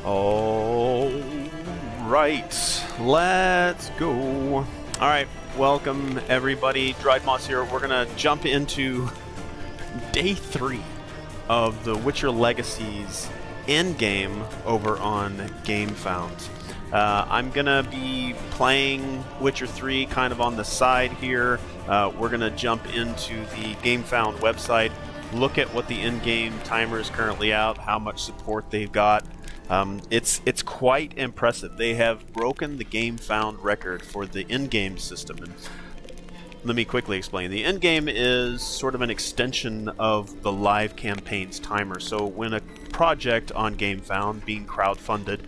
All right, let's go. All right, welcome everybody. Dried Moss here. We're gonna jump into day 3 of the Witcher Legacy's endgame over on Gamefound. I'm gonna be playing Witcher 3 kind of on the side here. We're gonna jump into the Gamefound website, look at what the in-game timer is currently out, how much support they've got. It's quite impressive. They have broken the Gamefound record for the in-game system. And let me quickly explain. The in-game is sort of an extension of the live campaign's timer. So when a project on Gamefound, being crowdfunded,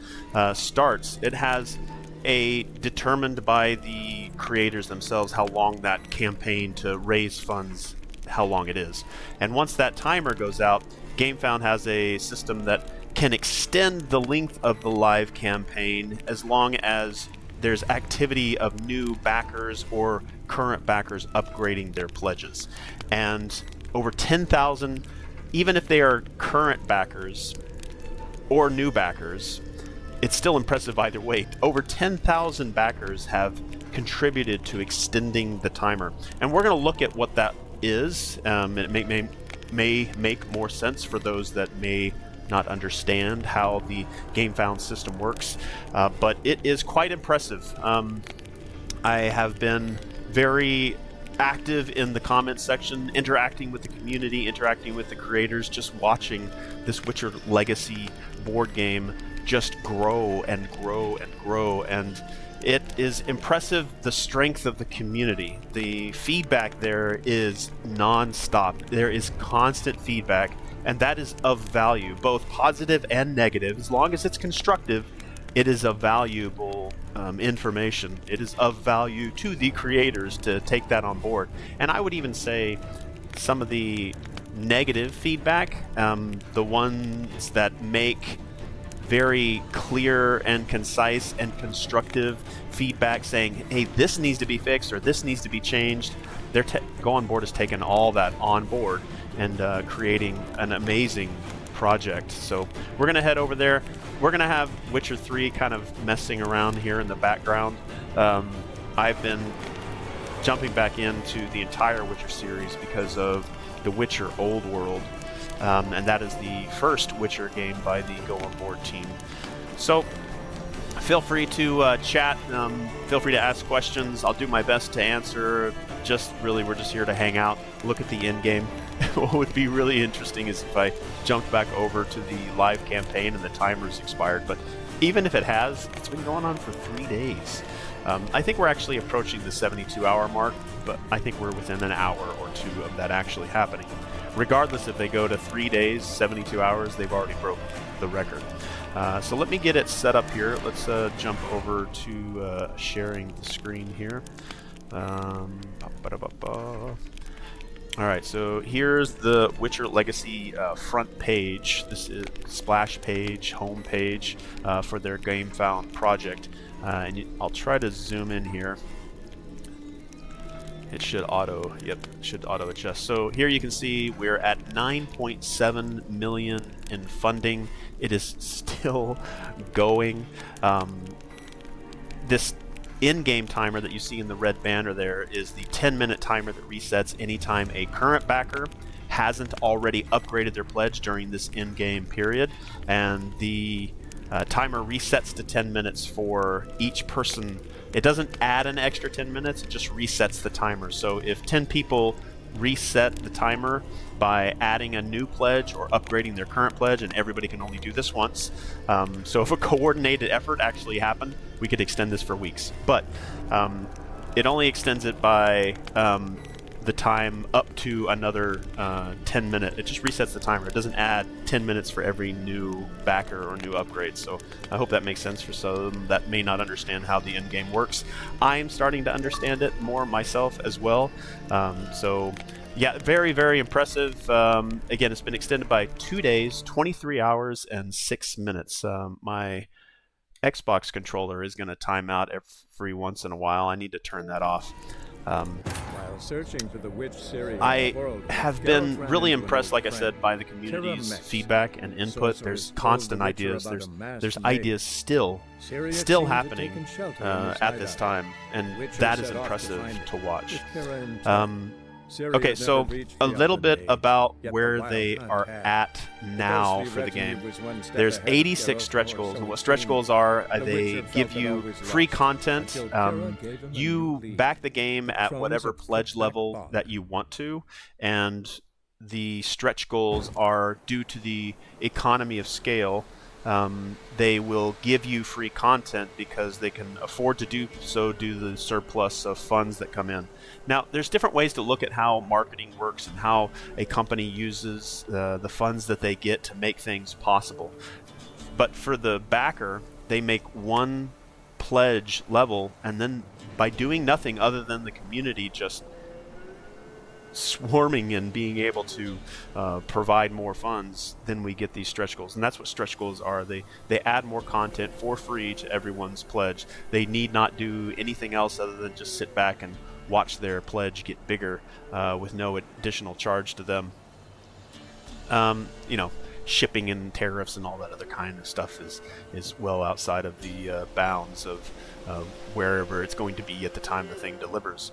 starts, it has a determined by the creators themselves how long that campaign to raise funds, how long it is. And once that timer goes out, Gamefound has a system that can extend the length of the live campaign as long as there's activity of new backers or current backers upgrading their pledges. And over 10,000, even if they are current backers or new backers, it's still impressive either way. Over 10,000 backers have contributed to extending the timer. And we're going to look at what that is. It may make more sense for those that may not understand how the Gamefound system works, but it is quite impressive. I have been very active in the comments section, interacting with the community, interacting with the creators, just watching this Witcher Legacy board game just grow and grow and grow, and it is impressive the strength of the community. The feedback there is non-stop. There is constant feedback, and that is of value, both positive and negative. As long as it's constructive, it is a valuable information. It is of value to the creators to take that on board. And I would even say some of the negative feedback, the ones that make very clear and concise and constructive feedback saying, hey, this needs to be fixed or this needs to be changed, Go On Board has taken all that on board and creating an amazing project. So we're going to head over there. We're going to have Witcher 3 kind of messing around here in the background. I've been jumping back into the entire Witcher series because of the Witcher Old World, and that is the first Witcher game by the Go On Board team. So feel free to chat, feel free to ask questions. I'll do my best to answer. We're just here to hang out, look at the end game. What would be really interesting is if I jumped back over to the live campaign and the timer's expired, but even if it has, it's been going on for 3 days. I think we're actually approaching the 72-hour mark, but I think we're within an hour or two of that actually happening. Regardless if they go to 3 days, 72 hours, they've already broken the record. So let me get it set up here. Let's jump over to sharing the screen here. Alright, so here's the Witcher Legacy front page. This is splash page, home page for their Gamefound project. I'll try to zoom in here. It should auto adjust. So here you can see we're at 9.7 million in funding. It is still going. This in-game timer that you see in the red banner there is the 10-minute timer that resets anytime a current backer hasn't already upgraded their pledge during this in-game period, and the timer resets to 10 minutes for each person. It doesn't add an extra 10 minutes, it just resets the timer. So if 10 people reset the timer by adding a new pledge or upgrading their current pledge, and everybody can only do this once. So if a coordinated effort actually happened, we could extend this for weeks. But it only extends it by the time up to another 10 minutes. It just resets the timer. It doesn't add 10 minutes for every new backer or new upgrade. So I hope that makes sense for some that may not understand how the end game works. I'm starting to understand it more myself as well. So yeah, very, very impressive. Again, it's been extended by 2 days, 23 hours, and 6 minutes. My Xbox controller is going to time out every once in a while. I need to turn that off. searching for the Witch series. I have been really impressed, like I said, by the community's feedback and input. There's constant ideas. There's ideas still happening at this time, and that is impressive to watch. Okay, so a little bit about where they are at now for the game. There's 86 stretch goals, and what stretch goals are, they give you free content. You back the game at whatever pledge level that you want to, and the stretch goals are due to the economy of scale. They will give you free content because they can afford to do so due to the surplus of funds that come in. Now, there's different ways to look at how marketing works and how a company uses the funds that they get to make things possible. But for the backer, they make one pledge level, and then by doing nothing other than the community just swarming and being able to provide more funds, then we get these stretch goals. And that's what stretch goals are. They add more content for free to everyone's pledge. They need not do anything else other than just sit back and watch their pledge get bigger with no additional charge to them. You know, shipping and tariffs and all that other kind of stuff is well outside of the bounds of wherever it's going to be at the time the thing delivers.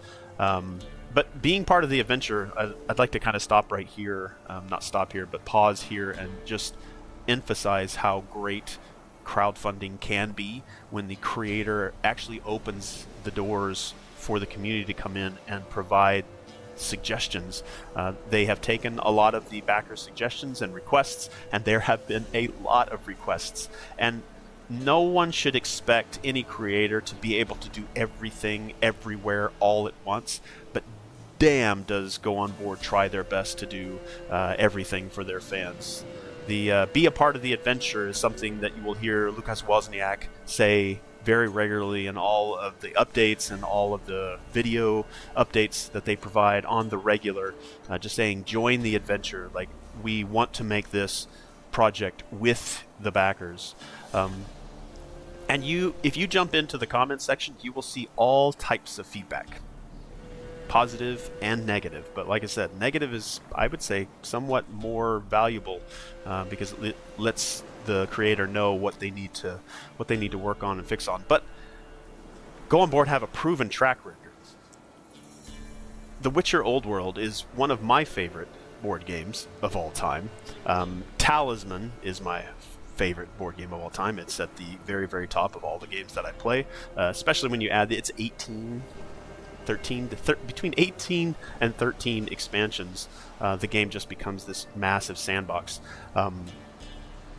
But being part of the adventure, I'd like to kind of stop right here, not stop here, but pause here and just emphasize how great crowdfunding can be when the creator actually opens the doors for the community to come in and provide suggestions. They have taken a lot of the backer suggestions and requests, and there have been a lot of requests. And no one should expect any creator to be able to do everything everywhere all at once, but damn does Go On Board try their best to do everything for their fans. The be a part of the adventure is something that you will hear Lukas Wozniak say very regularly in all of the updates and all of the video updates that they provide on the regular, just saying join the adventure. Like, we want to make this project with the backers. And if you jump into the comments section, you will see all types of feedback, positive and negative. But like I said, negative is, I would say, somewhat more valuable because it lets the creator know what they need to work on and fix on. But Go On Board have a proven track record. The Witcher Old World is one of my favorite board games of all time. Talisman is my favorite board game of all time. It's at the very, very top of all the games that I play, especially when you add it's between 18 and 13 expansions. The game just becomes this massive sandbox.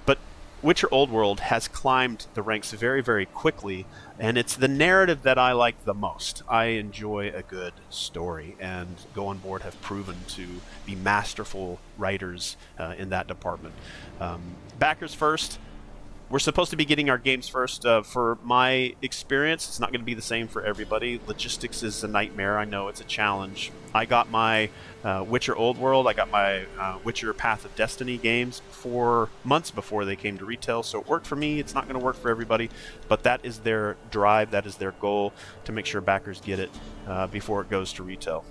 But Witcher Old World has climbed the ranks very, very quickly, and it's the narrative that I like the most. I enjoy a good story, and Go On Board have proven to be masterful writers in that department. Backers first. We're supposed to be getting our games first. For my experience, it's not going to be the same for everybody. Logistics is a nightmare. I know it's a challenge. I got my Witcher Old World. I got my Witcher Path of Destiny games 4 months before they came to retail, so it worked for me. It's not going to work for everybody, but that is their drive. That is their goal, to make sure backers get it before it goes to retail.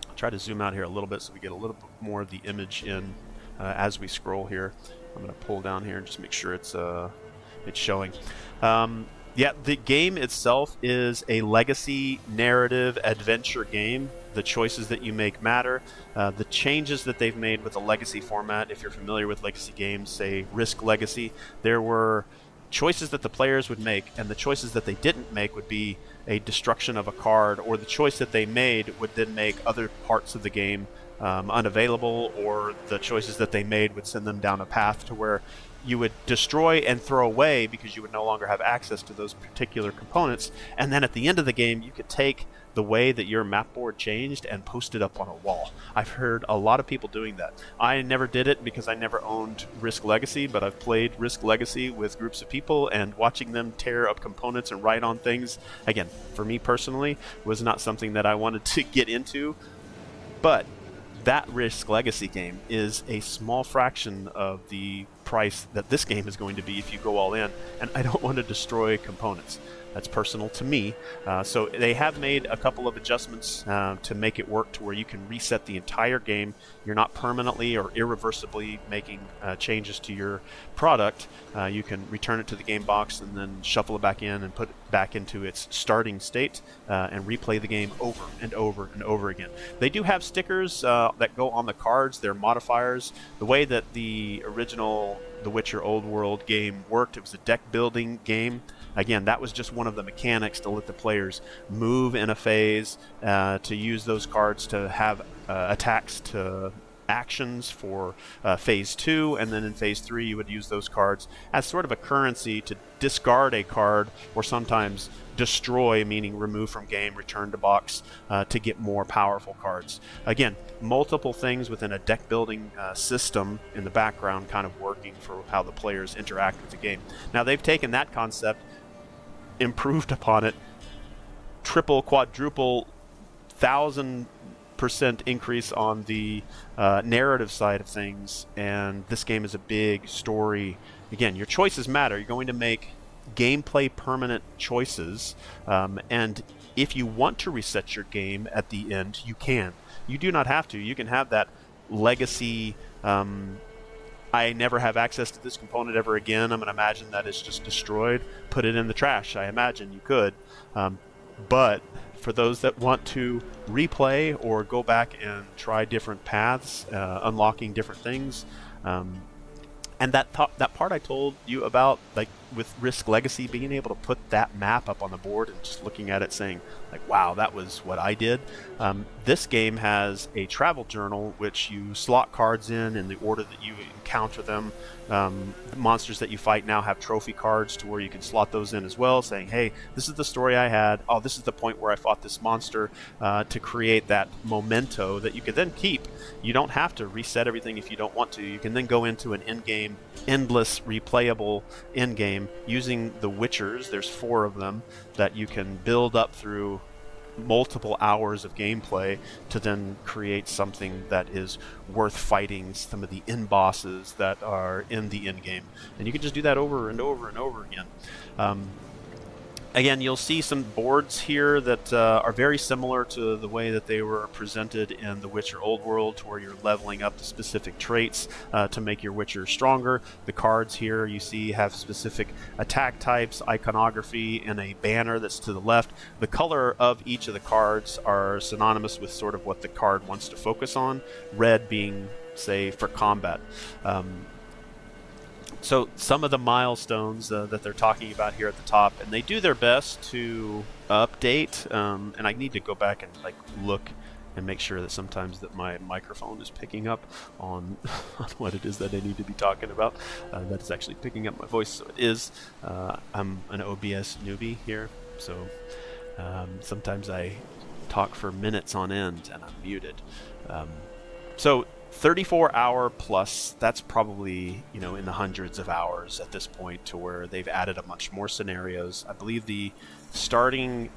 I'll try to zoom out here a little bit so we get a little bit more of the image in as we scroll here. I'm going to pull down here and just make sure it's showing. Yeah, the game itself is a legacy narrative adventure game. The choices that you make matter. The changes that they've made with the legacy format, if you're familiar with legacy games, say Risk Legacy, there were choices that the players would make, and the choices that they didn't make would be a destruction of a card, or the choice that they made would then make other parts of the game unavailable, or the choices that they made would send them down a path to where you would destroy and throw away because you would no longer have access to those particular components. And then at the end of the game, you could take the way that your map board changed and post it up on a wall. I've heard a lot of people doing that. I never did it because I never owned Risk Legacy, but I've played Risk Legacy with groups of people, and watching them tear up components and write on things, again, for me personally, was not something that I wanted to get into. But that Risk Legacy game is a small fraction of the price that this game is going to be if you go all in, and I don't want to destroy components. That's personal to me. So they have made a couple of adjustments to make it work to where you can reset the entire game. You're not permanently or irreversibly making changes to your product. You can return it to the game box and then shuffle it back in and put it back into its starting state and replay the game over and over and over again. They do have stickers that go on the cards. They're modifiers. The way that the original The Witcher Old World game worked, it was a deck building game. Again, that was just one of the mechanics to let the players move in a phase, to use those cards to have attacks to actions for phase 2, and then in phase 3 you would use those cards as sort of a currency to discard a card, or sometimes destroy, meaning remove from game, return to box, to get more powerful cards. Again, multiple things within a deck building system in the background kind of working for how the players interact with the game. Now they've taken that concept, improved upon it, triple, quadruple, 1,000% increase on the narrative side of things, and this game is a big story. Again, your choices matter. You're going to make gameplay permanent choices, and if you want to reset your game at the end, you can. You do not have to. You can have that legacy, I never have access to this component ever again. I'm going to imagine that it's just destroyed. Put it in the trash. I imagine you could. But for those that want to replay or go back and try different paths, unlocking different things, and that part I told you about, like with Risk Legacy, being able to put that map up on the board and just looking at it saying, like, wow, that was what I did. This game has a travel journal, which you slot cards in the order that you encounter them. The monsters that you fight now have trophy cards to where you can slot those in as well, saying, hey, this is the story I had. Oh, this is the point where I fought this monster, to create that memento that you can then keep. You don't have to reset everything if you don't want to. You can then go into an in-game, endless, replayable in-game using the Witchers. There's 4 of them that you can build up through multiple hours of gameplay to then create something that is worth fighting some of the end bosses that are in the end game, and you can just do that over and over and over again. Again, you'll see some boards here that are very similar to the way that they were presented in The Witcher Old World, to where you're leveling up the specific traits to make your Witcher stronger. The cards here you see have specific attack types, iconography, and a banner that's to the left. The color of each of the cards are synonymous with sort of what the card wants to focus on, red being, say, for combat. So some of the milestones that they're talking about here at the top, and they do their best to update, and I need to go back and like look and make sure that sometimes that my microphone is picking up on, on what it is that I need to be talking about, that it's actually picking up my voice. So it is. I'm an OBS newbie here, so sometimes I talk for minutes on end and I'm muted. So 34-hour plus, that's probably, you know, in the hundreds of hours at this point, to where they've added a bunch more scenarios. I believe the starting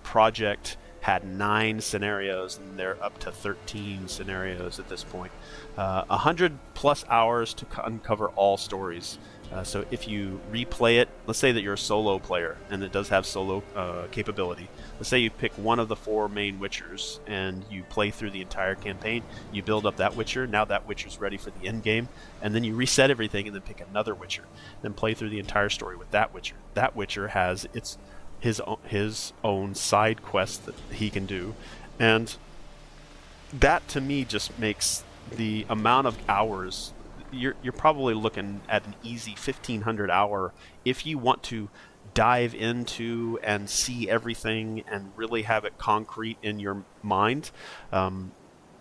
project had 9 scenarios, and they're up to 13 scenarios at this point. 100 plus hours to uncover all stories. So if you replay it, let's say that you're a solo player, and it does have solo capability. Let's say you pick one of the 4 main Witchers, and you play through the entire campaign. You build up that Witcher. Now that Witcher's ready for the end game, and then you reset everything, and then pick another Witcher. Then play through the entire story with that Witcher. That Witcher has his own side quest that he can do, and that to me just makes the amount of hours. You're probably looking at an easy 1,500 hour if you want to dive into and see everything and really have it concrete in your mind,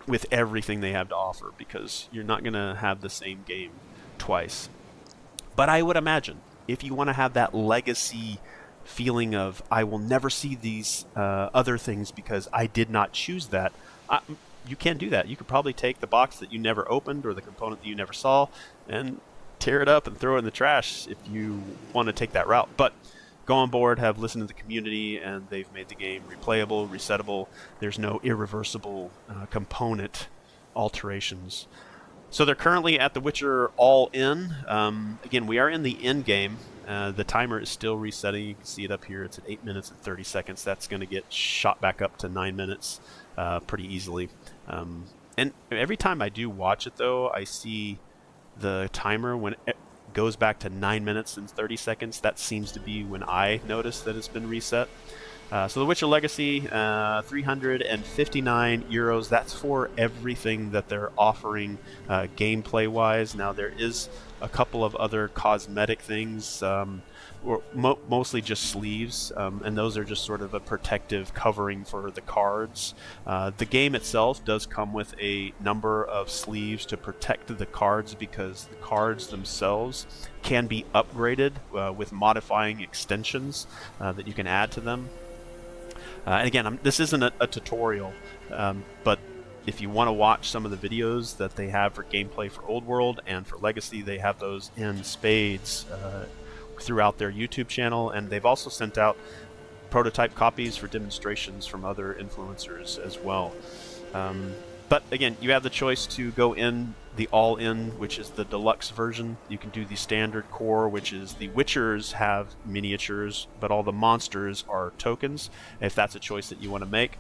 with everything they have to offer, because you're not going to have the same game twice. But I would imagine if you want to have that legacy feeling of, I will never see these other things because I did not choose that, you can't do that. You could probably take the box that you never opened, or the component that you never saw, and tear it up and throw it in the trash if you want to take that route. But go on board, have listened to the community, and they've made the game replayable, resettable. There's no irreversible component alterations. So they're currently at the Witcher All In. Again, we are in the end game. The timer is still resetting. You can see it up here. It's at 8 minutes and 30 seconds. That's going to get shot back up to 9 minutes pretty easily. And every time I do watch it, though, I see the timer when it goes back to 9 minutes and 30 seconds. That seems to be when I notice that it's been reset. So the Witcher Legacy, 359 euros. That's for everything that they're offering gameplay-wise. Now there is a couple of other cosmetic things, mostly just sleeves, and those are just sort of a protective covering for the cards. The game itself does come with a number of sleeves to protect the cards because the cards themselves can be upgraded with modifying extensions that you can add to them. And again, this isn't a tutorial, but if you want to watch some of the videos that they have for gameplay for Old World and for Legacy, they have those in spades throughout their YouTube channel, and they've also sent out prototype copies for demonstrations from other influencers as well. But again, you have the choice to go in the all-in, which is the deluxe version. You can do the standard core, which is the Witchers have miniatures, but all the monsters are tokens, if that's a choice that you want to make,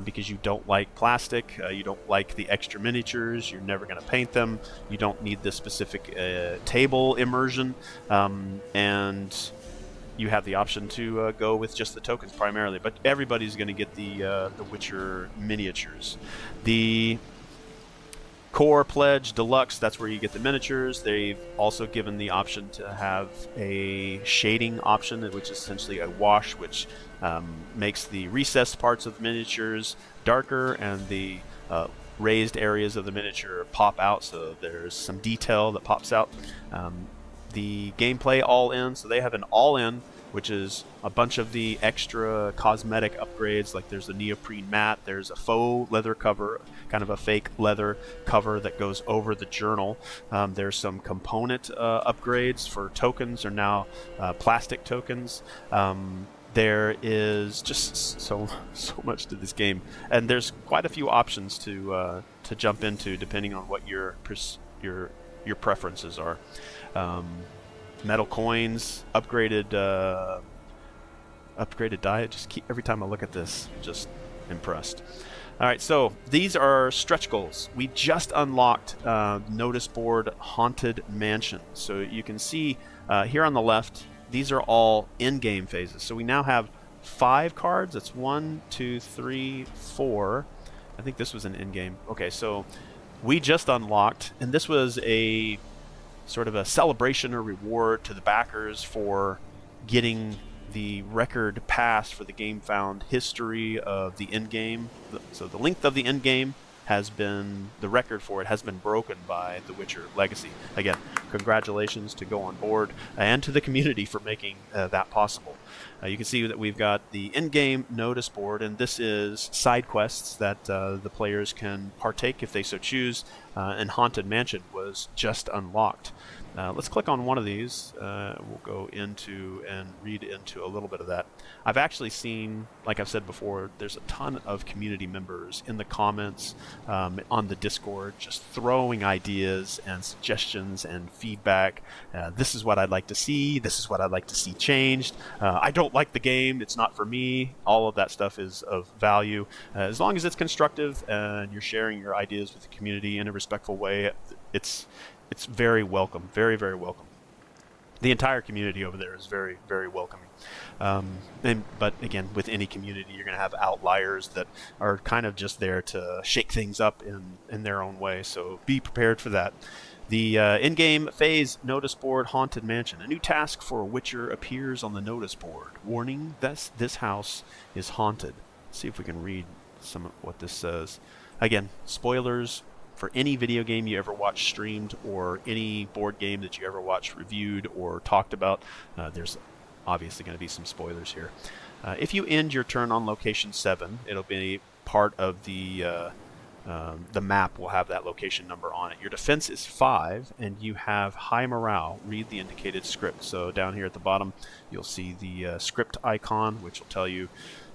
because you don't like plastic, you don't like the extra miniatures, you're never going to paint them, you don't need the specific table immersion, and you have the option to go with just the tokens primarily, but everybody's going to get the Witcher miniatures. The Core Pledge Deluxe, that's where you get the miniatures. They've also given the option to have a shading option, which is essentially a wash, which makes the recessed parts of the miniatures darker and the raised areas of the miniature pop out, so there's some detail that pops out. The gameplay all-in, so they have an all-in, which is a bunch of the extra cosmetic upgrades, like there's a neoprene mat, there's a faux leather cover, kind of a fake leather cover that goes over the journal. There's some component upgrades for tokens, are now plastic tokens. There is just so much to this game, and there's quite a few options to jump into depending on what your preferences are. Metal coins, upgraded diet. Every time I look at this, just impressed. All right, so these are stretch goals. We just unlocked notice board Haunted Mansion. So you can see here on the left, these are all in-game phases. So we now have 5 cards. That's 1, 2, 3, 4. I think this was an in-game. Okay, so we just unlocked, and this was a sort of a celebration or reward to the backers for getting the record pass for the Gamefound history of the end game. So the length of the end game has been, the record for it has been broken by the Witcher Legacy. Again, congratulations to Go On Board and to the community for making that possible. You can see that we've got the in-game notice board, and this is side quests that the players can partake if they so choose, and Haunted Mansion was just unlocked. Let's click on one of these. We'll go into and read into a little bit of that. I've actually seen, like I've said before, there's a ton of community members in the comments on the Discord just throwing ideas and suggestions and feedback. This is what I'd like to see. This is what I'd like to see changed. I don't like the game. It's not for me. All of that stuff is of value. As long as it's constructive and you're sharing your ideas with the community in a respectful way, it's very welcome, very, very welcome. The entire community over there is very, very welcoming. But again, with any community, you're going to have outliers that are kind of just there to shake things up in their own way. So be prepared for that. The in-game phase notice board Haunted Mansion. A new task for a Witcher appears on the notice board. Warning, this house is haunted. Let's see if we can read some of what this says. Again, spoilers for any video game you ever watched streamed or any board game that you ever watched reviewed or talked about. There's obviously going to be some spoilers here. If you end your turn on location 7, it'll be part of the map will have that location number on it. Your defense is 5, and you have high morale. Read the indicated script. So down here at the bottom, you'll see the script icon, which will tell you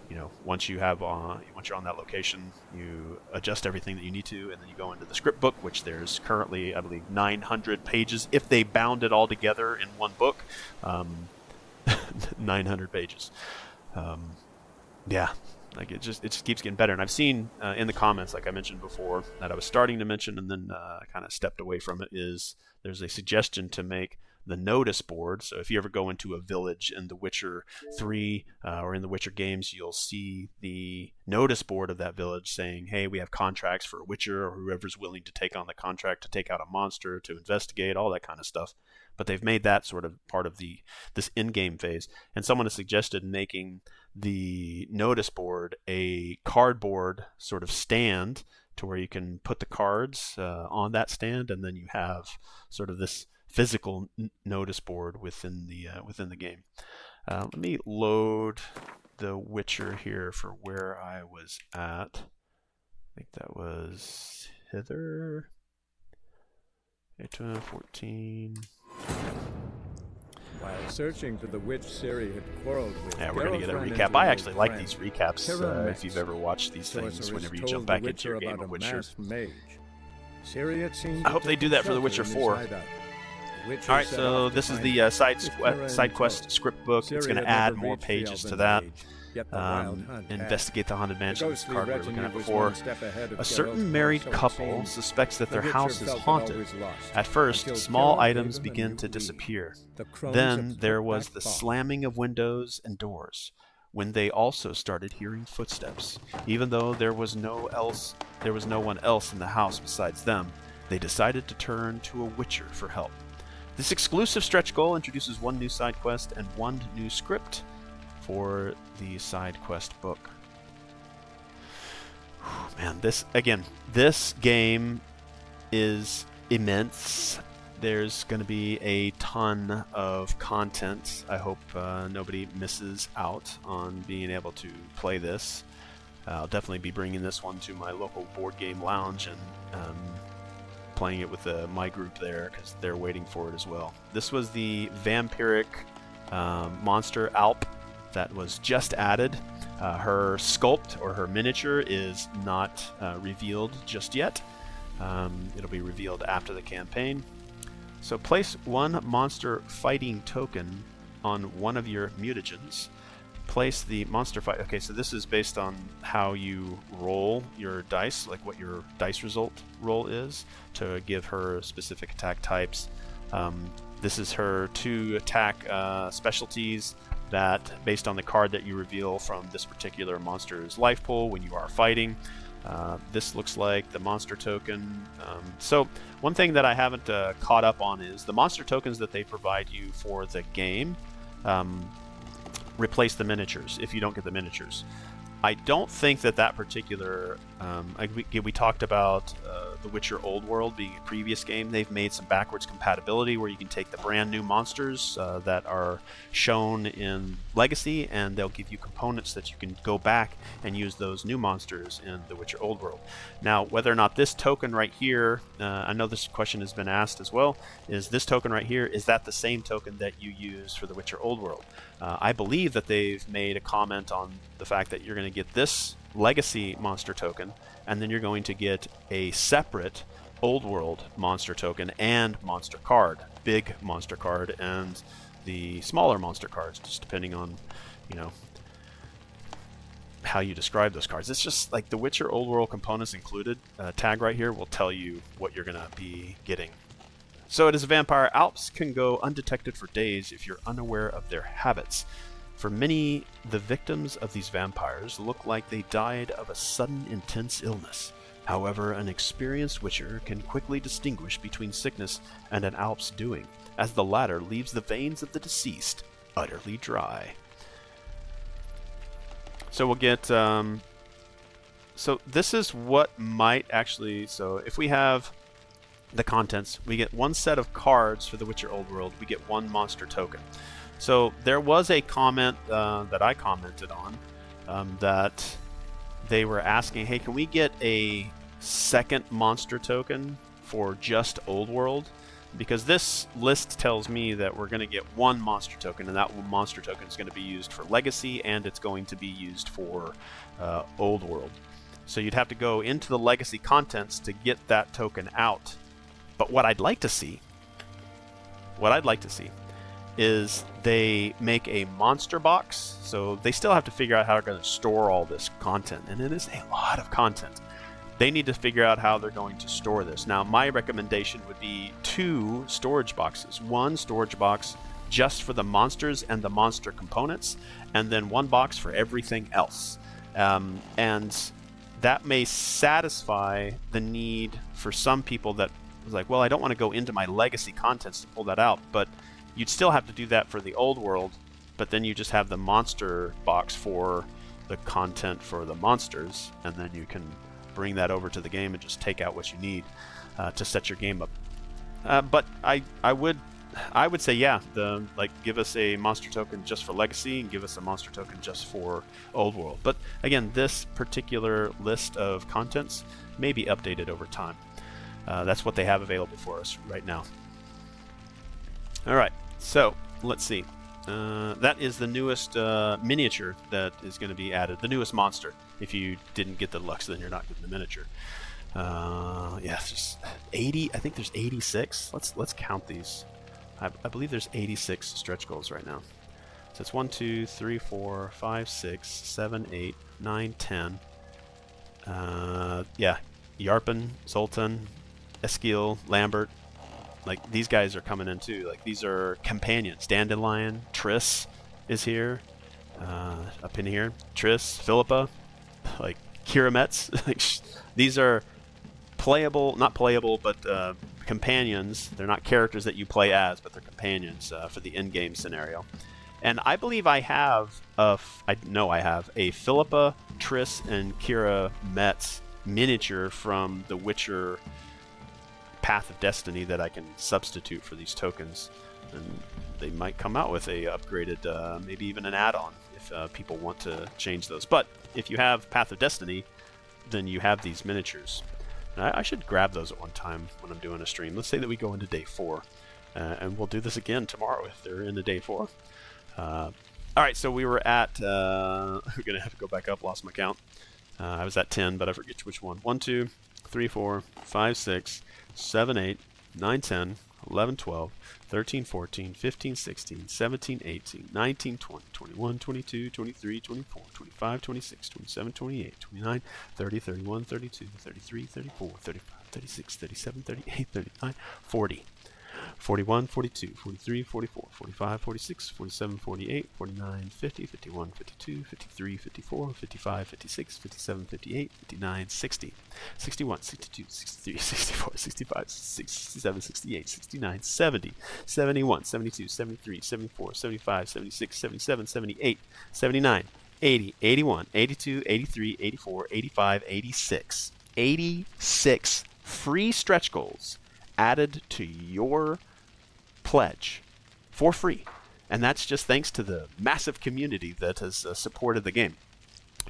you know, once you're on that location, you adjust everything that you need to, and then you go into the script book, which there's currently, I believe, 900 pages if they bound it all together in one book. 900 pages. Yeah, like it just keeps getting better. And I've seen in the comments, like I mentioned before, that I was starting to mention, and then I kind of stepped away from it. Is there's a suggestion to make the notice board. So if you ever go into a village in The Witcher 3 or in the Witcher games, you'll see the notice board of that village saying, hey, we have contracts for a Witcher, or whoever's willing to take on the contract to take out a monster, to investigate, all that kind of stuff. But they've made that sort of part of this in-game phase. And someone has suggested making the notice board a cardboard sort of stand to where you can put the cards on that stand, and then you have sort of this physical notice board within the game. Let me load the Witcher here for where I was at. I think that was hither. 14. While searching for the witch Ciri had quarreled with, Yeah, we're going to get a recap. I actually like these recaps if you've ever watched these things whenever you jump back into your game of Witcher. I hope they do that for The Witcher 4. Alright, so this is the side quest script book. It's going to add more pages to that. Investigate the haunted mansion. This card we were looking at before. A certain married couple suspects that their house is haunted. At first, small items begin to disappear. Then there was the slamming of windows and doors, when they also started hearing footsteps. Even though there was no one else in the house besides them, they decided to turn to a witcher for help. This exclusive stretch goal introduces one new side quest and one new script for the side quest book. Man, this game is immense. There's going to be a ton of content. I hope nobody misses out on being able to play this. I'll definitely be bringing this one to my local board game lounge and playing it with my group there, because they're waiting for it as well. This was the vampiric monster Alp that was just added. Her sculpt or her miniature is not revealed just yet. It'll be revealed after the campaign. So place one monster fighting token on one of your mutagens. Place the monster fight. Okay, so this is based on how you roll your dice, like what your dice result roll is, to give her specific attack types. This is her 2 attack specialties that, based on the card that you reveal from this particular monster's life pool when you are fighting. This looks like the monster token. So one thing that I haven't caught up on is the monster tokens that they provide you for the game replace the miniatures if you don't get the miniatures. I don't think that particular... we talked about The Witcher Old World being a previous game. They've made some backwards compatibility where you can take the brand new monsters that are shown in Legacy, and they'll give you components that you can go back and use those new monsters in The Witcher Old World. Now, whether or not this token right here, I know this question has been asked as well, is this token right here, is that the same token that you use for The Witcher Old World? I believe that they've made a comment on the fact that you're going to get this Legacy monster token, and then you're going to get a separate Old World monster token and monster card, big monster card, and the smaller monster cards, just depending on, you know, how you describe those cards. It's just like the Witcher Old World components included. Tag right here will tell you what you're going to be getting. So it is a vampire. Alps can go undetected for days if you're unaware of their habits. For many, the victims of these vampires look like they died of a sudden intense illness. However, an experienced witcher can quickly distinguish between sickness and an Alp's doing, as the latter leaves the veins of the deceased utterly dry. So we'll get... so this is what might actually... So if we have the contents, we get one set of cards for the Witcher Old World. We get one monster token. So there was a comment that I commented on that they were asking, hey, can we get a second monster token for just Old World? because this list tells me that we're going to get one monster token, and that one monster token is going to be used for Legacy, and it's going to be used for Old World. So you'd have to go into the Legacy contents to get that token out. But what I'd like to see is they make a monster box. So they still have to figure out how they're going to store all this content, and it is a lot of content. They need to figure out how they're going to store this. Now, my recommendation would be 2 storage boxes. One storage box just for the monsters and the monster components, and then 1 box for everything else. And that may satisfy the need for some people that was like, well, I don't want to go into my Legacy contents to pull that out, but you'd still have to do that for the Old World, but then you just have the monster box for the content for the monsters, and then you can bring that over to the game and just take out what you need to set your game up. But I would say, yeah, give us a monster token just for Legacy and give us a monster token just for Old World. But again, this particular list of contents may be updated over time. That's what they have available for us right now. All right, so let's see. That is the newest miniature that is going to be added, the newest monster. If you didn't get the deluxe, then you're not getting the miniature. Yeah, it's just 80. I think there's 86. Let's count these. I believe there's 86 stretch goals right now. So it's 1, 2, 3, 4, 5, 6, 7, 8, 9, 10. Yeah, Yarpen, Zoltan, Eskil, Lambert. Like, these guys are coming in too. Like, these are companions. Dandelion, Triss is here. Up in here. Triss, Philippa, like Kira Metz. Like, these are playable, not playable, but companions. They're not characters that you play as, but they're companions for the in-game scenario. And I believe I have a Philippa, Triss, and Kira Metz miniature from the Witcher Path of Destiny that I can substitute for these tokens, and they might come out with a upgraded, maybe even an add-on if people want to change those. But if you have Path of Destiny, then you have these miniatures. And I should grab those at one time when I'm doing a stream. Let's say that we go into day 4, and we'll do this again tomorrow if they're into day 4. All right, so we were at we're gonna have to go back up, lost my count. I was at 10, but I forget which one. 1, 2, 3, 4, 5, 6, 7, 8, 9, 10, 11, 12, 13, 14, 15, 16, 17, 18, 19, 20, 21, 22, 23, 24, 25, 26, 27, 28, 29, 30, 31, 32, 33, 34, 35, 36, 37, 38, 39, 40. 41, 42, 43, 44, 45, 46, 47, 48, 49, 50, 51, 52, 53, 54, 55, 56, 57, 58, 59, 60, 61, 62, 63, 64, 65, 67, 68, 69, 70, 71, 72, 73, 74, 75, 76, 77, 78, 79, 80, 81, 82, 83, 84, 85, 86. 86 free stretch goals added to your pledge for free, and that's just thanks to the massive community that has supported the game.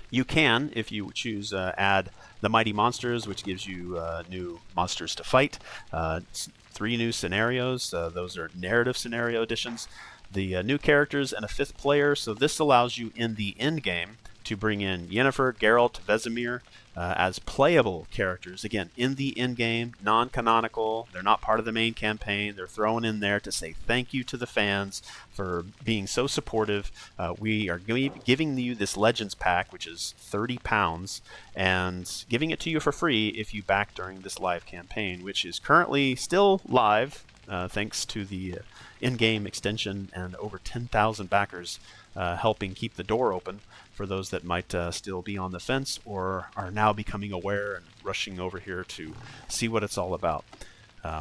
You can, if you choose, add the Mighty Monsters, which gives you new monsters to fight, 3 new scenarios. Those are narrative scenario additions, the new characters, and a 5th player. So this allows you in the end game to bring in Yennefer, Geralt, Vesemir as playable characters. Again, in the in-game, non-canonical. They're not part of the main campaign. They're thrown in there to say thank you to the fans for being so supportive. We are giving you this Legends pack, which is £30, and giving it to you for free if you back during this live campaign, which is currently still live, thanks to the in-game extension and over 10,000 backers helping keep the door open for those that might still be on the fence or are now becoming aware and rushing over here to see what it's all about.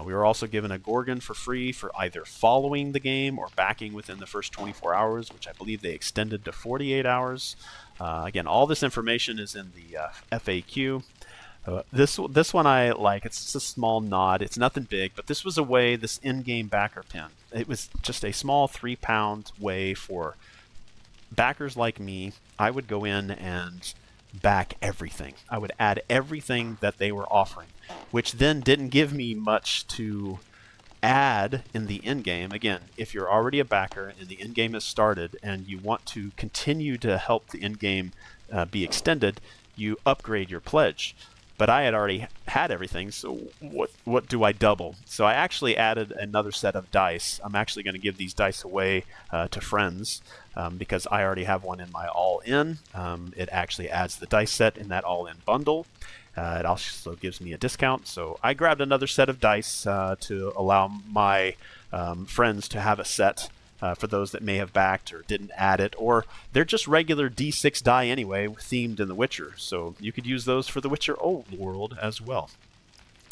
We were also given a Gorgon for free for either following the game or backing within the first 24 hours, which I believe they extended to 48 hours. Again, all this information is in the FAQ. This one I like. It's just a small nod. It's nothing big, but this was a way, this in-game backer pin. It was just a small £3 way for backers like me. I would go in and back everything. I would add everything that they were offering, which then didn't give me much to add in the end game, again, if you're already a backer and the end game has started and you want to continue to help the end game be extended, you upgrade your pledge. But I had already had everything, so what do I double? So I actually added another set of dice. I'm actually going to give these dice away to friends because I already have one in my all-in. It actually adds the dice set in that all-in bundle. It also gives me a discount, so I grabbed another set of dice to allow my friends to have a set for those that may have backed or didn't add it, or they're just regular D6 die anyway, themed in The Witcher, so you could use those for The Witcher Old World as well.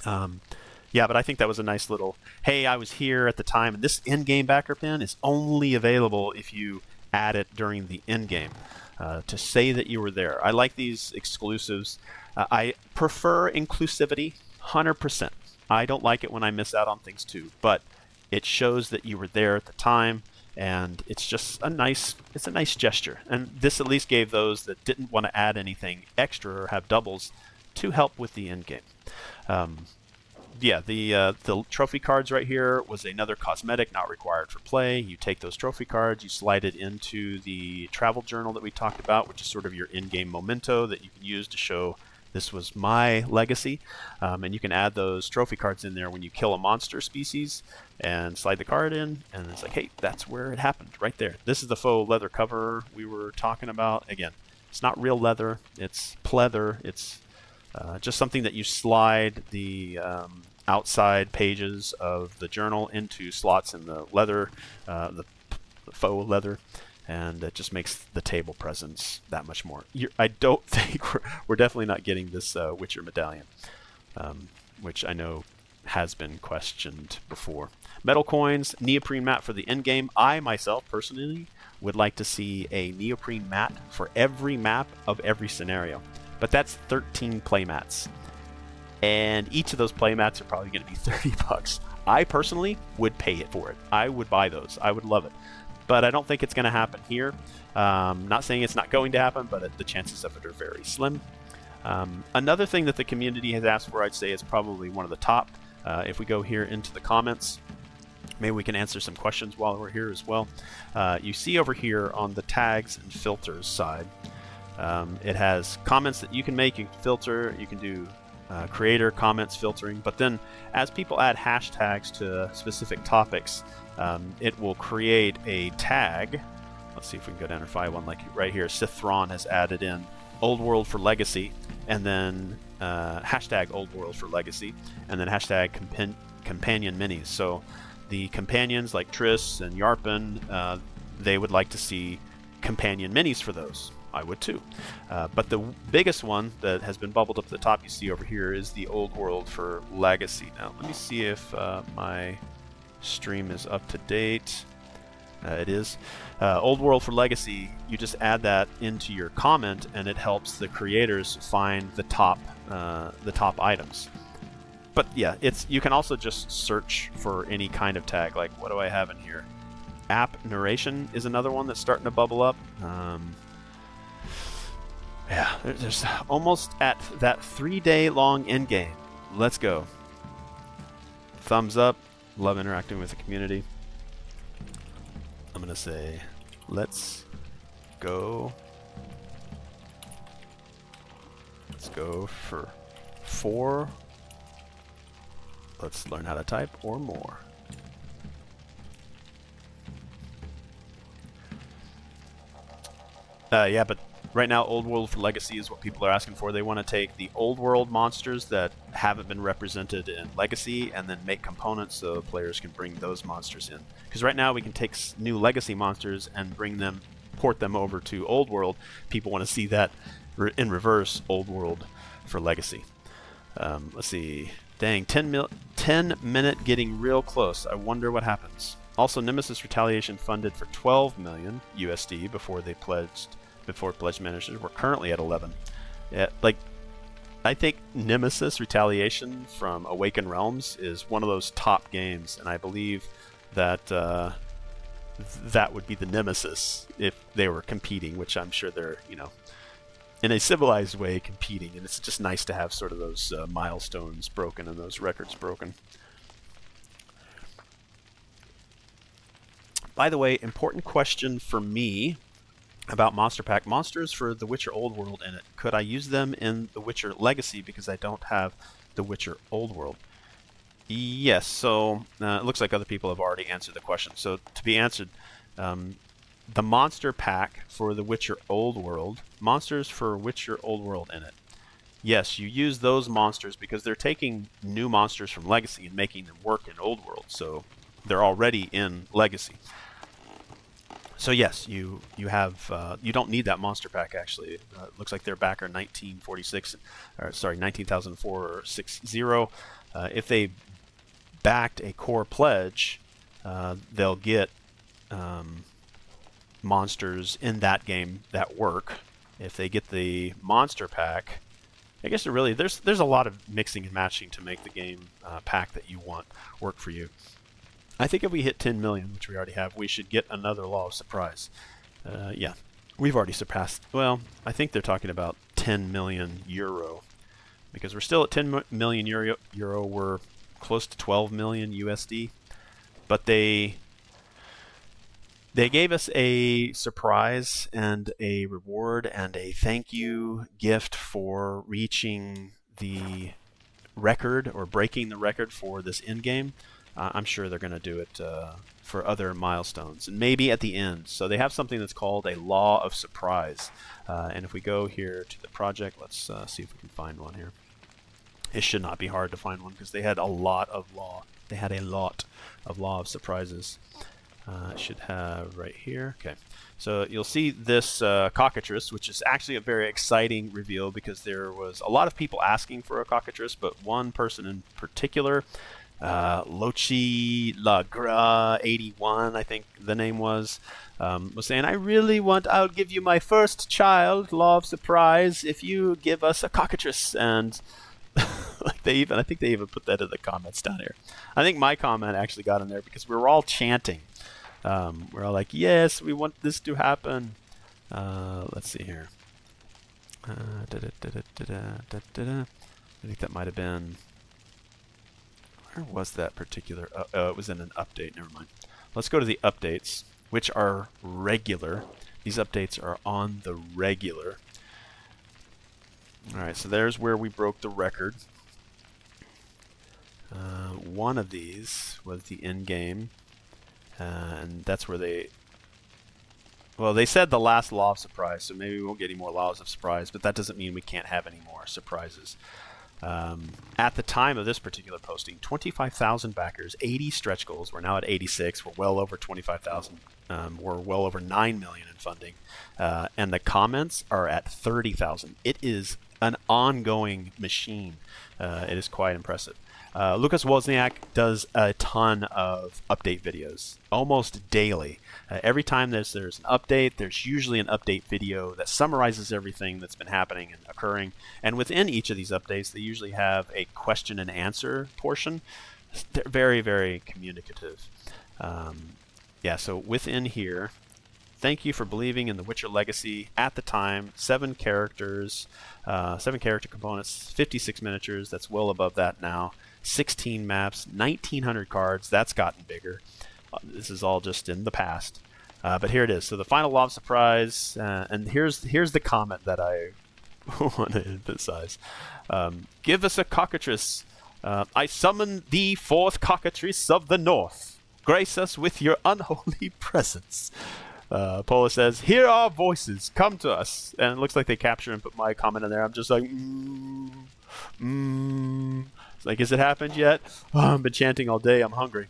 Yeah, but I think that was a nice little, hey, I was here at the time, and this in-game backer pin is only available if you add it during the in-game. To say that you were there. I like these exclusives. I prefer inclusivity, 100%. I don't like it when I miss out on things too, but it shows that you were there at the time, and it's just a nice gesture. And this at least gave those that didn't want to add anything extra or have doubles to help with the end game. Yeah, the trophy cards right here was another cosmetic not required for play. You take those trophy cards, you slide it into the travel journal that we talked about, which is sort of your in-game memento that you can use to show this was my legacy. And you can add those trophy cards in there when you kill a monster species and slide the card in, and it's like, hey, that's where it happened, right there. This is the faux leather cover we were talking about. Again, it's not real leather, it's pleather. It's just something that you slide the outside pages of the journal into slots in the leather, the faux leather, and it just makes the table presence that much more. I don't think we're definitely not getting this Witcher medallion, which I know has been questioned before. Metal coins, neoprene mat for the end game. I myself personally would like to see a neoprene mat for every map of every scenario, but that's 13 play mats. And each of those play mats are probably going to be $30. I personally would pay it for it. I would buy those. I would love it. But I don't think it's going to happen here. Not saying it's not going to happen, but the chances of it are very slim. Another thing that the community has asked for, I'd say, is probably one of the top. If we go here into the comments, maybe we can answer some questions while we're here as well. You see over here on the tags and filters side, it has comments that you can make, you can filter, you can do creator comments filtering, but then as people add hashtags to specific topics, it will create a tag. Let's see if we can go down and find one, like right here. Sithron has added in Old World for Legacy, and then hashtag Old World for Legacy, and then hashtag companion minis. So the companions like Triss and Yarpen, they would like to see companion minis for those. I would too. But the biggest one that has been bubbled up at the top you see over here is the Old World for Legacy. Now let me see if my stream is up to date. It is. Old World for Legacy, you just add that into your comment and it helps the creators find the top items. But yeah, you can also just search for any kind of tag. Like, what do I have in here? App narration is another one that's starting to bubble up. Yeah, there's almost at that 3-day long end game. Let's go. Thumbs up. Love interacting with the community. I'm gonna say, let's go. Let's go for 4. Let's learn how to type or more. Yeah, but right now, Old World for Legacy is what people are asking for. They want to take the Old World monsters that haven't been represented in Legacy and then make components so players can bring those monsters in. Because right now we can take new Legacy monsters and port them over to Old World. People want to see that in reverse, Old World for Legacy. Let's see. Dang, 10 minute getting real close. I wonder what happens. Also, Nemesis Retaliation funded for 12 million USD before pledge managers. We're currently at 11. Yeah, I think Nemesis Retaliation from Awakened Realms is one of those top games, and I believe that that would be the Nemesis if they were competing, which I'm sure they're, in a civilized way competing, and it's just nice to have sort of those milestones broken and those records broken. By the way, important question for me about Monster Pack. Monsters for the Witcher Old World in it. Could I use them in the Witcher Legacy because I don't have the Witcher Old World? Yes, so it looks like other people have already answered the question. So to be answered, the Monster Pack for the Witcher Old World, monsters for Witcher Old World in it. Yes, you use those monsters because they're taking new monsters from Legacy and making them work in Old World. So they're already in Legacy. So yes, you have you don't need that monster pack actually. It looks like their backer 1946, or sorry 19,460. If they backed a core pledge, they'll get monsters in that game that work. If they get the monster pack, I guess it really there's a lot of mixing and matching to make the game pack that you want work for you. I think if we hit 10 million, which we already have, we should get another Law of Surprise. Yeah, we've already surpassed. Well, I think they're talking about 10 million euro, because we're still at 10 million euro. We're close to 12 million USD, but they gave us a surprise and a reward and a thank you gift for reaching the record or breaking the record for this end game. I'm sure they're going to do it for other milestones and maybe at the end. So they have something that's called a Law of Surprise. And if we go here to the project, let's see if we can find one here. It should not be hard to find one because they had a lot of law. They had a lot of Law of Surprises. It should have right here. Okay. So you'll see this cockatrice, which is actually a very exciting reveal because there was a lot of people asking for a cockatrice, but one person in particular, Lochi Lagra 81, I think the name was saying, I'll give you my first child, Law of Surprise, if you give us a cockatrice. And like I think they even put that in the comments down here. I think my comment actually got in there because we were all chanting. We're all like, yes, we want this to happen. Let's see here. I think that might have been... Where was that particular... it was in an update. Never mind. Let's go to the updates, which are regular. These updates are on the regular. Alright, so there's where we broke the record. One of these was the end game. And that's where they... Well, they said the last Law of Surprise, so maybe we won't get any more Laws of Surprise, but that doesn't mean we can't have any more surprises. At the time of this particular posting, 25,000 backers, 80 stretch goals. We're now at 86. We're well over 25,000. We're well over 9 million in funding. And the comments are at 30,000. It is an ongoing machine. It is quite impressive. Lucas Wozniak does a ton of update videos, almost daily. Every time there's an update, there's usually an update video that summarizes everything that's been happening and occurring. And within each of these updates, they usually have a question and answer portion. They're very, very communicative. Yeah, so within here, thank you for believing in the Witcher Legacy at the time. 7 characters, 7 character components, 56 miniatures. That's well above that now. 16 maps, 1,900 cards. That's gotten bigger. This is all just in the past. But here it is. So the final Law of Surprise, and here's the comment that I want to emphasize. Give us a cockatrice. I summon the 4th cockatrice of the North. Grace us with your unholy presence. Pola says, hear our voices, come to us. And it looks like they capture and put my comment in there. I'm just like, It's like, has it happened yet? Oh, I've been chanting all day, I'm hungry.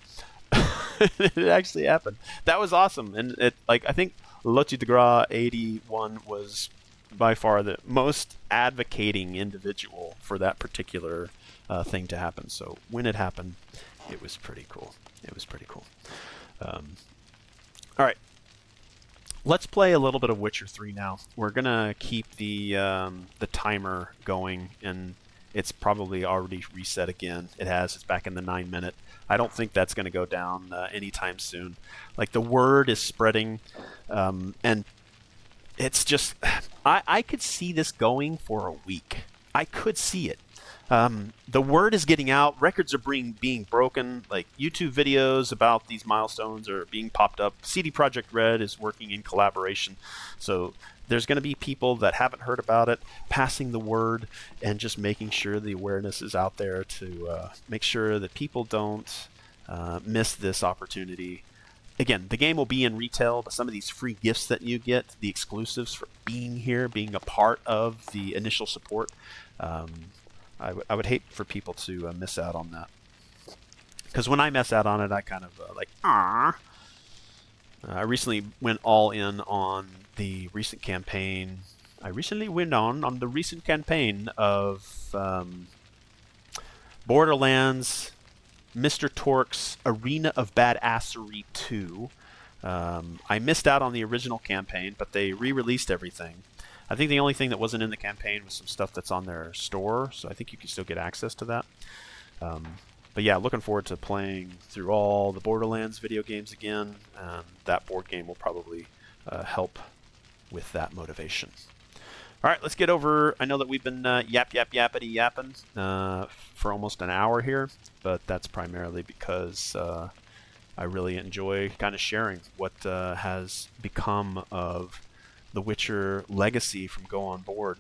It actually happened. That was awesome. And it, like, I think Lochi de Gras 81 was by far the most advocating individual for that particular thing to happen. So when it happened, it was pretty cool. It was pretty cool. All right. Let's play a little bit of Witcher 3 now. We're going to keep the timer going, and it's probably already reset again. It has. It's back in the 9-minute. I don't think that's going to go down anytime soon. Like, the word is spreading, and it's just... I could see this going for a week. I could see it. The word is getting out. Records are being broken. Like YouTube videos about these milestones are being popped up. CD Projekt Red is working in collaboration. So there's going to be people that haven't heard about it passing the word and just making sure the awareness is out there to make sure that people don't miss this opportunity. Again, the game will be in retail, but some of these free gifts that you get, the exclusives for being here, being a part of the initial support, I would hate for people to miss out on that. Because when I miss out on it, I kind of like, ah. I recently went all in on the recent campaign. I recently went on the recent campaign of Borderlands, Mr. Torque's Arena of Badassery 2. I missed out on the original campaign, but they re-released everything. I think the only thing that wasn't in the campaign was some stuff that's on their store, so I think you can still get access to that. But yeah, looking forward to playing through all the Borderlands video games again. That board game will probably help with that motivation. All right, let's get over. I know that we've been yapping for almost an hour here, but that's primarily because I really enjoy kind of sharing what has become of the Witcher Legacy from Go On Board.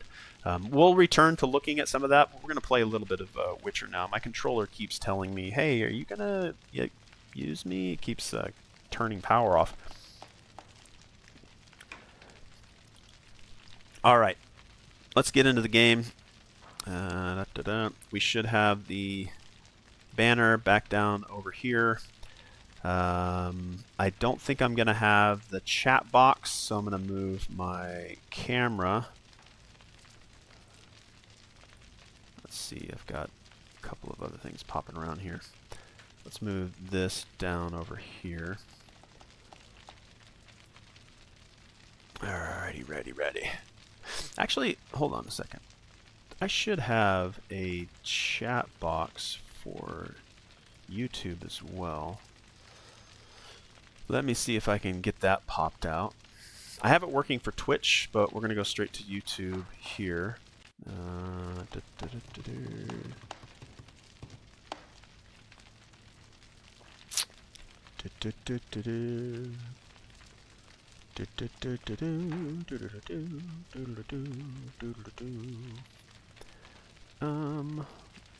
We'll return to looking at some of that. We're going to play a little bit of Witcher now. My controller keeps telling me, hey, are you going to use me? It keeps turning power off. All right, let's get into the game. We should have the banner back down over here. I don't think I'm going to have the chat box, so I'm going to move my camera. Let's see, I've got a couple of other things popping around here. Let's move this down over here. Alrighty, ready. Actually, hold on a second. I should have a chat box for YouTube as well. Let me see if I can get that popped out. I have it working for Twitch, but we're going to go straight to YouTube here.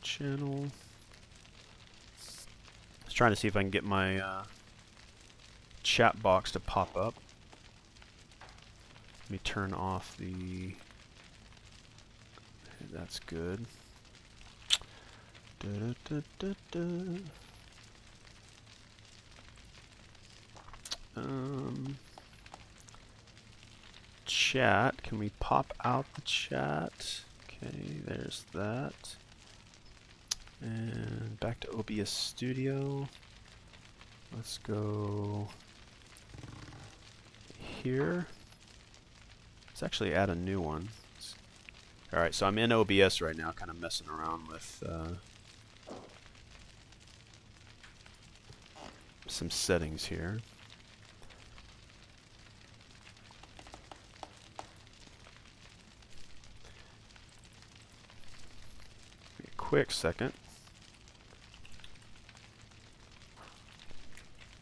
Channel. Just trying to see if I can get my chat box to pop up. Let me turn off the... That's good. Chat. Can we pop out the chat? Okay, there's that. And back to OBS Studio. Let's go here. Let's actually add a new one. Alright, so I'm in OBS right now, kind of messing around with some settings here. Give me a quick second.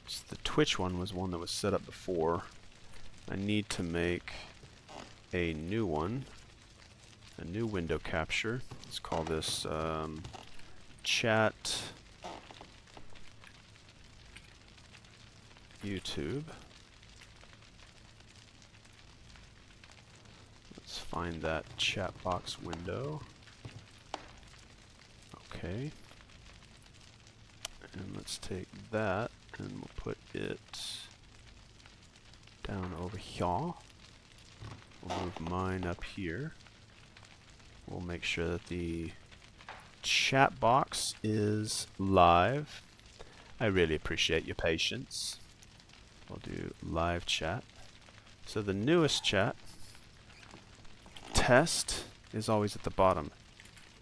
So the Twitch one was one that was set up before. I need to make a new one. A new window capture. Let's call this chat YouTube. Let's find that chat box window. Okay. And let's take that and we'll put it down over here. We'll move mine up here. We'll make sure that the chat box is live. I really appreciate your patience. We'll do live chat. So the newest chat, test, is always at the bottom.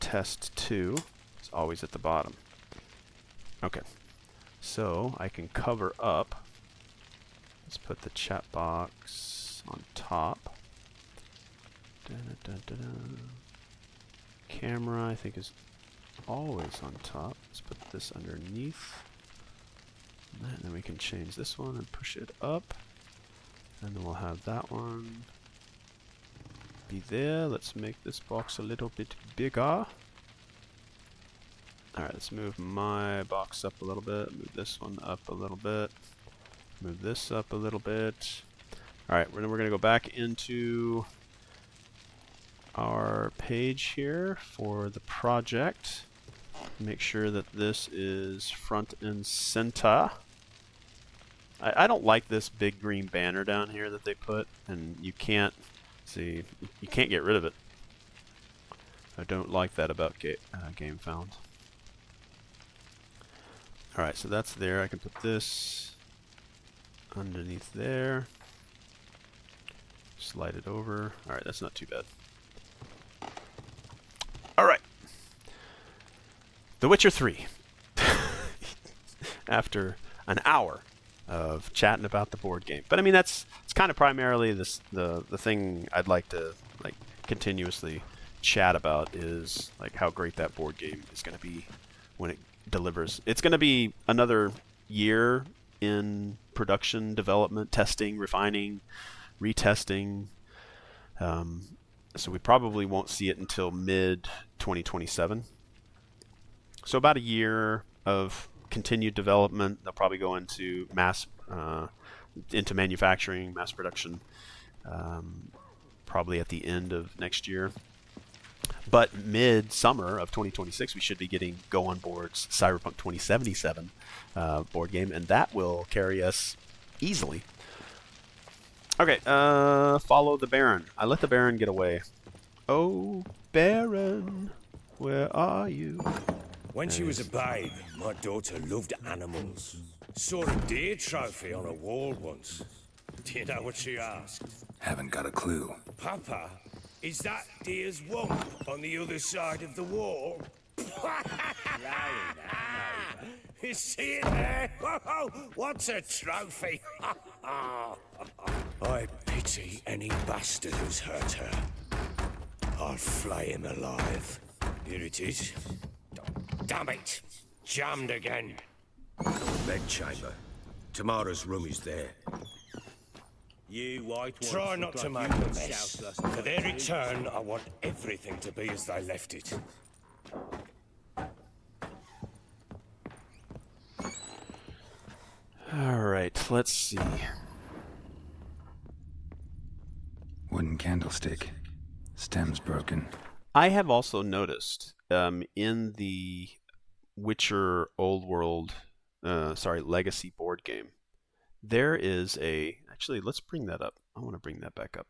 Test 2 is always at the bottom. Okay. So I can cover up. Let's put the chat box on top. Camera, I think, is always on top. Let's put this underneath. And then we can change this one and push it up. And then we'll have that one be there. Let's make this box a little bit bigger. Alright, let's move my box up a little bit. Move this one up a little bit. Move this up a little bit. Alright, then we're going to go back into our page here for the project. Make sure that this is front and center. I don't like this big green banner down here that they put, and you can't see, you can't get rid of it. I don't like that about Gamefound. Alright, so that's there. I can put this underneath there. Slide it over. Alright, that's not too bad. Alright. The Witcher 3. After an hour of chatting about the board game. But I mean, it's kind of primarily the thing I'd like to continuously chat about is like how great that board game is going to be when it delivers. It's going to be another year in production, development, testing, refining, retesting. So we probably won't see it until mid 2027. So about a year of continued development. They'll probably go into into manufacturing, mass production, probably at the end of next year. But mid-summer of 2026, we should be getting Go On Board's Cyberpunk 2077 board game, and that will carry us easily. Okay, follow the Baron. I let the Baron get away. Oh, Baron, where are you? When she was a babe, my daughter loved animals. Saw a deer trophy on a wall once. Do you know what she asked? Haven't got a clue. Papa, is that deer's wump on the other side of the wall? You see it there? Whoa, what's a trophy? I pity any bastard who's hurt her. I'll flay him alive. Here it is. Damn it! Jammed again. Bedchamber. Tamara's room is there. You white ones. Try not to make a mess. For their return, I want everything to be as they left it. Alright, let's see. Wooden candlestick. Stem's broken. I have also noticed in the Witcher Legacy board game, there is a... Actually, let's bring that up. I want to bring that back up.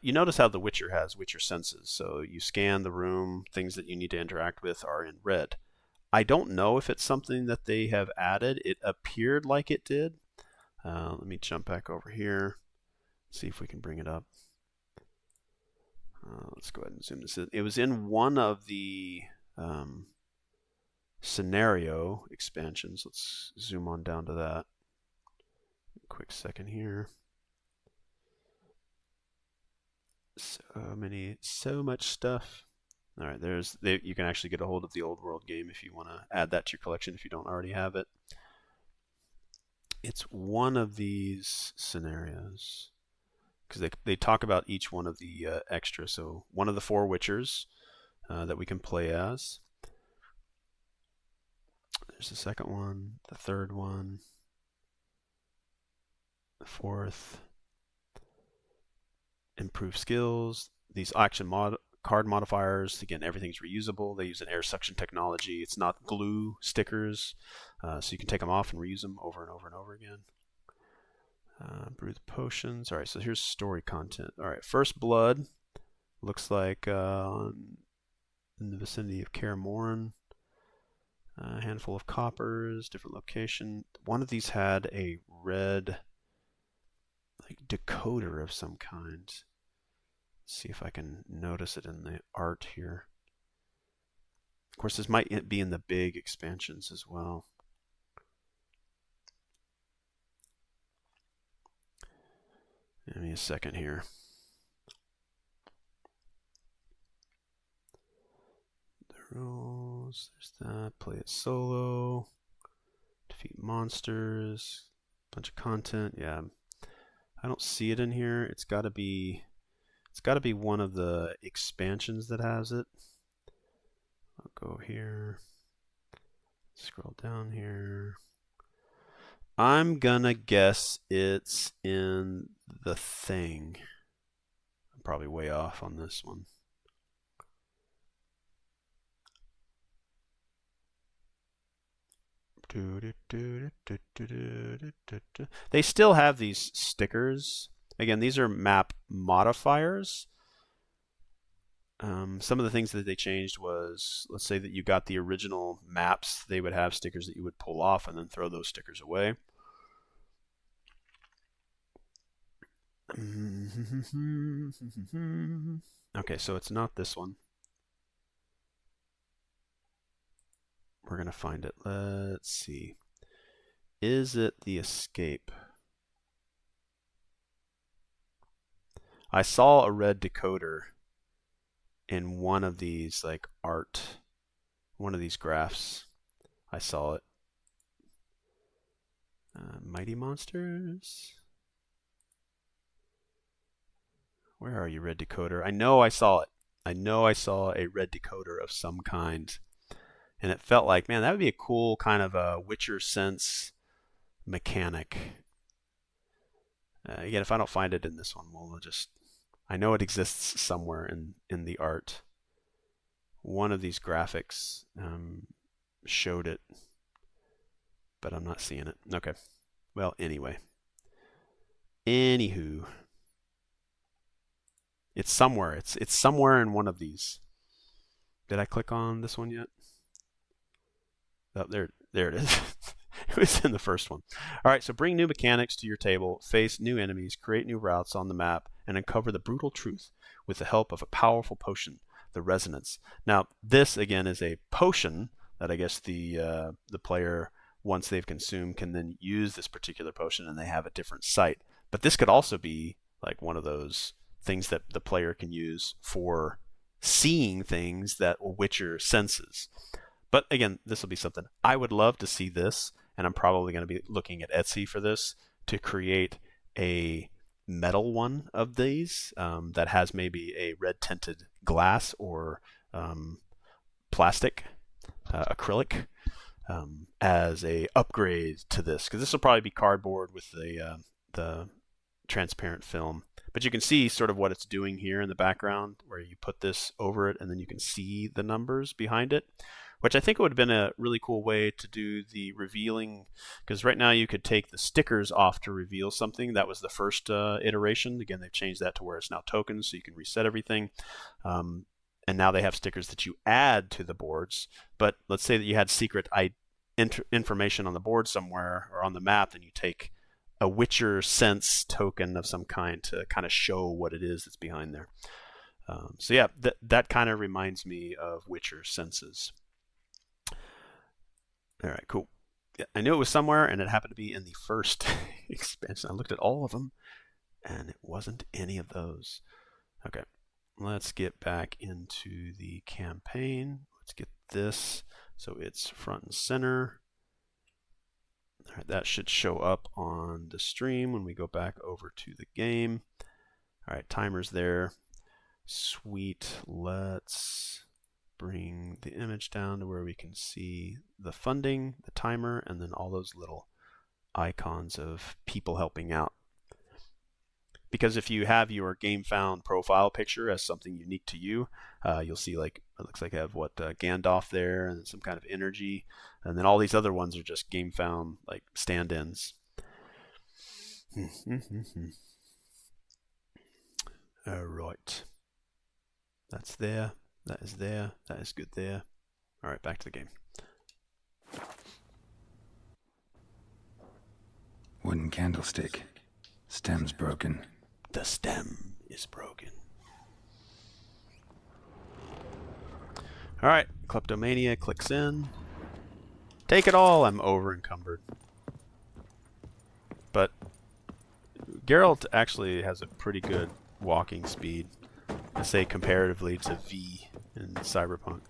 You notice how the Witcher has Witcher senses. So you scan the room, things that you need to interact with are in red. I don't know if it's something that they have added. It appeared like it did. Let me jump back over here, see if we can bring it up. Let's go ahead and zoom this in. It was in one of the scenario expansions. Let's zoom on down to that. Quick second here. So much stuff. All right, you can actually get a hold of the old world game if you want to add that to your collection if you don't already have it. It's one of these scenarios because they talk about each one of the extras. So one of the 4 Witchers that we can play as. There's the second one, the third one, the fourth. Improve skills. These action card modifiers, again, everything's reusable. They use an air suction technology. It's not glue stickers, so you can take them off and reuse them over and over and over again. Brew the potions. All right, so here's story content. All right, First Blood looks like in the vicinity of Kaer Morhen. A handful of coppers, different location. One of these had a red decoder of some kind. Let's see if I can notice it in the art here. Of course, this might be in the big expansions as well. Give me a second here. The rules. Heroes. There's that. Play it solo. Defeat monsters. Bunch of content. Yeah. I don't see it in here. It's got to be one of the expansions that has it. I'll go here. Scroll down here. I'm gonna guess it's in the thing. I'm probably way off on this one. They still have these stickers. Again, these are map modifiers. Some of the things that they changed was, let's say that you got the original maps, they would have stickers that you would pull off and then throw those stickers away. Okay, so it's not this one. We're going to find it. Let's see. Is it the escape? I saw a red decoder in one of these, like, art, one of these graphs. I saw it. Mighty Monsters? Where are you, red decoder? I know I saw it. I know I saw a red decoder of some kind. And it felt like, man, that would be a cool kind of a Witcher sense mechanic. Again, if I don't find it in this one, we'll just... I know it exists somewhere in the art. One of these graphics showed it, but I'm not seeing it. Okay. Well, anyway. Anywho. It's somewhere. It's somewhere in one of these. Did I click on this one yet? Oh, there it is. It was in the first one. All right, so bring new mechanics to your table, face new enemies, create new routes on the map, and uncover the brutal truth with the help of a powerful potion, the Resonance. Now, this, again, is a potion that I guess the player, once they've consumed, can then use this particular potion, and they have a different sight. But this could also be like one of those things that the player can use for seeing things that a Witcher senses. But again, this will be something. I would love to see this, and I'm probably going to be looking at Etsy for this, to create a metal one of these that has maybe a red tinted glass or plastic, acrylic, as a upgrade to this, because this will probably be cardboard with the transparent film. But you can see sort of what it's doing here in the background, where you put this over it and then you can see the numbers behind it, which I think would have been a really cool way to do the revealing, because right now you could take the stickers off to reveal something. That was the first iteration. Again, they've changed that to where it's now tokens, so you can reset everything. And now they have stickers that you add to the boards. But let's say that you had secret information on the board somewhere or on the map, and you take a Witcher sense token of some kind to kind of show what it is that's behind there. So yeah, that kind of reminds me of Witcher senses. All right, cool. Yeah, I knew it was somewhere, and it happened to be in the first expansion. I looked at all of them, and it wasn't any of those. Okay, let's get back into the campaign. Let's get this so it's front and center. All right, that should show up on the stream when we go back over to the game. All right, timer's there. Sweet. Let's bring the image down to where we can see the funding, the timer, and then all those little icons of people helping out. Because if you have your Gamefound profile picture as something unique to you, you'll see, like, it looks like I have Gandalf there and some kind of energy, and then all these other ones are just Gamefound like stand-ins. All right, that's there. That is there. That is good there. All right, back to the game. Wooden candlestick. Stem's broken. The stem is broken. All right, Kleptomania clicks in. Take it all. I'm over encumbered. But Geralt actually has a pretty good walking speed, I say comparatively to V in Cyberpunk.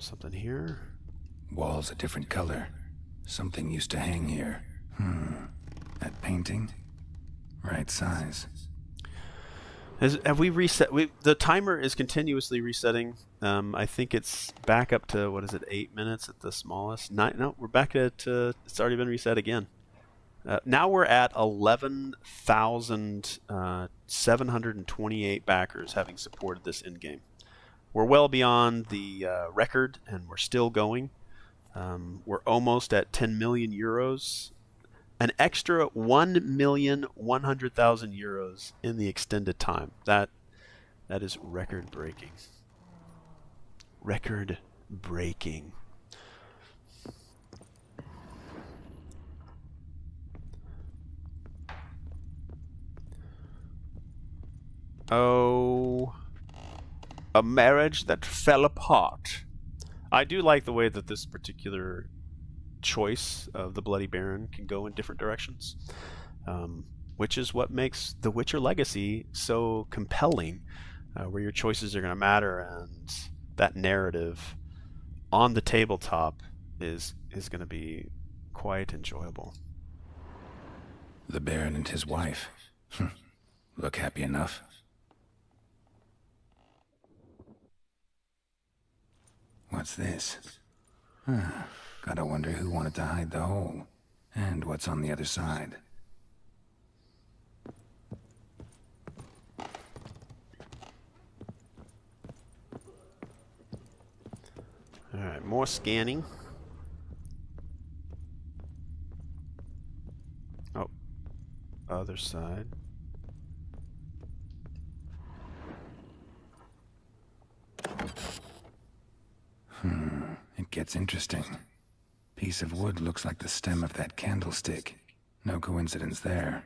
something here. Walls a different color. Something used to hang here. That painting? Right size. Have we reset? The timer is continuously resetting. I think it's back up to, what is it, 8 minutes at the smallest? No, we're back at, it's already been reset again. Now we're at 11,728 backers having supported this in-game. We're well beyond the record, and we're still going. We're almost at 10 million euros. An extra 1,100,000 euros in the extended time. That is record-breaking. Record-breaking. Oh, a marriage that fell apart. I do like the way that this particular choice of the Bloody Baron can go in different directions, which is what makes the Witcher Legacy so compelling, where your choices are going to matter, and that narrative on the tabletop is going to be quite enjoyable. The Baron and his wife. Look happy enough. What's this? Gotta wonder who wanted to hide the hole, and what's on the other side. Alright, more scanning. Oh, other side. It gets interesting. Piece of wood looks like the stem of that candlestick. No coincidence there.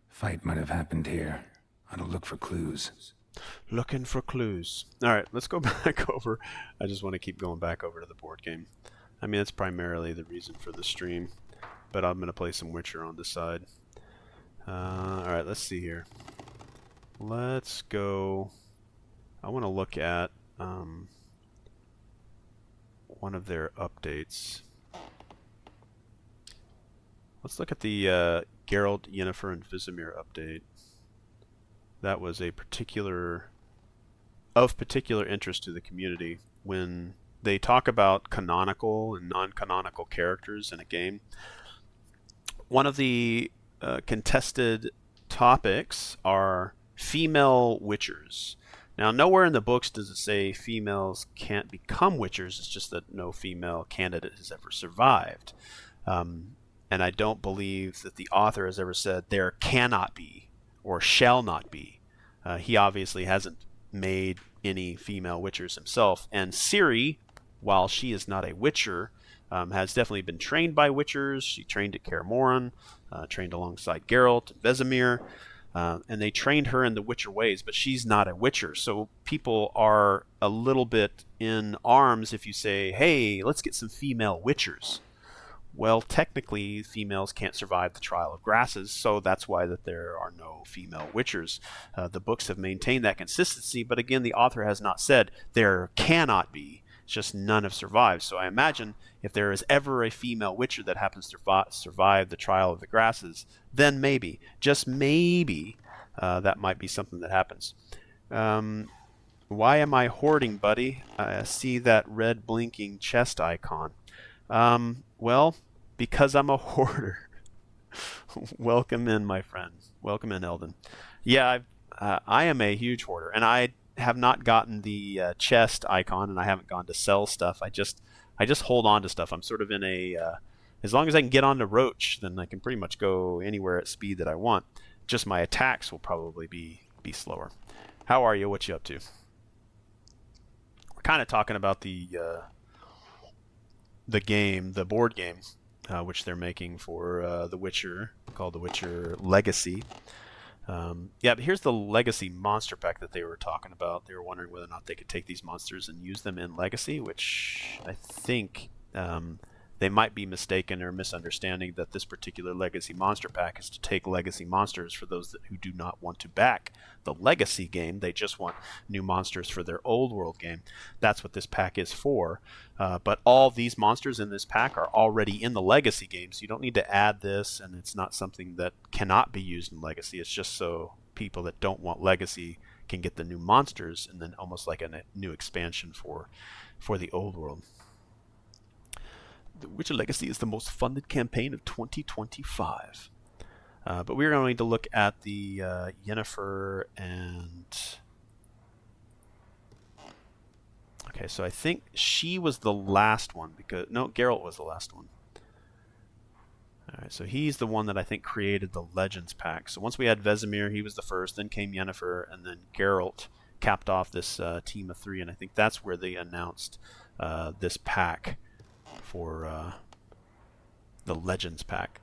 Fight might have happened here. Ought to look for clues. Looking for clues. Alright, let's go back over. I just want to keep going back over to the board game. I mean, that's primarily the reason for the stream. But I'm going to play some Witcher on the side. Alright, let's see here. Let's go. I want to look at one of their updates. Let's look at the Geralt, Yennefer, and Vizimir update. That was of particular interest to the community. When they talk about canonical and non-canonical characters in a game, one of the contested topics are female witchers. Now, nowhere in the books does it say females can't become witchers. It's just that no female candidate has ever survived. And I don't believe that the author has ever said there cannot be or shall not be. He obviously hasn't made any female witchers himself. And Ciri, while she is not a witcher, has definitely been trained by witchers. She trained at Kaer Morhen, trained alongside Geralt and Vesemir. And they trained her in the Witcher ways, but she's not a Witcher. So people are a little bit in arms if you say, hey, let's get some female Witchers. Well, technically, females can't survive the Trial of Grasses, so that's why that there are no female Witchers. The books have maintained that consistency, but again, the author has not said there cannot be. It's just none have survived. So I imagine if there is ever a female Witcher that happens to survive the Trial of the Grasses, then maybe, just maybe, that might be something that happens. Why am I hoarding, buddy? I see that red blinking chest icon. Well, because I'm a hoarder. Welcome in, my friend. Welcome in, Eldon. Yeah, I am a huge hoarder, and I have not gotten the chest icon, and I haven't gone to sell stuff. I just hold on to stuff. I'm sort of in a as long as I can get on to Roach, then I can pretty much go anywhere at speed that I want. Just my attacks will probably be slower. How are you? What you up to? We're kind of talking about the game, the board game, which they're making for The Witcher, called The Witcher Legacy. Yeah, but here's the Legacy monster pack that they were talking about. They were wondering whether or not they could take these monsters and use them in Legacy, which I think they might be mistaken or misunderstanding that this particular Legacy Monster Pack is to take Legacy monsters for those who do not want to back the Legacy game. They just want new monsters for their old world game. That's what this pack is for. But all these monsters in this pack are already in the Legacy game, so you don't need to add this, and it's not something that cannot be used in Legacy. It's just so people that don't want Legacy can get the new monsters, and then almost like a new expansion for the old world. The Witcher Legacy is the most funded campaign of 2025. But we're going to look at the Yennefer and... Okay, so I think she was the last one, because... No, Geralt was the last one. Alright, so he's the one that I think created the Legends pack. So once we had Vesemir, he was the first, then came Yennefer, and then Geralt capped off this team of 3, and I think that's where they announced this pack for the Legends pack.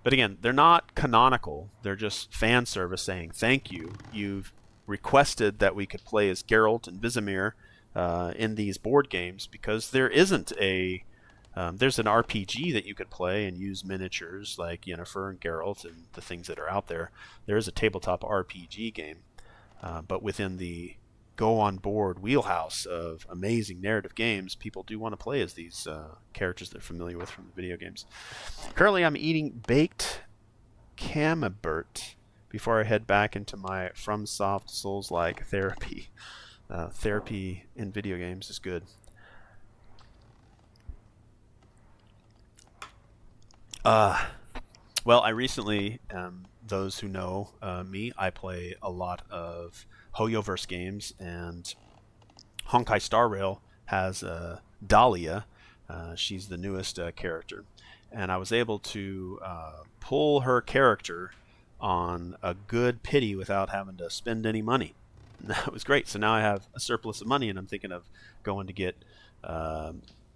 But again, they're not canonical. They're just fan service saying, thank you. You've requested that we could play as Geralt and Vesemir in these board games, because there isn't a... there's an RPG that you could play and use miniatures like Yennefer and Geralt and the things that are out there. There is a tabletop RPG game, but within the go-on-board wheelhouse of amazing narrative games, people do want to play as these characters they're familiar with from the video games. Currently, I'm eating baked camembert before I head back into my FromSoft Souls-like therapy. Therapy in video games is good. Well, I recently, those who know me, I play a lot of Hoyoverse games, and Honkai Star Rail has Dahlia. She's the newest character, and I was able to pull her character on a good pity without having to spend any money. That was great. So now I have a surplus of money, and I'm thinking of going to get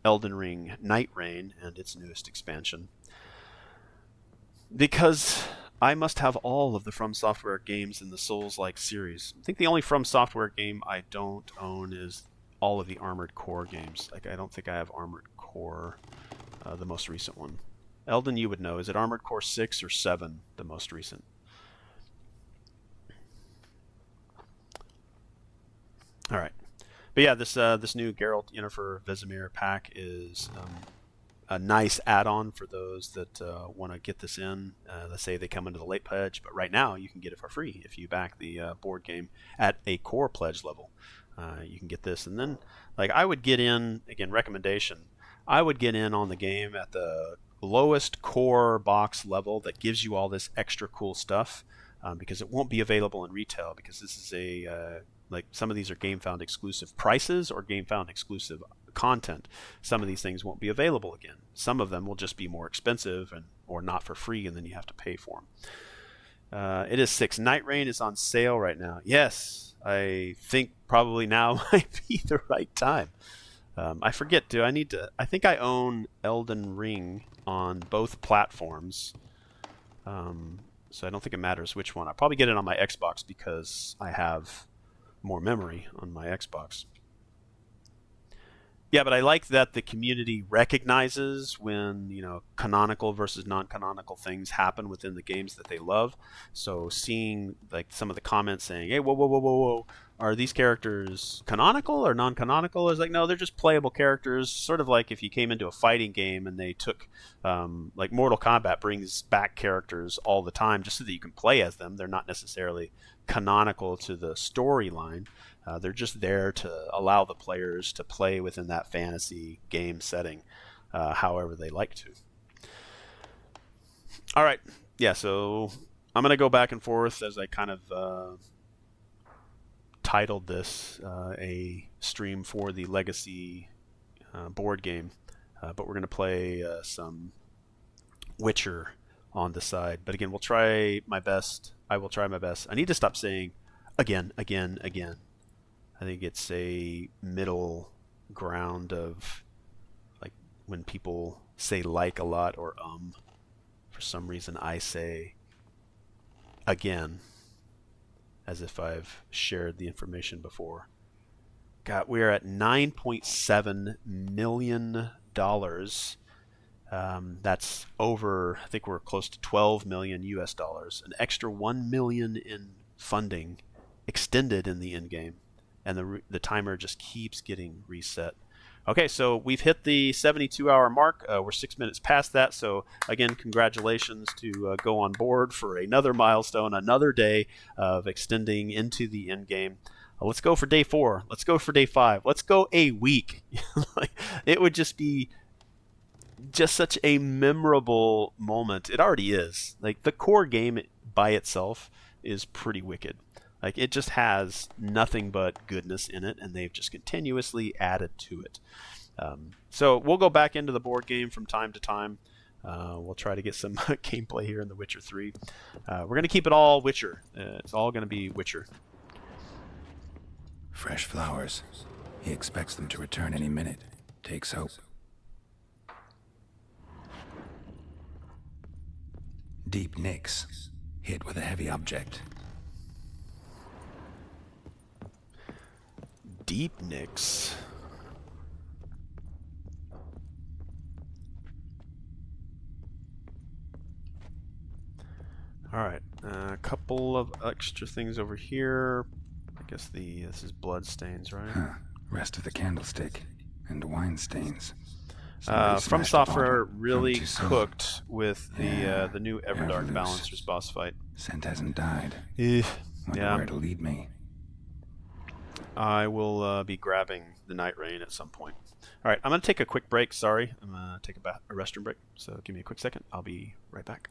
Elden Ring Night Rain and its newest expansion, because I must have all of the From Software games in the Souls-like series. I think the only From Software game I don't own is all of the Armored Core games. Like, I don't think I have Armored Core, the most recent one. Eldon, you would know. Is it Armored Core 6 or 7, the most recent? All right. But yeah, this new Geralt, Yennefer, Vesemir pack is... a nice add-on for those that want to get this in. Let's say they come into the late pledge, but right now you can get it for free if you back the board game at a core pledge level. You can get this, and then like I would get in, again, recommendation, I would get in on the game at the lowest core box level that gives you all this extra cool stuff, because it won't be available in retail, because this is a like some of these are Gamefound exclusive prices or Gamefound exclusive content. Some of these things won't be available again. Some of them will just be more expensive or not for free, and then you have to pay for them. It is 6. Night Rain is on sale right now. Yes, I think probably now might be the right time. I forget, I think I own Elden Ring on both platforms. So I don't think it matters which one. I'll probably get it on my Xbox because I have more memory on my Xbox. Yeah, but I like that the community recognizes when, canonical versus non-canonical things happen within the games that they love. So seeing like some of the comments saying, hey, whoa, are these characters canonical or non-canonical? Is like, no, they're just playable characters. Sort of like if you came into a fighting game and they took, like Mortal Kombat brings back characters all the time just so that you can play as them. They're not necessarily canonical to the storyline. They're just there to allow the players to play within that fantasy game setting however they like to. All right. Yeah, so I'm going to go back and forth as I kind of titled this a stream for the Legacy board game. But we're going to play some Witcher on the side. But again, we'll try my best. I will try my best. I need to stop saying again. I think it's a middle ground of like when people say like a lot or for some reason I say again as if I've shared the information before. God, we are at $9.7 million. That's over, I think we're close to 12 million US dollars. An extra 1 million in funding extended in the end game, and the timer just keeps getting reset. Okay, so we've hit the 72-hour mark. We're 6 minutes past that. So again, congratulations to Go On Board for another milestone, another day of extending into the end game. Let's go for day 4. Let's go for day 5. Let's go a week. It would just be just such a memorable moment. It already is. Like, the core game by itself is pretty wicked. Like, it just has nothing but goodness in it, and they've just continuously added to it. So we'll go back into the board game from time to time. We'll try to get some gameplay here in The Witcher 3. We're going to keep it all Witcher. It's all going to be Witcher. Fresh flowers. He expects them to return any minute. Takes hope. Deep nicks. Hit with a heavy object. Deep nicks. All right, a couple of extra things over here. I guess this is blood stains, right? Huh. Rest of the candlestick and wine stains. From Software really cooked with the new Everdark Balancers boss fight. Scent hasn't died. Yeah. Where it'll lead me. I will be grabbing the Night Rain at some point. All right, I'm going to take a quick break. Sorry, I'm going to take a restroom break. So give me a quick second. I'll be right back.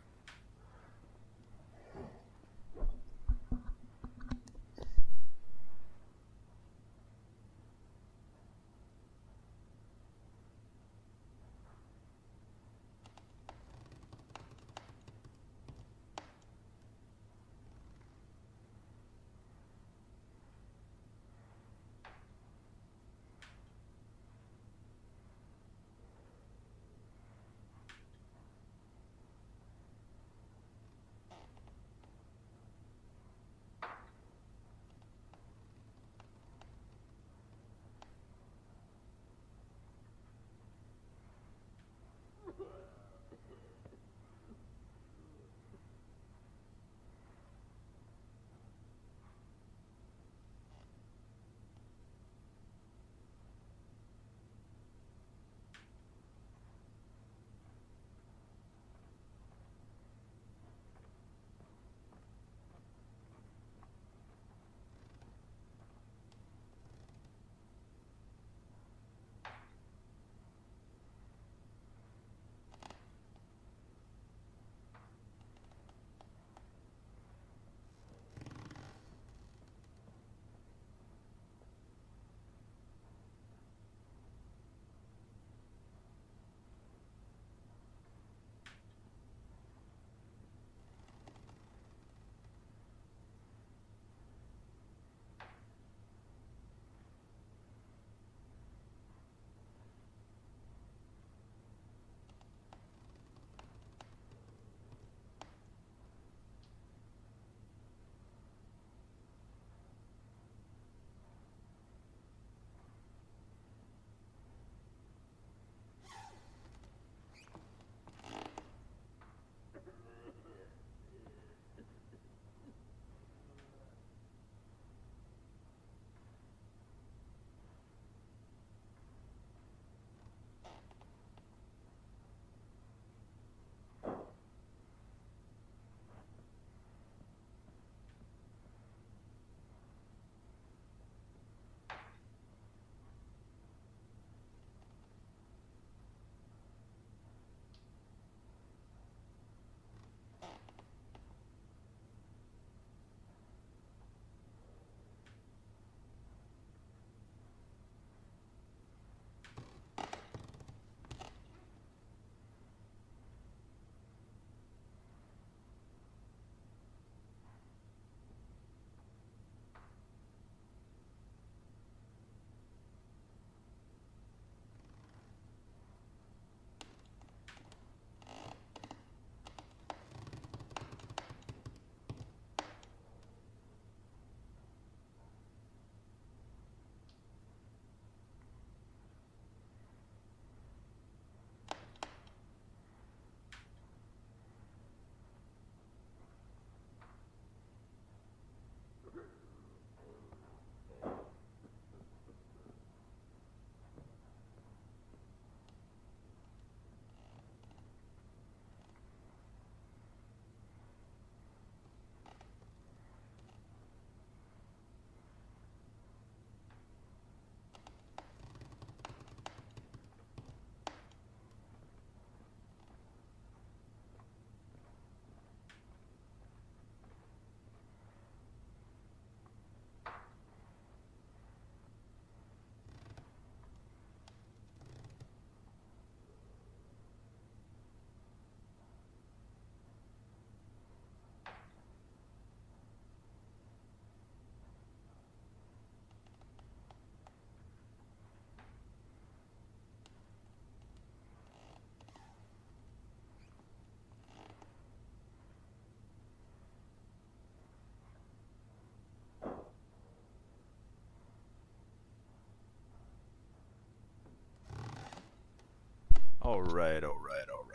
All right, all right, all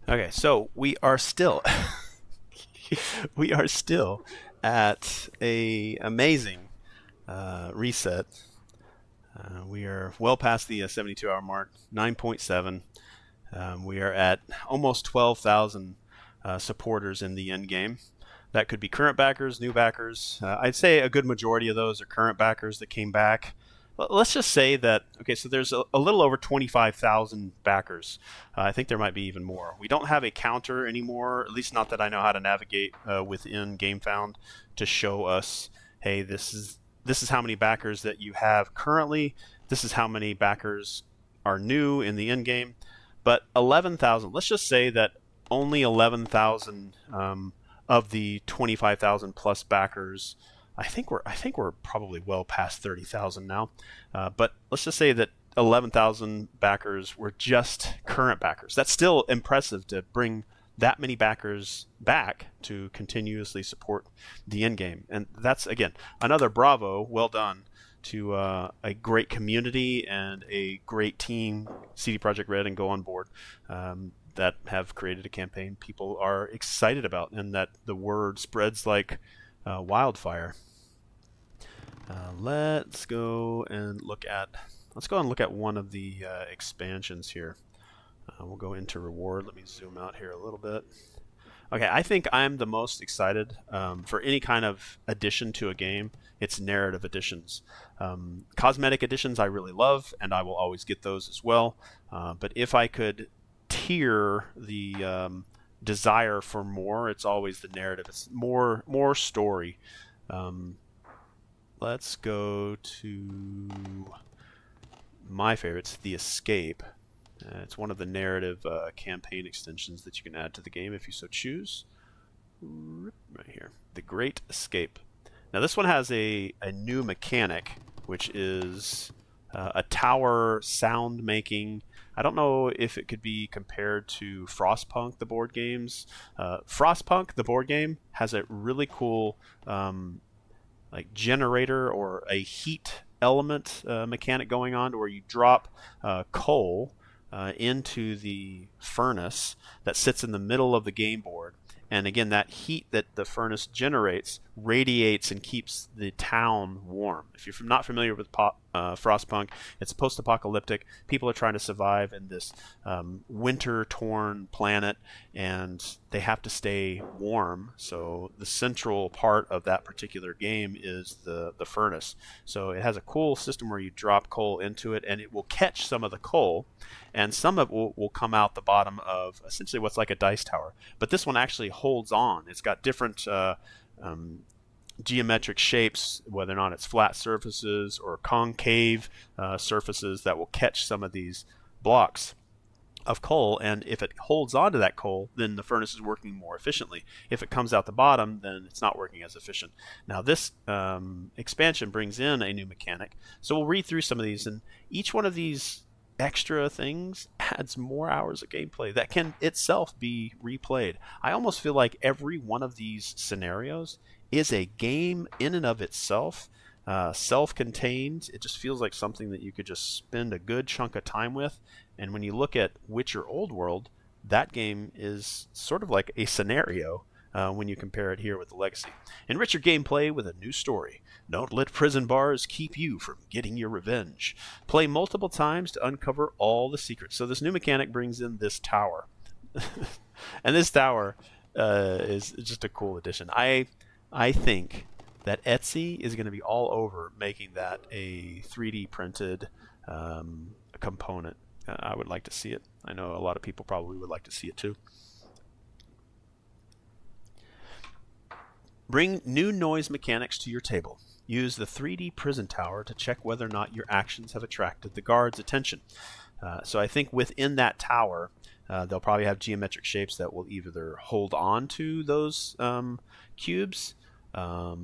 right. Okay, so we are still we are still at a amazing reset. We are well past the 72-hour mark, 9.7. We are at almost 12,000 supporters in the end game. That could be current backers, new backers. I'd say a good majority of those are current backers that came back. Let's just say that, okay, so there's a little over 25,000 backers. I think there might be even more. We don't have a counter anymore, at least not that I know how to navigate within Gamefound to show us, hey, this is how many backers that you have currently. This is how many backers are new in the end game. But 11,000, let's just say that only 11,000 of the 25,000 plus backers. I think we're probably well past 30,000 now. But let's just say that 11,000 backers were just current backers. That's still impressive to bring that many backers back to continuously support the end game. And that's, again, another bravo, well done to a great community and a great team, CD Projekt Red and Go On Board, that have created a campaign people are excited about, and that the word spreads like wildfire. Let's go and look at one of the expansions here. We'll go into reward. Let me zoom out here a little bit. Okay, I think I'm the most excited for any kind of addition to a game. It's narrative additions. Cosmetic additions I really love, and I will always get those as well. But if I could tier the desire for more, it's always the narrative. It's more story. Let's go to my favorites, The Escape. It's one of the narrative campaign extensions that you can add to the game if you so choose. Right here, The Great Escape. Now this one has a new mechanic, which is a tower sound making. I don't know if it could be compared to Frostpunk, the board games. Frostpunk, the board game, has a really cool like generator or a heat element mechanic going on, where you drop coal into the furnace that sits in the middle of the game board. And again, that heat that the furnace generates radiates and keeps the town warm. If you're not familiar with Frostpunk, it's post-apocalyptic. People are trying to survive in this winter-torn planet, and they have to stay warm. So the central part of that particular game is the furnace. So it has a cool system where you drop coal into it, and it will catch some of the coal, and some of it will come out the bottom of essentially what's like a dice tower. But this one actually holds on. It's got different geometric shapes, whether or not it's flat surfaces or concave surfaces, that will catch some of these blocks of coal. And if it holds on to that coal, then the furnace is working more efficiently. If it comes out the bottom, then it's not working as efficient. Now this expansion brings in a new mechanic. So we'll read through some of these, and each one of these extra things adds more hours of gameplay that can itself be replayed. I almost feel like every one of these scenarios is a game in and of itself, self-contained. It just feels like something that you could just spend a good chunk of time with. And when you look at Witcher Old World, that game is sort of like a scenario when you compare it here with the Legacy. Enrich your gameplay with a new story. Don't let prison bars keep you from getting your revenge. Play multiple times to uncover all the secrets. So this new mechanic brings in this tower. And this tower is just a cool addition. I think that Etsy is going to be all over making that a 3D printed component. I would like to see it. I know a lot of people probably would like to see it too. Bring new noise mechanics to your table. Use the 3D prison tower to check whether or not your actions have attracted the guard's attention. So I think within that tower, they'll probably have geometric shapes that will either hold on to those cubes, but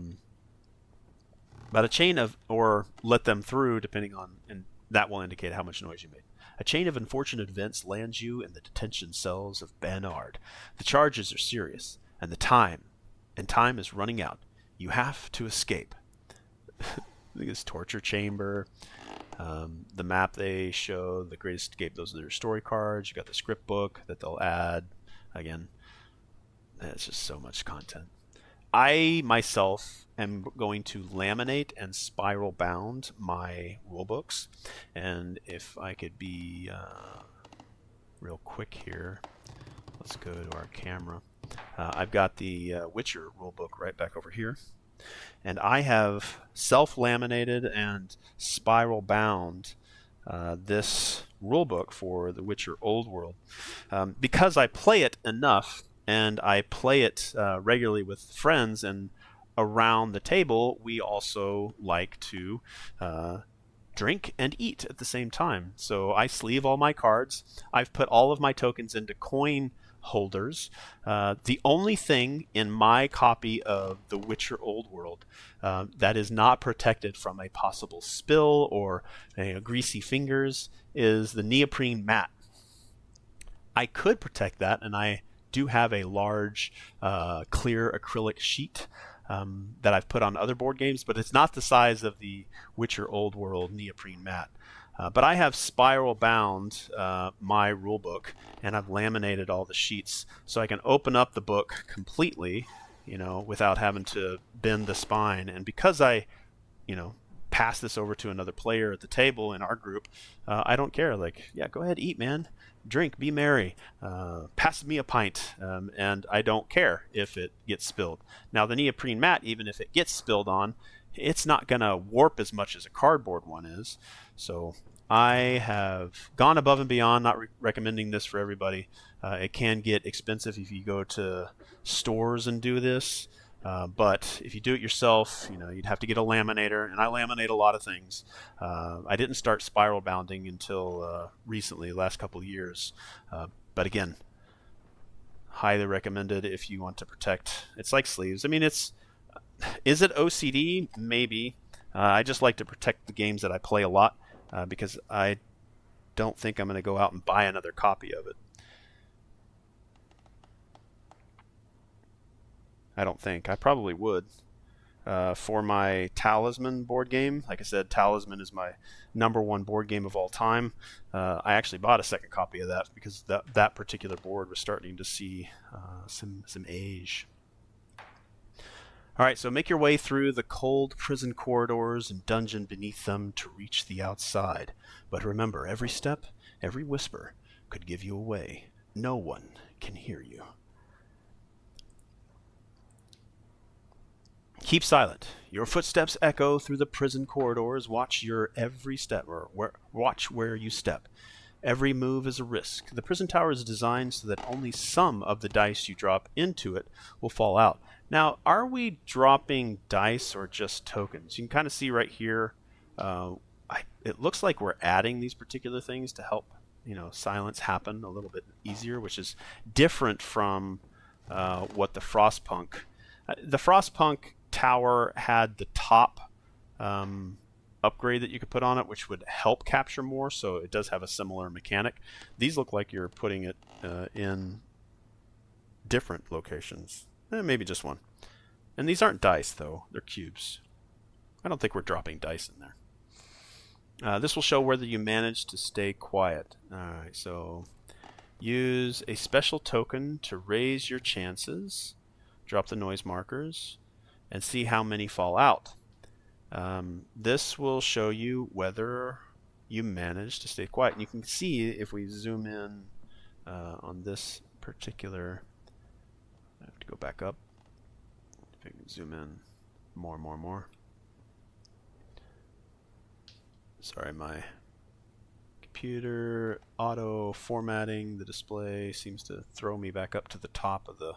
a chain of, or let them through, depending on, and that will indicate how much noise you made. A chain of unfortunate events lands you in the detention cells of Bernard. The charges are serious, and time is running out. You have to escape. This torture chamber. The map they show, the Greatest Escape, those are their story cards. You got the script book that they'll add. Again, it's just so much content. I myself am going to laminate and spiral bound my rulebooks, and if I could be real quick here, let's go to our camera. I've got the Witcher rulebook right back over here, and I have self-laminated and spiral bound this rulebook for the Witcher Old World because I play it enough. And I play it regularly with friends, and around the table we also like to drink and eat at the same time. So I sleeve all my cards. I've put all of my tokens into coin holders. The only thing in my copy of The Witcher Old World that is not protected from a possible spill or greasy fingers is the neoprene mat. I could protect that, and I do have a large clear acrylic sheet that I've put on other board games, but it's not the size of the Witcher Old World neoprene mat. But I have spiral bound my rule book, and I've laminated all the sheets so I can open up the book completely, without having to bend the spine. And because I, pass this over to another player at the table in our group, I don't care. Like, yeah, go ahead, eat, man. Drink, be merry, pass me a pint, and I don't care if it gets spilled. Now, the neoprene mat, even if it gets spilled on, it's not going to warp as much as a cardboard one is. So I have gone above and beyond, not recommending this for everybody. It can get expensive if you go to stores and do this. But if you do it yourself, you'd have to get a laminator, and I laminate a lot of things. I didn't start spiral bounding until recently, last couple of years. But again, highly recommended if you want to protect. It's like sleeves. I mean, is it OCD? Maybe. I just like to protect the games that I play a lot because I don't think I'm going to go out and buy another copy of it. I don't think. I probably would. For my Talisman board game, like I said, Talisman is my #1 board game of all time. I actually bought a second copy of that because that particular board was starting to see some age. All right, so make your way through the cold prison corridors and dungeon beneath them to reach the outside. But remember, every step, every whisper could give you away. No one can hear you. Keep silent. Your footsteps echo through the prison corridors. Watch your every step, or watch where you step. Every move is a risk. The prison tower is designed so that only some of the dice you drop into it will fall out. Now, are we dropping dice or just tokens? You can kind of see right here. It looks like we're adding these particular things to help, silence happen a little bit easier, which is different from what the Frostpunk. The Frostpunk tower had the top upgrade that you could put on it, which would help capture more, so it does have a similar mechanic. These look like you're putting it in different locations. Maybe just one. And these aren't dice, though. They're cubes. I don't think we're dropping dice in there. This will show whether you manage to stay quiet. Alright, so use a special token to raise your chances. Drop the noise markers and see how many fall out. This will show you whether you manage to stay quiet. And you can see if we zoom in on this particular, I have to go back up. If I can zoom in more. Sorry, my computer auto formatting the display seems to throw me back up to the top of the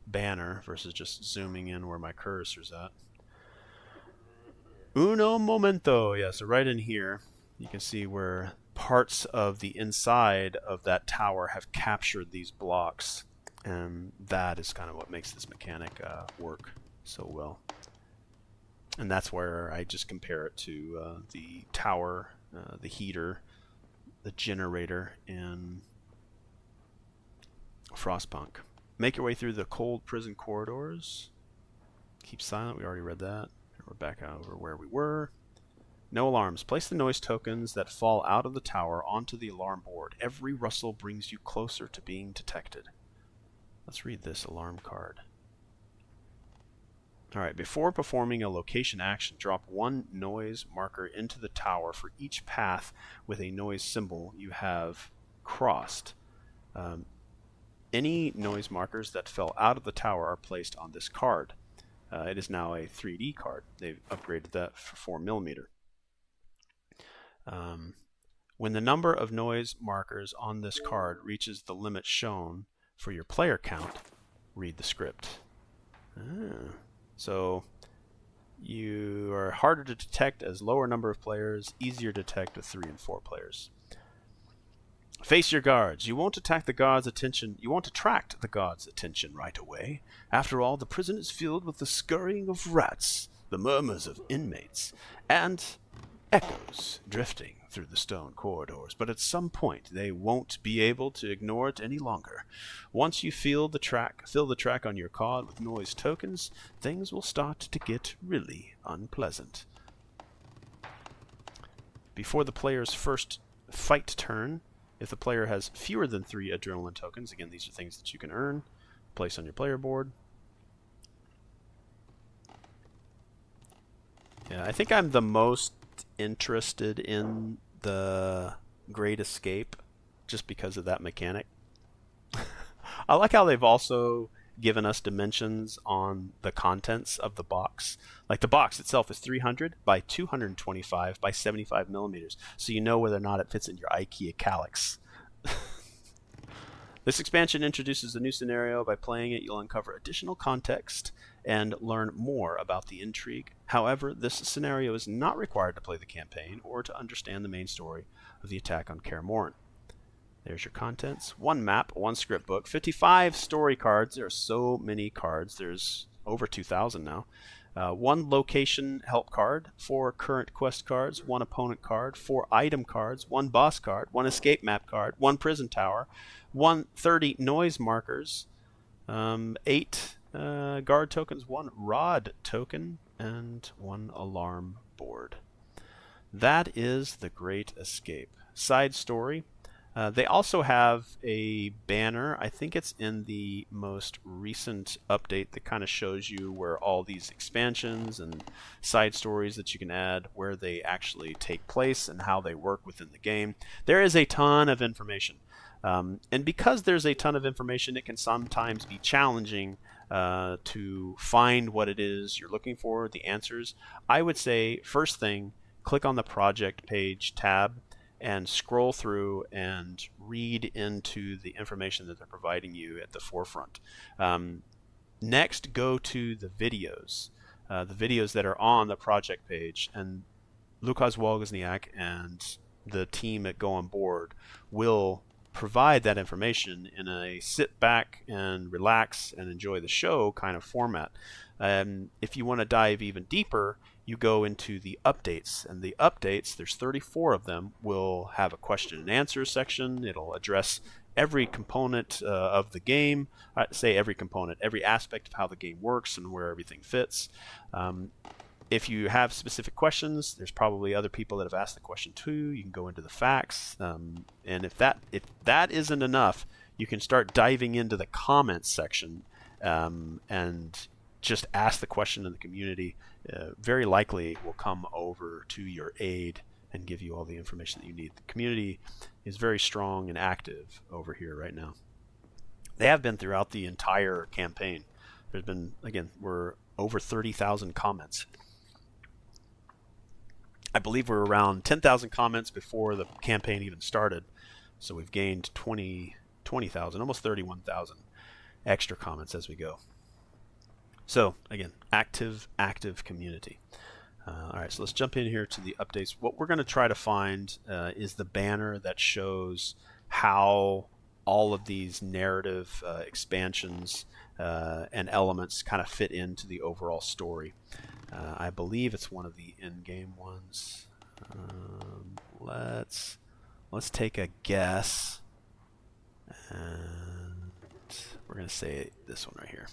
banner versus just zooming in where my cursor's at. Uno momento. Yeah, so right in here you can see where parts of the inside of that tower have captured these blocks, and that is kind of what makes this mechanic work so well. And that's where I just compare it to the tower, the heater, the generator in Frostpunk. Make your way through the cold prison corridors. Keep silent. We already read that. We're back over where we were. No alarms. Place the noise tokens that fall out of the tower onto the alarm board. Every rustle brings you closer to being detected. Let's read this alarm card. Alright, before performing a location action, drop one noise marker into the tower for each path with a noise symbol you have crossed. Any noise markers that fell out of the tower are placed on this card. It is now a 3D card. They've upgraded that for 4mm. When the number of noise markers on this card reaches the limit shown for your player count, read the script. So you are harder to detect as lower number of players, easier to detect with 3 and 4 players. Face your guards. You won't attract the guards' attention right away. After all, the prison is filled with the scurrying of rats, the murmurs of inmates, and echoes drifting through the stone corridors. But at some point, they won't be able to ignore it any longer. Once you fill the track on your card with noise tokens, things will start to get really unpleasant. Before the player's first fight turn, if the player has fewer than 3 adrenaline tokens, again, these are things that you can earn, place on your player board. Yeah, I think I'm the most interested in the Great Escape just because of that mechanic. I like how they've also given us dimensions on the contents of the box. Like the box itself is 300 by 225 by 75mm, so you know whether or not it fits in your IKEA calyx. This expansion introduces a new scenario. By playing it, you'll uncover additional context and learn more about the intrigue. However, this scenario is not required to play the campaign or to understand the main story of the attack on Kaer Morhen. There's your contents. 1 map, 1 script book, 55 story cards. There are so many cards. There's over 2,000 now. 1 location help card, 4 current quest cards, 1 opponent card, 4 item cards, 1 boss card, 1 escape map card, 1 prison tower, 30 noise markers, 8 guard tokens, 1 rod token, and 1 alarm board. That is the Great Escape. Side story. They also have a banner. I think it's in the most recent update that kind of shows you where all these expansions and side stories that you can add, where they actually take place and how they work within the game. There is a ton of information. And because there's a ton of information, it can sometimes be challenging to find what it is you're looking for, the answers. I would say, first thing, click on the project page tab and scroll through and read into the information that they're providing you at the forefront. Next, go to the videos that are on the project page, and Lukas Wozniak and the team at Go On Board will provide that information in a sit back and relax and enjoy the show kind of format. If you want to dive even deeper, you go into the updates, and the updates, there's 34 of them, will have a question and answer section. It'll address every component of the game. Every aspect of how the game works and where everything fits. If you have specific questions, there's probably other people that have asked the question too. You can go into the facts, and if that isn't enough, you can start diving into the comments section and just ask the question in the community. Very likely will come over to your aid and give you all the information that you need. The community is very strong and active over here right now. They have been throughout the entire campaign. There's been, again, we're over 30,000 comments. I believe we're around 10,000 comments before the campaign even started. So we've gained 20,000, almost 31,000 extra comments as we go. So again, active community. All right, so let's jump in here to the updates. What we're going to try to find is the banner that shows how all of these narrative expansions and elements kind of fit into the overall story. I believe it's one of the in-game ones. Let's take a guess, and we're going to say this one right here.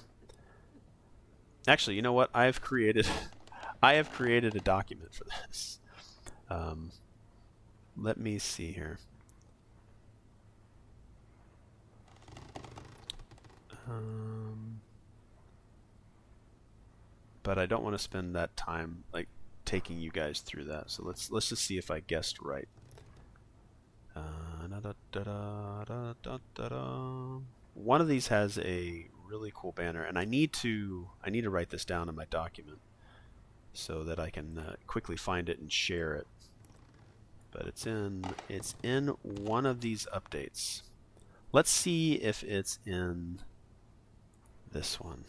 Actually, you know what? I have created a document for this. Let me see here. But I don't want to spend that time like taking you guys through that. So let's just see if I guessed right. One of these has a really cool banner, and I need to write this down in my document so that I can quickly find it and share it. But it's in one of these updates. Let's see if it's in this one.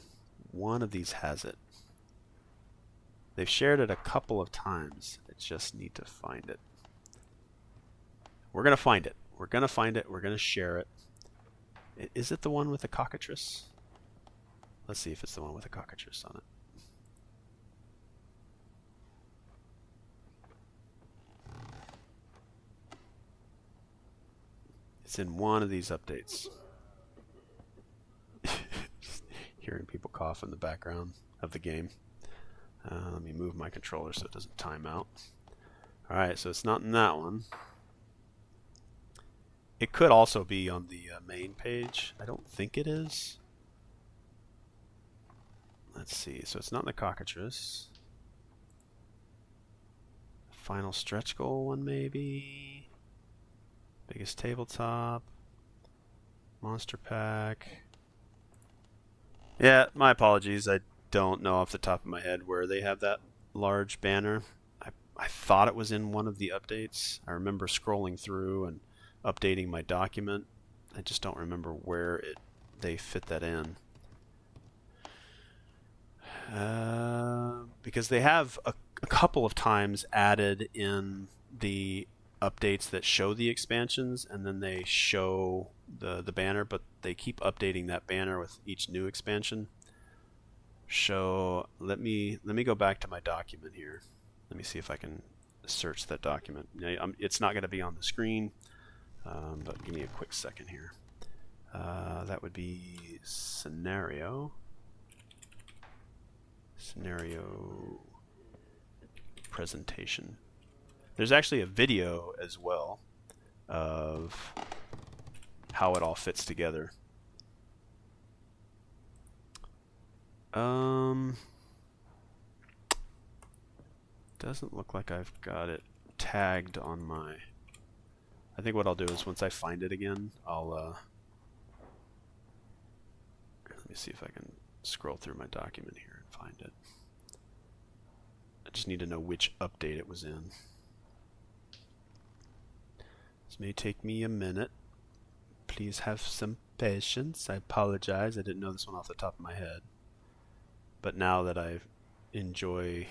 One of these has it. They've shared it a couple of times. I just need to find it. We're going to find it. We're going to find it. We're going to share it. Is it the one with the cockatrice? Let's see if it's the one with the cockatrice on it. It's in one of these updates. Hearing people cough in the background of the game. Let me move my controller so it doesn't time out. Alright, so it's not in that one. It could also be on the main page. I don't think it is. Let's see. So it's not in the cockatrice. Final stretch goal one maybe. Biggest tabletop. Monster pack. Yeah, my apologies. I don't know off the top of my head where they have that large banner. I thought it was in one of the updates. I remember scrolling through and updating my document. I just don't remember where they fit that in. Because they have a couple of times added in the updates that show the expansions, and then they show the banner, but they keep updating that banner with each new expansion. So let me go back to my document here. Let me see if I can search that document. It's not going to be on the screen, but give me a quick second here. That would be scenario presentation. There's actually a video as well of how it all fits together. Doesn't look like I've got it tagged on my... I think what I'll do is once I find it again, I'll let me see if I can scroll through my document here and find it. I just need to know which update it was in. This may take me a minute. Please have some patience. I apologize. I didn't know this one off the top of my head. But now that I enjoy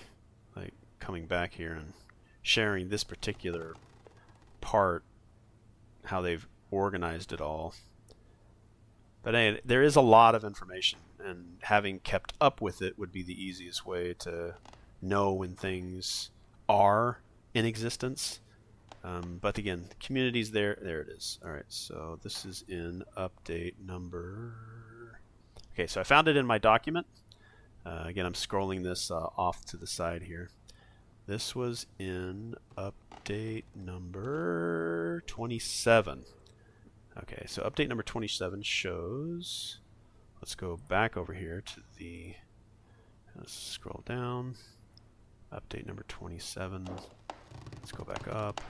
like coming back here and sharing this particular part, how they've organized it all. But anyway, there is a lot of information, and having kept up with it would be the easiest way to know when things are in existence. But again, the community's there. There it is. All right, so this is in update number... Okay, so I found it in my document. Again, I'm scrolling this off to the side here. This was in update number 27. Okay, so update number 27 shows... Let's go back over here to the... Let's scroll down. Update number 27. Let's go back up.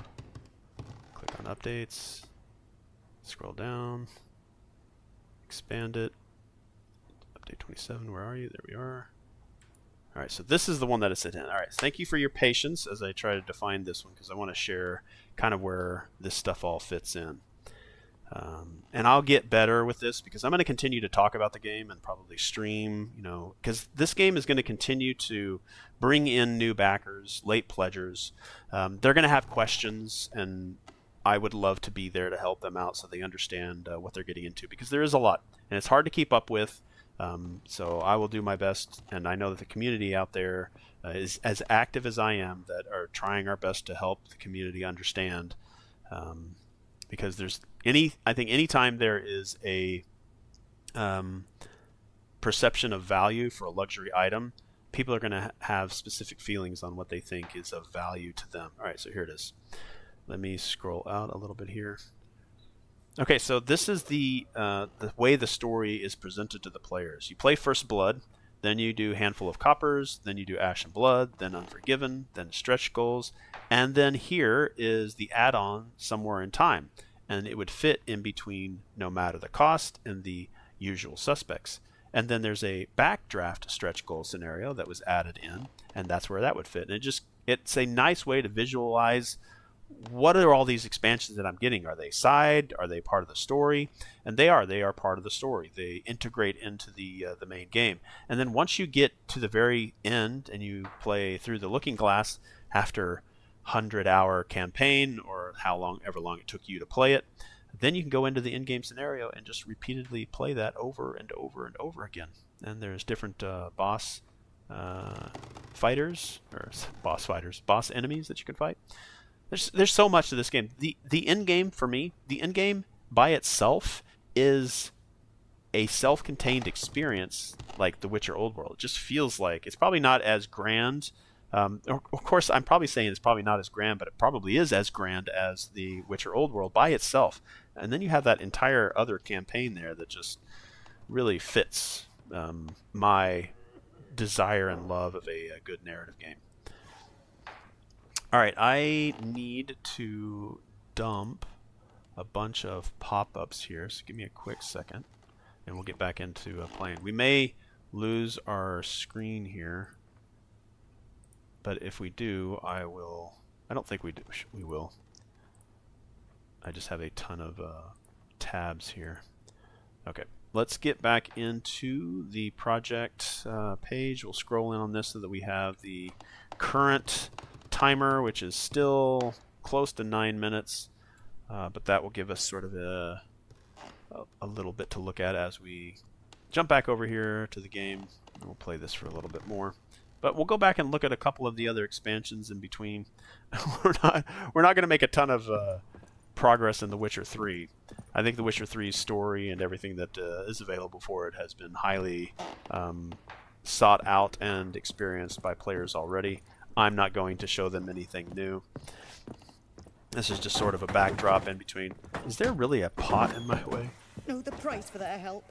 Click on updates. Scroll down. Expand it. Update 27, where are you? There we are. Alright, so this is the one that it's in. Alright, so thank you for your patience as I try to define this one, because I want to share kind of where this stuff all fits in. And I'll get better with this because I'm going to continue to talk about the game and probably stream, you know, because this game is going to continue to bring in new backers, late pledgers. They're going to have questions, and I would love to be there to help them out so they understand what they're getting into, because there is a lot, and it's hard to keep up with. So I will do my best, and I know that the community out there is as active as I am, that are trying our best to help the community understand. Because there's I think anytime there is a perception of value for a luxury item, people are going to have specific feelings on what they think is of value to them. All right, so here it is. Let me scroll out a little bit here. Okay, so this is the way the story is presented to the players. You play First Blood, then you do Handful of Coppers, then you do Ash and Blood, then Unforgiven, then Stretch Goals, and then here is the add-on Somewhere in Time, and it would fit in between No Matter the Cost and the Usual Suspects. And then there's a backdraft stretch goal scenario that was added in, and that's where that would fit. And it's a nice way to visualize what are all these expansions that I'm getting. Are they side? Are they part of the story? And they are part of the story. They integrate into the main game. And then once you get to the very end and you play through the Looking Glass after 100-hour campaign or however long it took you to play it, then you can go into the in-game scenario and just repeatedly play that over and over and over again. And there's different boss enemies that you can fight. There's so much to this game. The in-game, for me, the in-game by itself is a self-contained experience like The Witcher Old World. It just feels like it's probably not as grand. Of course, I'm probably saying it's probably not as grand, but it probably is as grand as The Witcher Old World by itself. And then you have that entire other campaign there that just really fits my desire and love of a good narrative game. All right, I need to dump a bunch of pop-ups here, so give me a quick second, and we'll get back into playing. We may lose our screen here, but if we do, I don't think we will. I just have a ton of tabs here. Okay, let's get back into the project page. We'll scroll in on this so that we have the current timer, which is still close to 9 minutes, but that will give us sort of a little bit to look at as we jump back over here to the game. We'll play this for a little bit more, but we'll go back and look at a couple of the other expansions in between. we're not going to make a ton of progress in The Witcher 3. I think The Witcher 3's story and everything that is available for it has been highly sought out and experienced by players already. I'm not going to show them anything new. This is just sort of a backdrop in between. Is there really a pot in my way? Know the price for their help.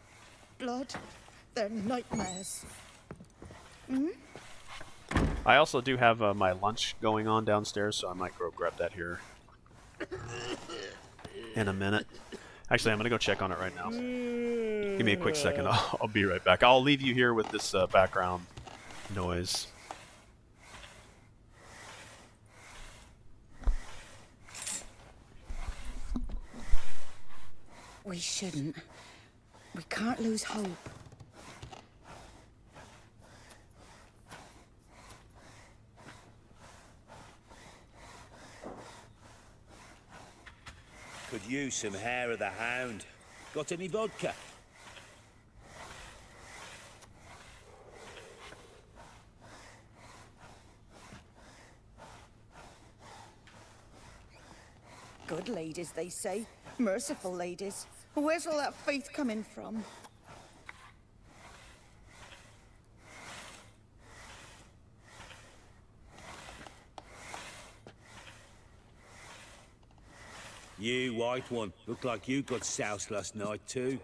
Blood. They're nightmares. I also do have my lunch going on downstairs, so I might go grab that here in a minute. Actually, I'm going to go check on it right now. Give me a quick second. I'll be right back. I'll leave you here with this background noise. We shouldn't. We can't lose hope. Could use some hair of the hound. Got any vodka? Good ladies, they say. Merciful ladies. Where's all that faith coming from? You, white one. Looked like you got soused last night, too.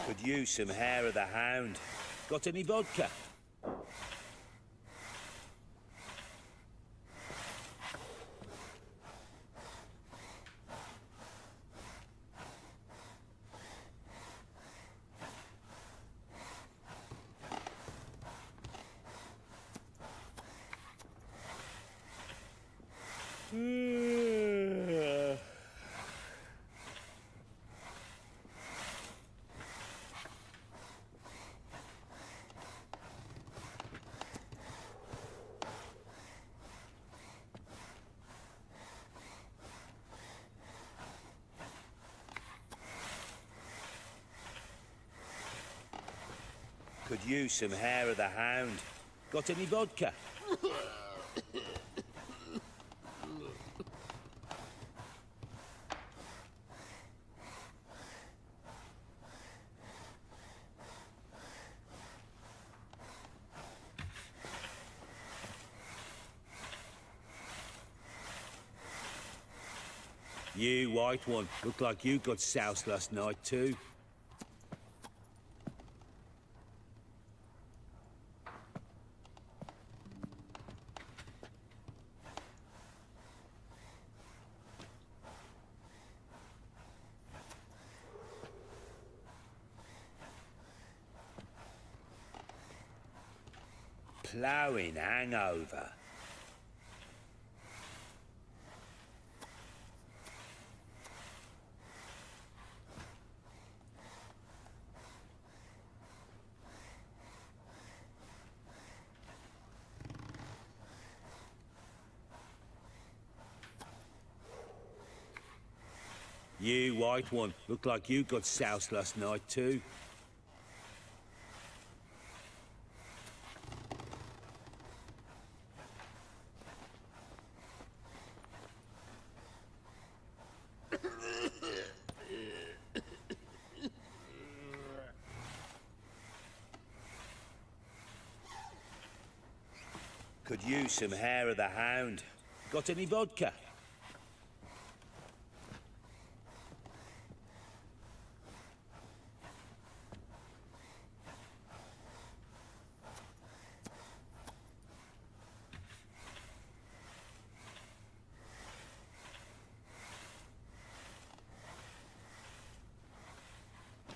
Could use some hair of the hound. Got any vodka? Could use some hair of the hound. Got any vodka? You white one, look like you got soused last night too. Ploughing hangover. You white one, look like you got soused last night too. Could use some hair of the hound. Got any vodka?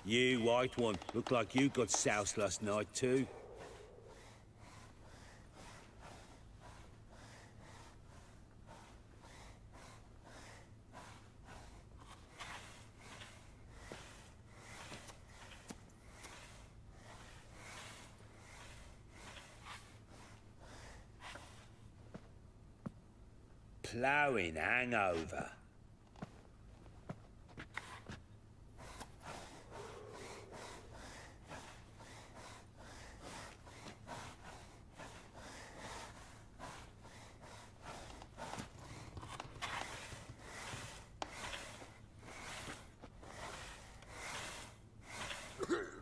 You white one, look like you got soused last night too. Ploughing hangover.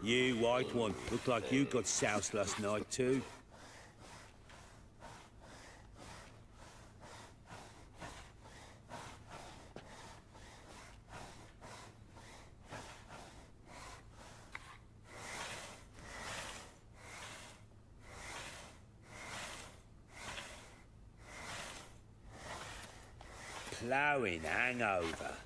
You white one, look like you got soused last night too. Ploughing hangover.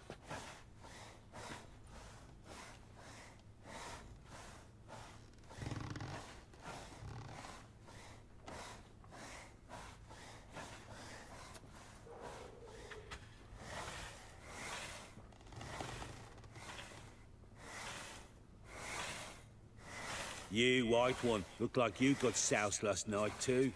You white one, look like you got soused last night too.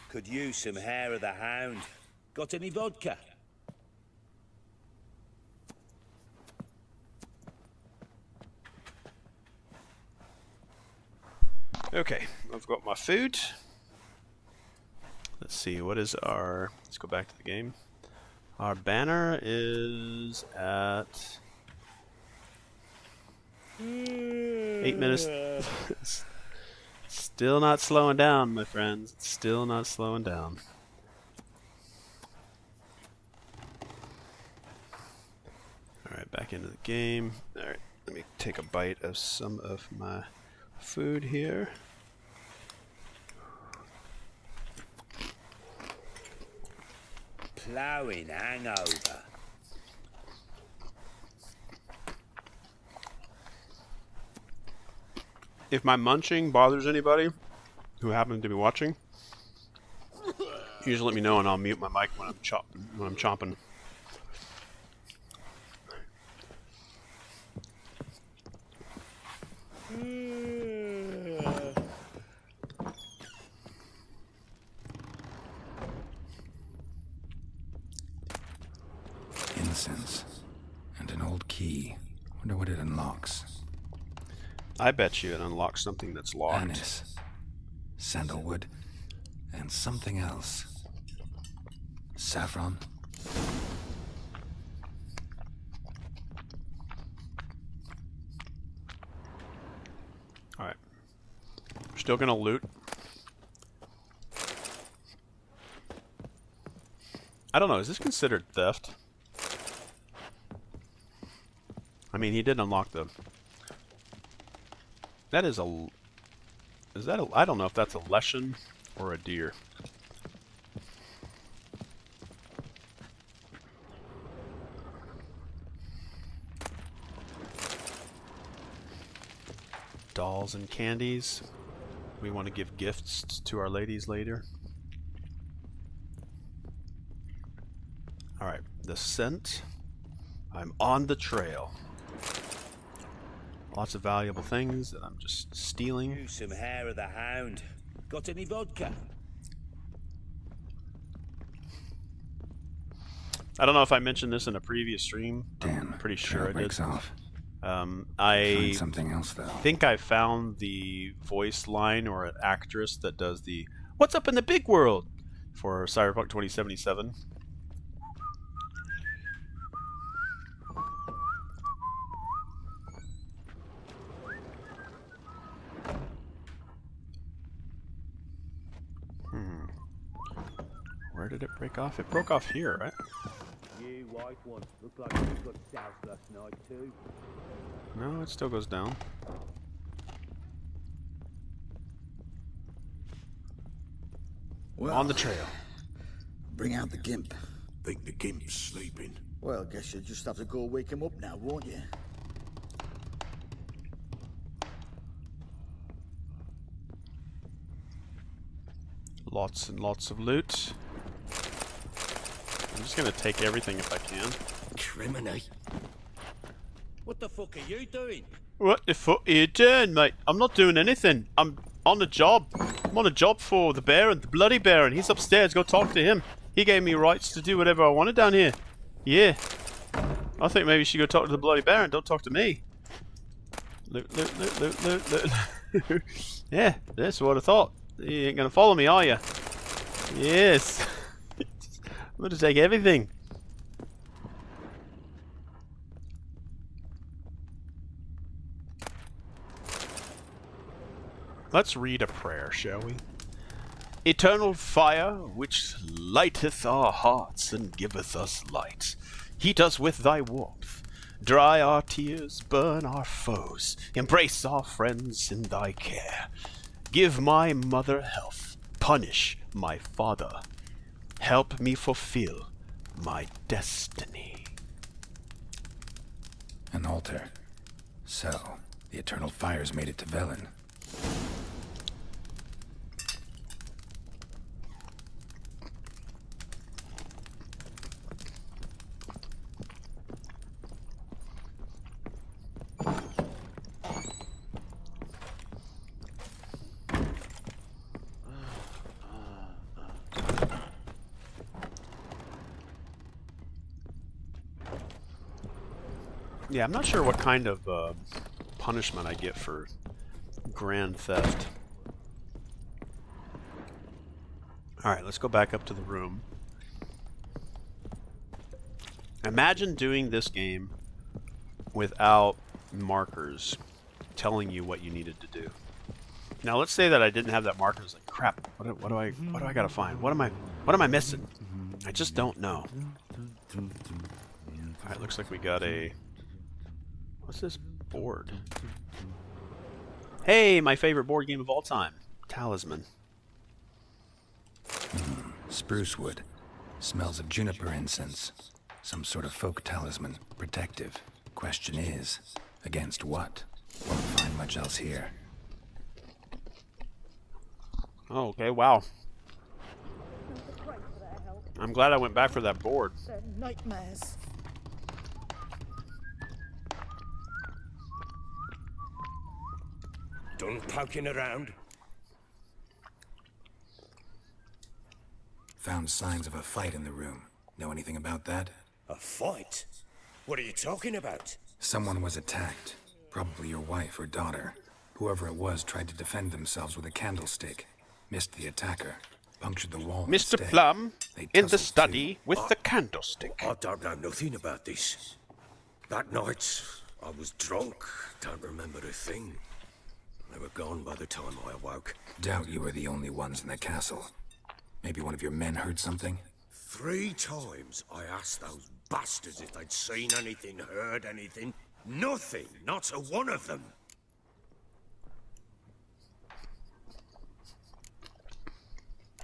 Could use some hair of the hound. Got any vodka? Okay, I've got my food. Let's see, what is our... Let's go back to the game. Our banner is at... 8 minutes. Still not slowing down, my friends. It's still not slowing down. Alright, back into the game. Alright, let me take a bite of some of my food here. ploughing hangover. If my munching bothers anybody who happens to be watching, you just let me know and I'll mute my mic when I'm chomping. Incense. And an old key. Wonder what it unlocks. I bet you it unlocks something that's locked. Anise. Sandalwood. And something else. Saffron. Alright. We're still gonna loot. I don't know, is this considered theft? I mean, he did unlock the... That is a... Is that a... I don't know if that's a lesson or a deer. Dolls and candies. We want to give gifts to our ladies later. Alright, the scent. I'm on the trail. Lots of valuable things that I'm just stealing. Use some hair of the hound. Got any vodka? I don't know if I mentioned this in a previous stream. Damn. I'm pretty sure I did. Breaks off. I Find something else though. think I found the voice line or an actress that does the "What's up in the big world" for Cyberpunk 2077. Where did it break off? It broke off here, right? You white one. Look like you got south last night too. No, it still goes down. Well, On the trail. bring out the gimp. Think the gimp's sleeping. Well, guess you'll just have to go wake him up now, won't you? Lots and lots of loot. I'm just gonna take everything if I can. Criminy. What the fuck are you doing? What the fuck are you doing, mate? I'm not doing anything. I'm on a job. I'm on a job for the Baron, the bloody Baron. He's upstairs. Go talk to him. He gave me rights to do whatever I wanted down here. Yeah. I think maybe you should go talk to the bloody Baron. Don't talk to me. Loot, loot, loot, loot, loot, loot. Yeah, that's what I thought. You ain't gonna follow me, are you? Yes. I'm gonna take everything. Let's read a prayer, shall we? Eternal fire, which lighteth our hearts and giveth us light, heat us with thy warmth, dry our tears, burn our foes, embrace our friends in thy care. Give my mother health, punish my father, help me fulfill my destiny. An altar. So, the eternal fires made it to Velen. Yeah, I'm not sure what kind of punishment I get for grand theft. Alright, let's go back up to the room. Imagine doing this game without markers telling you what you needed to do. Now let's say that I didn't have that marker. I was like, crap, what do I gotta find? What am I missing? I just don't know. Alright, looks like we got a... What's this board? Hey, my favorite board game of all time. Talisman. Spruce wood. Smells of juniper incense. Some sort of folk talisman. Protective. Question is, against what? Won't find much else here. Oh, okay, wow. I'm glad I went back for that board. They're nightmares. Done poking around? Found signs of a fight in the room. Know anything about that? A fight? What are you talking about? Someone was attacked. Probably your wife or daughter. Whoever it was tried to defend themselves with a candlestick. Missed the attacker. Punctured the wall Mr. instead. Plum, They in the tussled study with the candlestick. I don't know nothing about this. That night, I was drunk. Don't remember a thing. They were gone by the time I awoke. Doubt you were the only ones in the castle. Maybe one of your men heard something? 3 times I asked those bastards if they'd seen anything, heard anything. Nothing, not a one of them.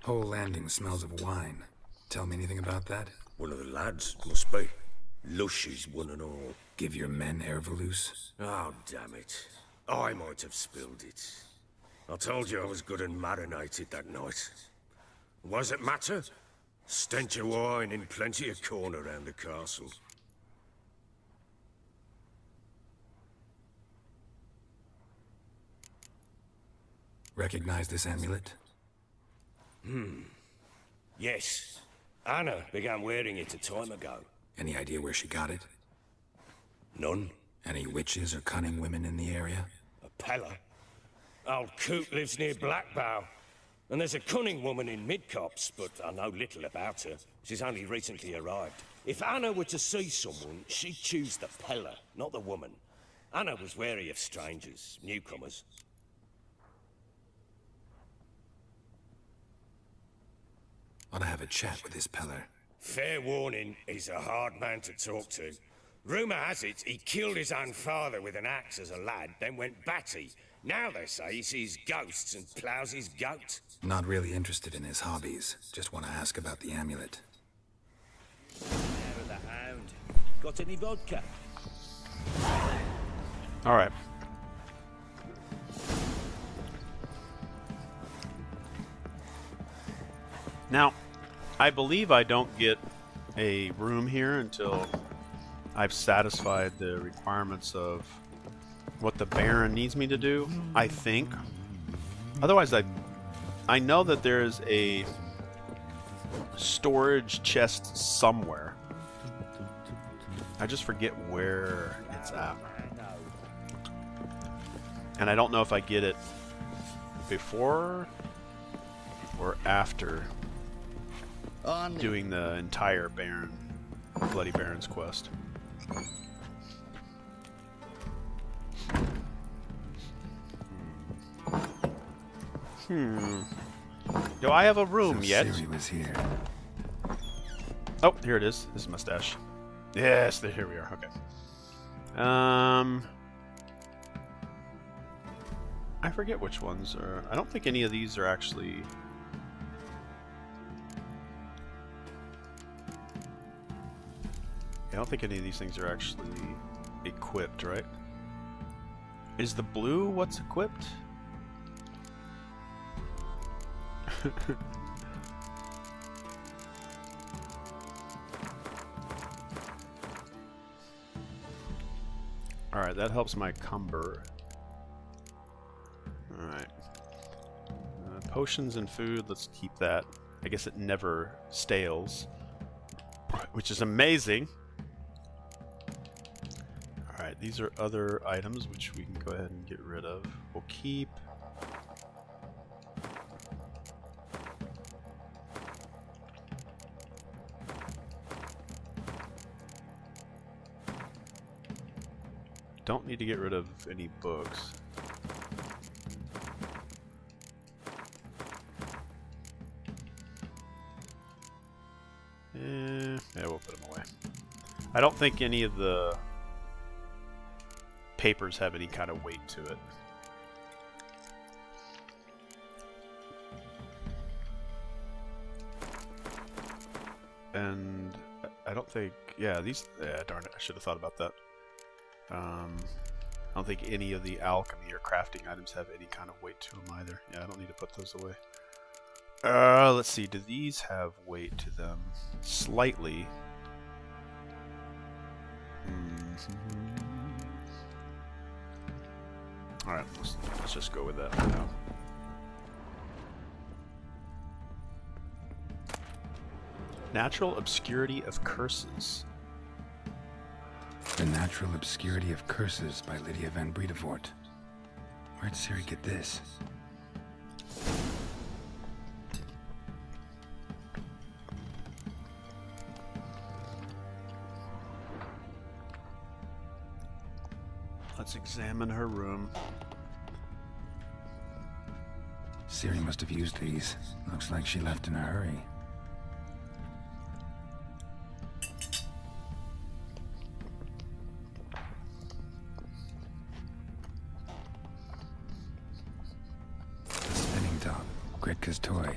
Whole landing smells of wine. Tell me anything about that? One of the lads, must be. Lushies, one and all. Give your men Ervelus? Oh, damn it. I might have spilled it. I told you I was good and marinated that night. What does it matter? Stench of wine in plenty of corn around the castle. Recognize this amulet? Yes. Anna began wearing it a time ago. Any idea where she got it? None. Any witches or cunning women in the area? A Pella. Old Coot lives near Blackbow. And there's a cunning woman in Midcopse, but I know little about her. She's only recently arrived. If Anna were to see someone, she'd choose the Pella, not the woman. Anna was wary of strangers, newcomers. Ought to have a chat with this Peller. Fair warning, he's a hard man to talk to. Rumour has it he killed his own father with an axe as a lad, then went batty. Now they say he sees ghosts and ploughs his goat. Not really interested in his hobbies. Just want to ask about the amulet. There of the hound. Got any vodka? All right. Now, I believe I don't get a room here until I've satisfied the requirements of what the Baron needs me to do, I think. Otherwise, I know that there's a storage chest somewhere. I just forget where it's at. And I don't know if I get it before or after doing the entire Bloody Baron's quest. Do I have a room yet? Ciri was here. Oh, here it is. This is mustache. Yes, here we are. Okay. I forget which ones are. I don't think any of these are actually. I don't think any of these things are actually equipped, right? Is the blue what's equipped? Alright, that helps my cumber. Alright. Potions and food, let's keep that. I guess it never stales, which is amazing. Alright, these are other items which we can go ahead and get rid of. We'll keep. Don't need to get rid of any books. Yeah, we'll put them away. I don't think any of the papers have any kind of weight to it. And I don't think, yeah, these, yeah, darn it, I should have thought about that. I don't think any of the alchemy or crafting items have any kind of weight to them either. Yeah, I don't need to put those away. Let's see, do these have weight to them? Slightly. Alright, let's just go with that for now. Natural Obscurity of Curses. The Natural Obscurity of Curses by Lydia van Bredevoort. Where'd Ciri get this? Let's examine her room. Ciri must have used these. Looks like she left in a hurry. Spinning top. Gretka's toy.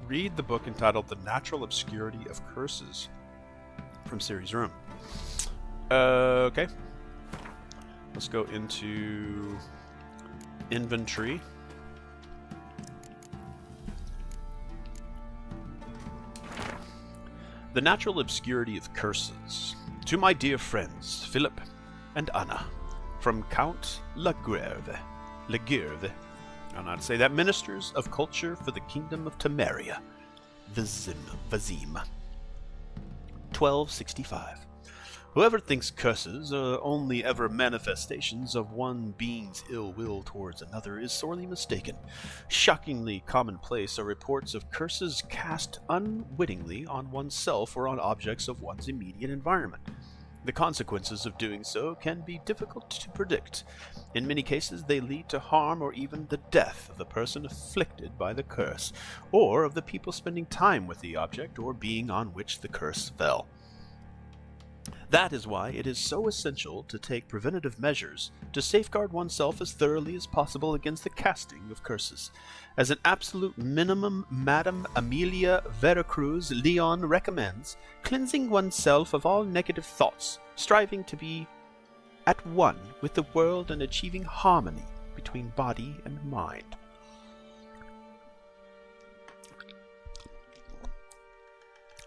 Read the book entitled The Natural Obscurity of Curses from Ciri's room. Okay. Let's go into inventory. The Natural Obscurity of Curses. To my dear friends, Philip and Anna, from Count Laguerre. I'll not say that, ministers of culture for the kingdom of Temeria, Vazim, 1265. Whoever thinks curses are only ever manifestations of one being's ill will towards another is sorely mistaken. Shockingly commonplace are reports of curses cast unwittingly on oneself or on objects of one's immediate environment. The consequences of doing so can be difficult to predict. In many cases, they lead to harm or even the death of the person afflicted by the curse, or of the people spending time with the object or being on which the curse fell. That is why it is so essential to take preventative measures to safeguard oneself as thoroughly as possible against the casting of curses. As an absolute minimum, Madame Amelia Veracruz Leon recommends cleansing oneself of all negative thoughts, striving to be at one with the world and achieving harmony between body and mind.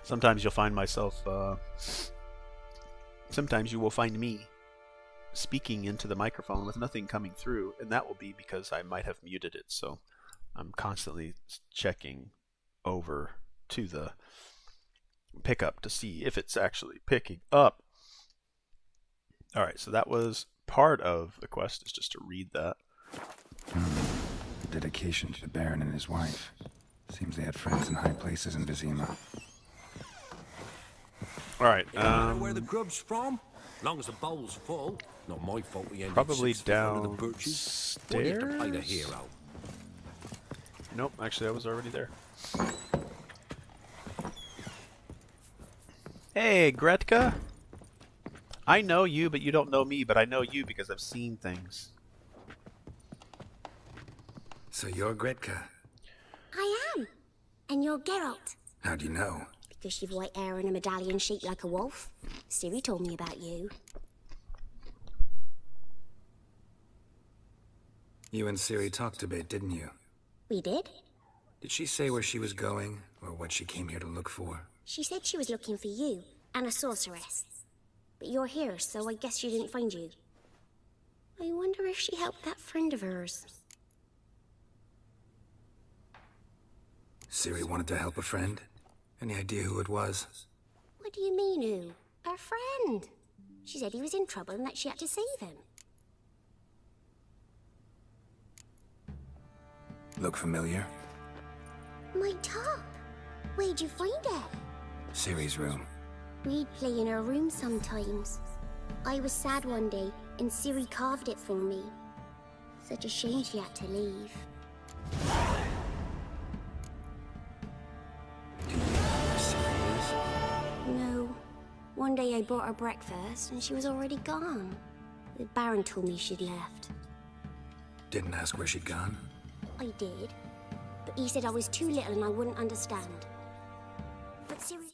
Sometimes you'll find myself, sometimes you will find me speaking into the microphone with nothing coming through, and that will be because I might have muted it, so I'm constantly checking over to the pickup to see if it's actually picking up. Alright, so that was part of the quest, is just to read that. The dedication to the Baron and his wife. Seems they had friends in high places in Vizima. Alright, where the grub's from? Long as the bowl's full. Not my fault we ended probably 6 foot under the birches. Why do you have to play the downstairs? hero? Nope, actually I was already there. Hey, Gretka! I know you, but you don't know me, but I know you because I've seen things. So you're Gretka. I am. And you're Geralt. How do you know? Because you've white hair and a medallion shaped like a wolf. Ciri told me about you. You and Ciri talked a bit, didn't you? We did? Did she say where she was going, or what she came here to look for? She said she was looking for you, and a sorceress. But you're here, so I guess she didn't find you. I wonder if she helped that friend of hers. Ciri wanted to help a friend? Any idea who it was? What do you mean, who? Her friend. She said he was in trouble and that she had to save him. Look familiar? My top. Where'd you find it? Ciri's room. We'd play in her room sometimes. I was sad one day, and Ciri carved it for me. Such a shame she had to leave. Do you know where Ciri is? No. One day I brought her breakfast, and she was already gone. The Baron told me she'd left. Didn't ask where she'd gone? I did, but he said I was too little and I wouldn't understand. But seriously...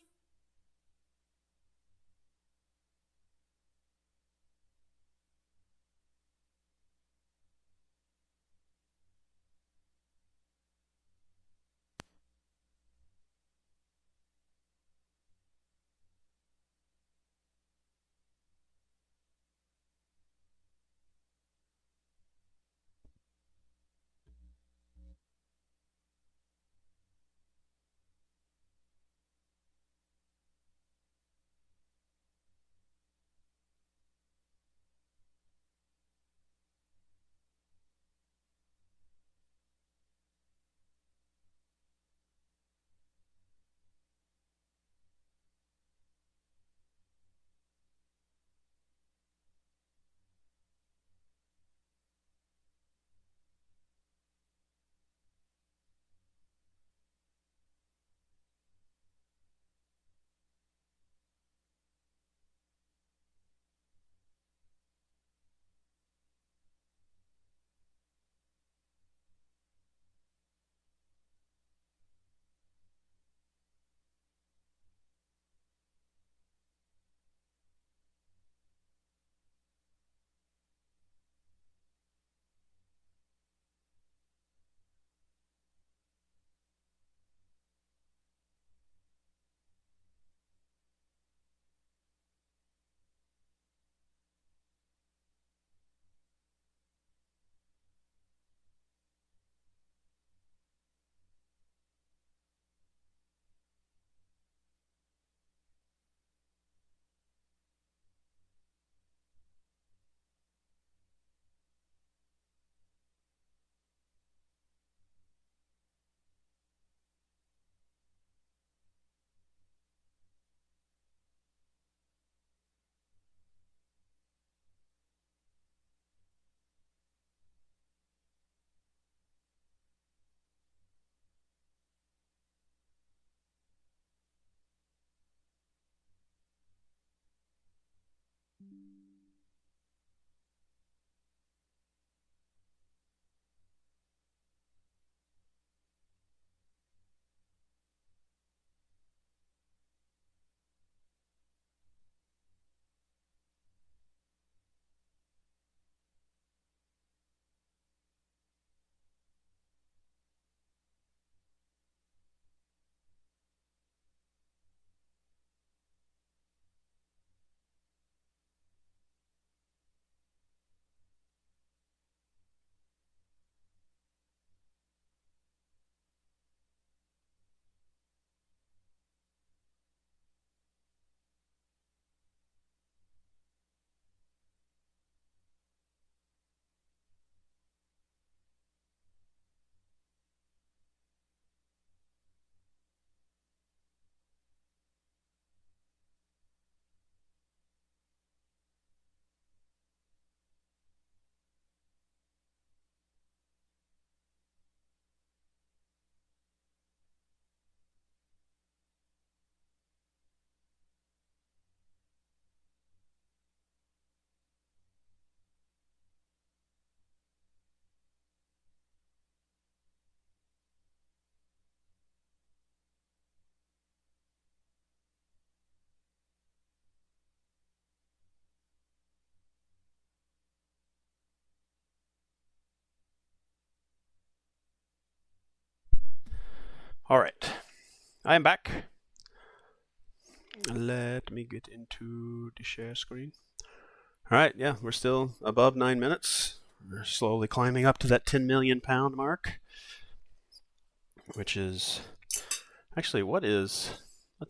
All right, I am back. Let me get into the share screen. All right, yeah, we're still above 9 minutes. We're slowly climbing up to that 10 million pound mark, which is actually what is.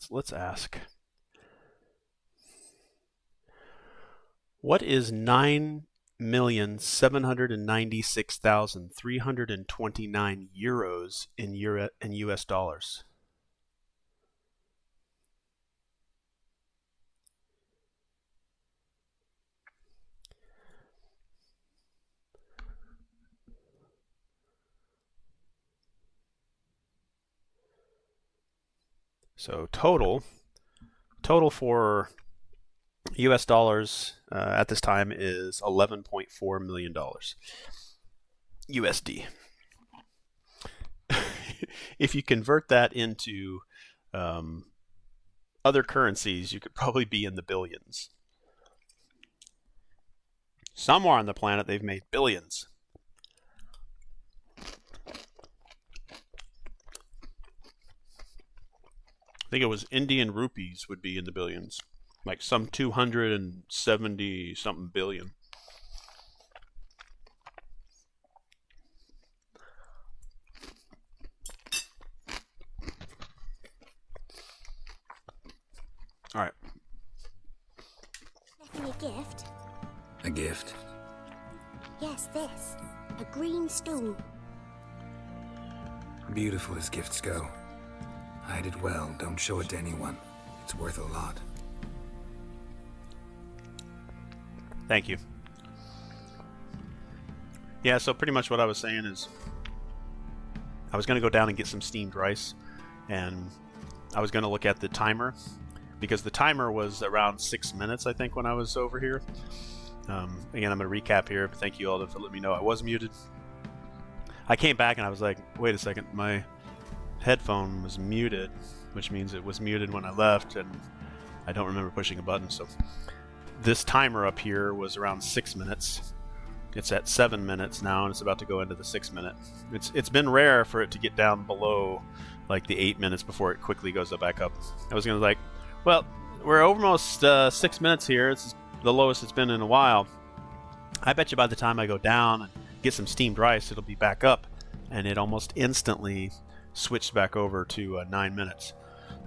Let's ask. What is 9,796,329 euros in US dollars? So total for US dollars at this time is $11.4 million. USD. If you convert that into other currencies, you could probably be in the billions. Somewhere on the planet, they've made billions. I think it was Indian rupees would be in the billions. Like some 270 something billion. All right. Left me a gift. A gift? Yes, this. A green stone. Beautiful as gifts go. Hide it well, don't show it to anyone. It's worth a lot. Thank you. Yeah, so pretty much what I was saying is I was going to go down and get some steamed rice, and I was going to look at the timer, because the timer was around 6 minutes, I think, when I was over here. Again, I'm going to recap here. Thank you all for letting me know I was muted. I came back and I was like, wait a second, my headphone was muted, which means it was muted when I left, and I don't remember pushing a button. So this timer up here was around 6 minutes. It's at 7 minutes now, and it's about to go into the 6 minute. It's been rare for it to get down below like the 8 minutes before it quickly goes back up. I was gonna like, well, we're almost 6 minutes here. It's the lowest it's been in a while. I bet you by the time I go down and get some steamed rice, it'll be back up, and it almost instantly switched back over to 9 minutes.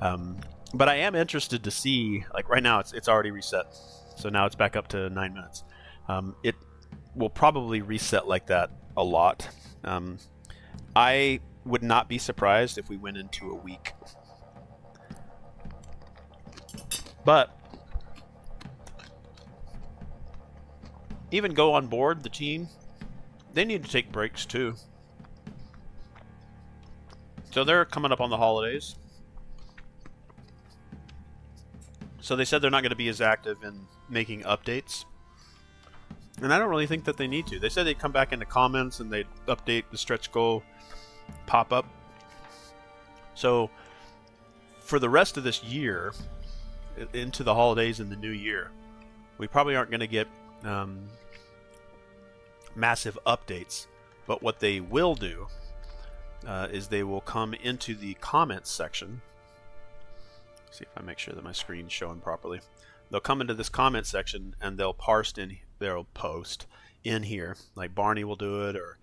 But I am interested to see, like right now it's already reset, so now it's back up to 9 minutes. It will probably reset like that a lot. I would not be surprised if we went into a week. But even go on board, the team, they need to take breaks too. So they're coming up on the holidays. So they said they're not going to be as active in making updates. And I don't really think that they need to. They said they'd come back into comments and they'd update the stretch goal pop-up. So for the rest of this year, into the holidays and the new year, we probably aren't going to get massive updates. But what they will do is they will come into the comments section. See if I make sure that my screen's showing properly. They'll come into this comment section and they'll post in here, like Barney will do it, or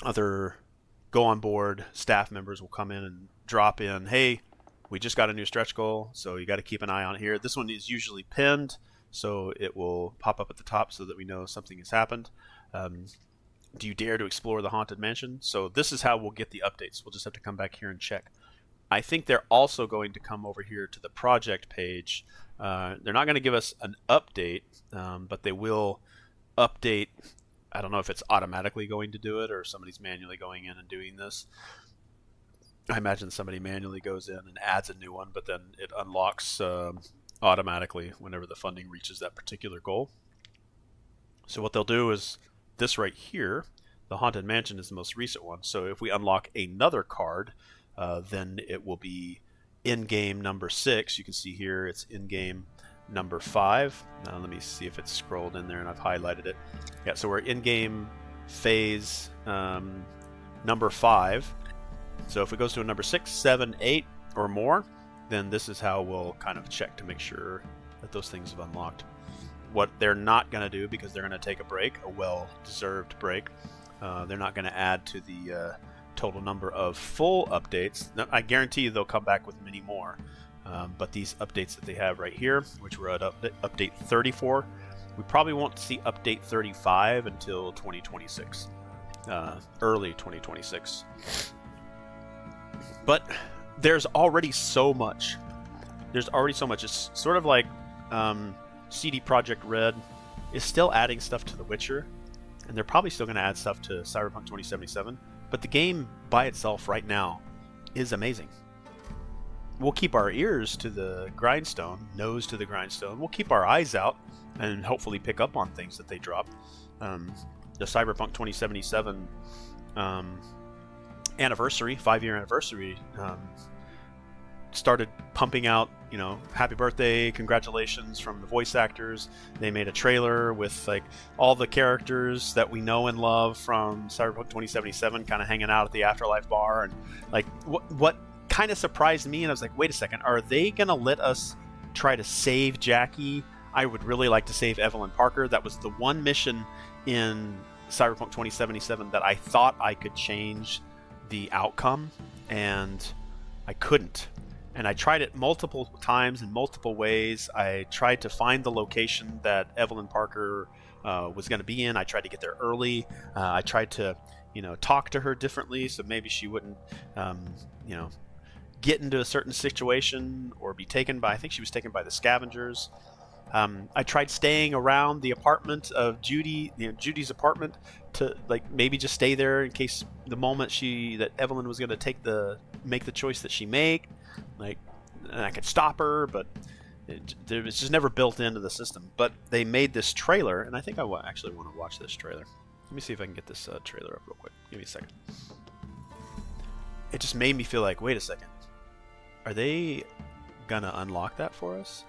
other go on board staff members will come in and drop in, hey, we just got a new stretch goal, so you got to keep an eye on it here. This one is usually pinned, so it will pop up at the top so that we know something has happened. Do you dare to explore the Haunted Mansion? So this is how we'll get the updates. We'll just have to come back here and check. I think they're also going to come over here to the project page. They're not going to give us an update, but they will update. I don't know if it's automatically going to do it or somebody's manually going in and doing this. I imagine somebody manually goes in and adds a new one, but then it unlocks automatically whenever the funding reaches that particular goal. So what they'll do is this right here, the Haunted Mansion is the most recent one. So if we unlock another card, then it will be in-game number 6. You can see here it's in-game number 5. Now let me see if it's scrolled in there and I've highlighted it. Yeah, so we're in-game phase number 5. So if it goes to a number 6, 7, 8 or more, then this is how we'll kind of check to make sure that those things have unlocked. What they're not going to do, because they're going to take a break, a well-deserved break, they're not going to add to the total number of full updates. Now, I guarantee you they'll come back with many more. But these updates that they have right here, which we're at update 34, we probably won't see update 35 until 2026, early 2026. But there's already so much. There's already so much. It's sort of like CD Projekt Red is still adding stuff to The Witcher, and they're probably still going to add stuff to Cyberpunk 2077. But the game by itself right now is amazing. we'll keep our ears to the grindstone, nose to the grindstone. We'll keep our eyes out and hopefully pick up on things that they drop. The Cyberpunk 2077 anniversary, 5-year anniversary, started pumping out, you know, happy birthday, congratulations from the voice actors. They made a trailer with like all the characters that we know and love from Cyberpunk 2077 kind of hanging out at the Afterlife bar. And like what kind of surprised me, and I was like, wait a second, are they gonna let us try to save Jackie? I would really like to save Evelyn Parker. That was the one mission in Cyberpunk 2077 that I thought I could change the outcome, and I couldn't. And I tried it multiple times in multiple ways. I tried to find the location that Evelyn Parker was going to be in. I tried to get there early. I tried to, you know, talk to her differently so maybe she wouldn't, you know, get into a certain situation or be taken by, I think she was taken by the scavengers. I tried staying around the apartment of Judy, you know, Judy's apartment, to like maybe just stay there in case the moment that Evelyn was going to make the choice that she make, like, and I could stop her, but it was just never built into the system. But they made this trailer, and I think I actually want to watch this trailer. Let me see if I can get this trailer up real quick. Give me a second. It just made me feel like, wait a second, are they gonna unlock that for us?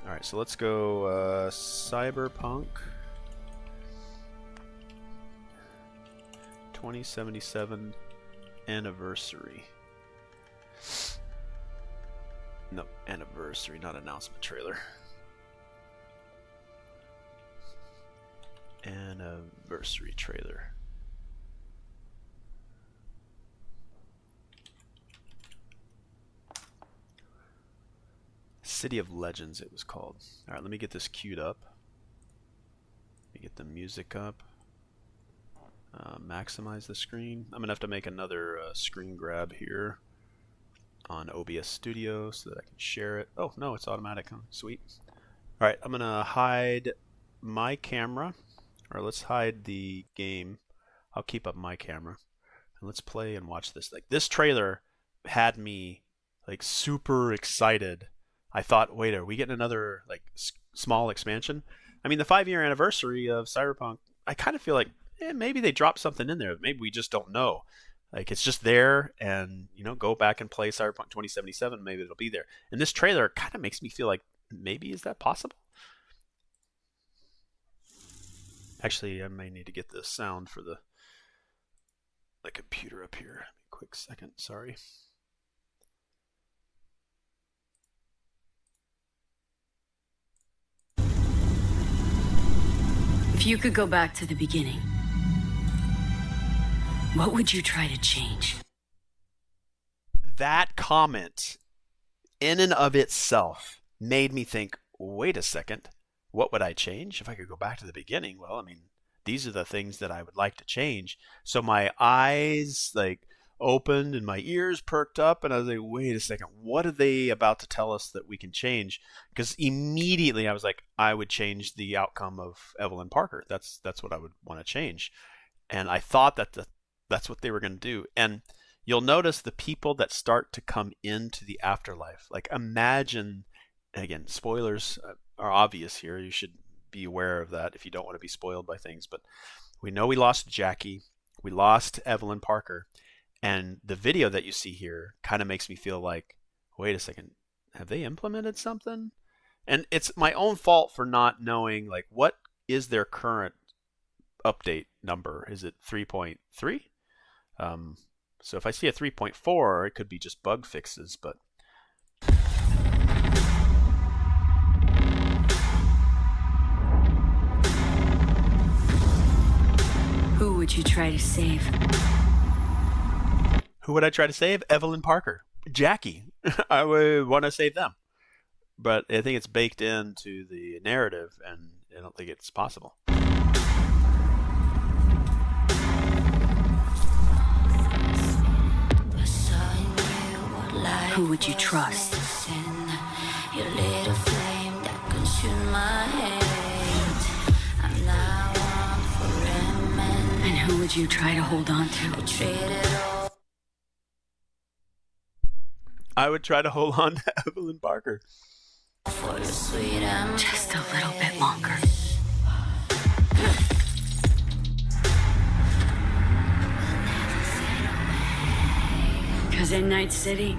All right, so let's go Cyberpunk 2077 anniversary. No, anniversary, not announcement trailer. Anniversary trailer. City of Legends, it was called. All right, let me get this queued up. Let me get the music up. Maximize the screen. I'm gonna have to make another screen grab here on OBS Studio so that I can share it. Oh no, it's automatic. Huh? Sweet. All right, I'm gonna hide my camera, or let's hide the game. I'll keep up my camera, and let's play and watch this. Like, this trailer had me like super excited. I thought, wait, are we getting another like small expansion? I mean, the 5-year anniversary of Cyberpunk, I kind of feel like maybe they dropped something in there. Maybe we just don't know. Like, it's just there, and, you know, go back and play Cyberpunk 2077. Maybe it'll be there. And this trailer kind of makes me feel like, maybe is that possible? Actually, I may need to get the sound for the computer up here. Quick second, sorry. If you could go back to the beginning, what would you try to change? That comment, in and of itself, made me think, wait a second, what would I change if I could go back to the beginning? Well, I mean, these are the things that I would like to change. So my eyes, like, opened and my ears perked up, and I was like, wait a second, what are they about to tell us that we can change? Because immediately I was like, I would change the outcome of Evelyn Parker. That's what I would want to change. And I thought that that's what they were going to do. And you'll notice the people that start to come into the afterlife. Like, imagine, again, spoilers are obvious here. You should be aware of that if you don't want to be spoiled by things. But we know we lost Jackie. We lost Evelyn Parker. And the video that you see here kind of makes me feel like, wait a second, have they implemented something? And it's my own fault for not knowing, like, what is their current update number? Is it 3.3? So if I see a 3.4, it could be just bug fixes, but... Who would you try to save? Who would I try to save? Evelyn Parker. Jackie. I would want to save them. But I think it's baked into the narrative, and I don't think it's possible. Who would you trust? And who would you try to hold on to? I would try to hold on to Evelyn Parker. Just a little bit longer. Because in Night City,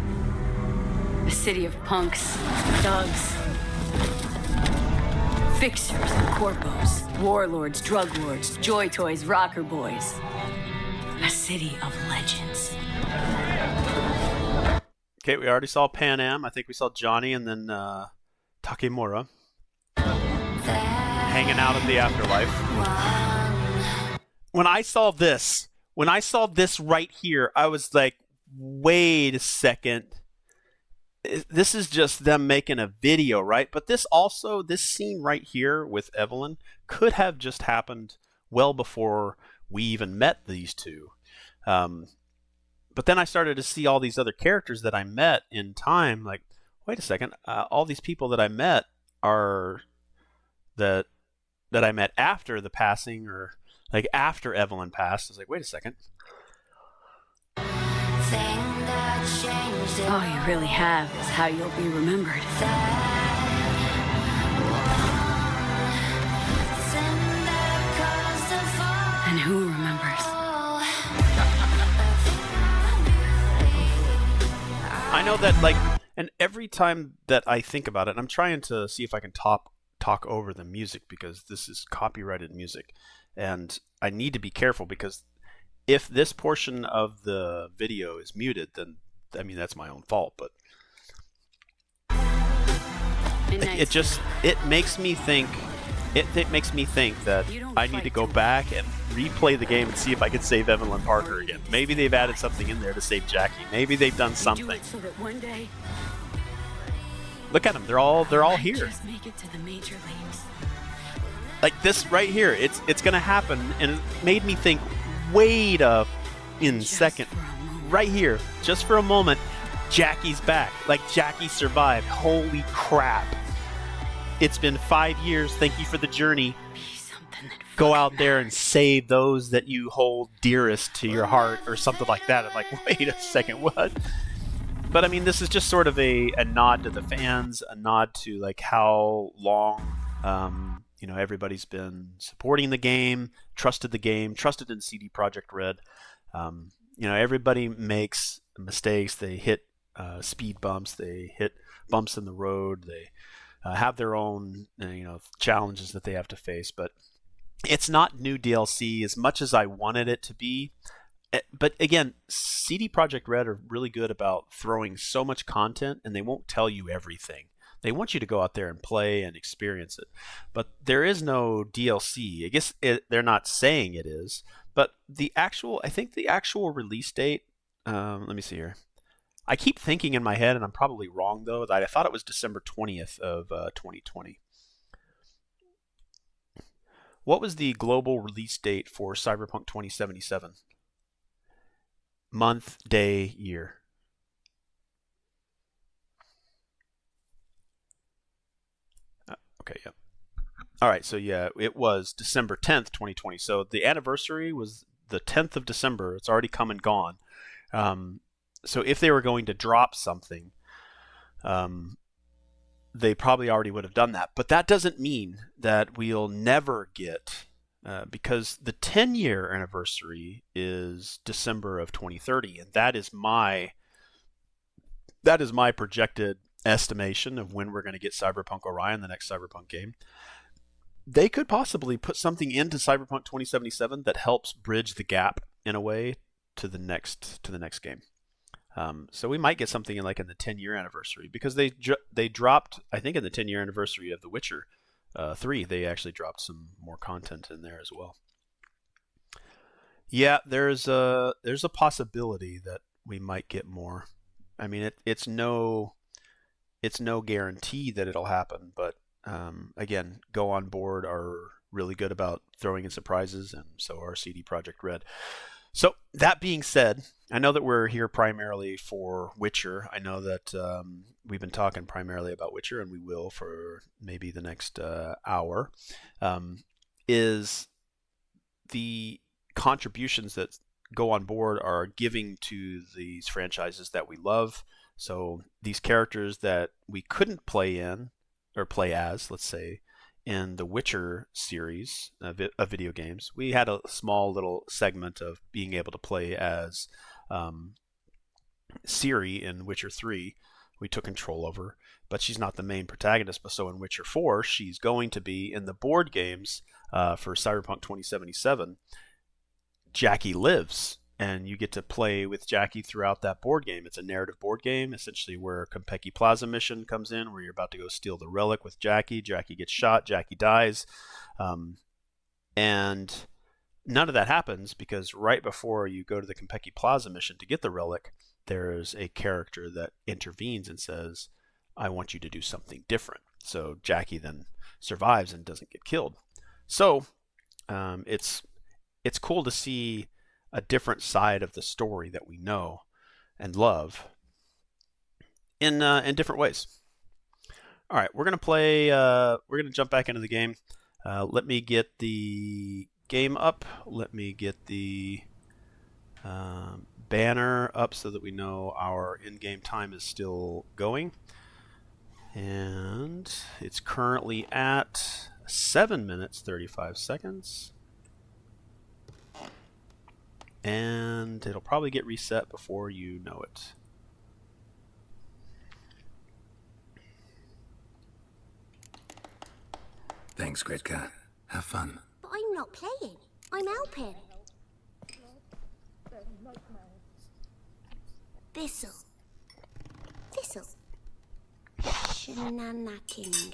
a city of punks, thugs, fixers and corpos, warlords, drug lords, joy toys, rocker boys. A city of legends. Okay, we already saw Pan Am. I think we saw Johnny and then Takemura hanging out in the afterlife. When I saw this right here, I was like, wait a second. This is just them making a video, right? But this scene right here with Evelyn could have just happened well before we even met these two. But then I started to see all these other characters that I met in time. Like, wait a second, all these people that I met are that I met after the passing, or like after Evelyn passed. I was like, wait a second. All you really have is how you'll be remembered. And who remembers? I know that, like, and every time that I think about it, and I'm trying to see if I can talk over the music, because this is copyrighted music, and I need to be careful, because if this portion of the video is muted, then I mean that's my own fault. But it makes me think. It makes me think that I need to go back and replay the game and see if I can save Evelyn Parker again. Maybe they've added something in there to save Jackie. Maybe they've done something. So that one day, look at them. They're all here. just make it to the major leagues. Like this right here. It's gonna happen, and it made me think. Wait a second. Right here, just for a moment, Jackie's back. Like, Jackie survived. Holy crap. It's been 5 years. Thank you for the journey. Go out there and save those that you hold dearest to your heart, or something like that. I'm like, wait a second, what? But I mean, this is just sort of a nod to the fans, a nod to like how long everybody's been supporting the game, trusted in CD Projekt Red. Everybody makes mistakes. They hit speed bumps. They hit bumps in the road. They have their own challenges that they have to face. But it's not new DLC as much as I wanted it to be. But again, CD Projekt Red are really good about throwing so much content, and they won't tell you everything. They want you to go out there and play and experience it. But there is no DLC. I guess they're not saying it is. But I think the actual release date, let me see here. I keep thinking in my head, and I'm probably wrong though, that I thought it was December 20th of 2020. What was the global release date for Cyberpunk 2077? Month, day, year. Okay, yeah. All right, so yeah, it was December 10th, 2020. So the anniversary was the 10th of December. It's already come and gone. So if they were going to drop something, they probably already would have done that. But that doesn't mean that we'll never get, because the 10-year anniversary is December of 2030, and that is my projected estimation of when we're going to get Cyberpunk Orion, the next Cyberpunk game. They could possibly put something into Cyberpunk 2077 that helps bridge the gap in a way to the next game. So we might get something in the 10-year anniversary, because they dropped, I think in the 10-year anniversary of The Witcher 3, they actually dropped some more content in there as well. Yeah, there's a possibility that we might get more. I mean, it's no guarantee that it'll happen, but again, Go On Board are really good about throwing in surprises, and so are CD Projekt Red. So that being said, I know that we're here primarily for Witcher. I know that we've been talking primarily about Witcher, and we will for maybe the next hour. Is the contributions that Go On Board are giving to these franchises that we love, So these characters that we couldn't play in, or play as, let's say, in the Witcher series of video games, we had a small little segment of being able to play as Ciri in Witcher 3. We took control over, but she's not the main protagonist. But so in Witcher 4, she's going to be in the board games for Cyberpunk 2077. Jackie lives, and you get to play with Jackie throughout that board game. It's a narrative board game, essentially, where Konpeki Plaza mission comes in, where you're about to go steal the relic with Jackie. Jackie gets shot, Jackie dies, and none of that happens because right before you go to the Konpeki Plaza mission to get the relic, there's a character that intervenes and says, I want you to do something different. So Jackie then survives and doesn't get killed. So it's cool to see a different side of the story that we know and love in different ways. All right, we're gonna play. We're gonna jump back into the game. Let me get the game up. Let me get the banner up so that we know our in-game time is still going. And it's currently at 7 minutes 35 seconds. And it'll probably get reset before you know it. Thanks, Gretka. Have fun. But I'm not playing. I'm helping. Thistle. Shenanacking.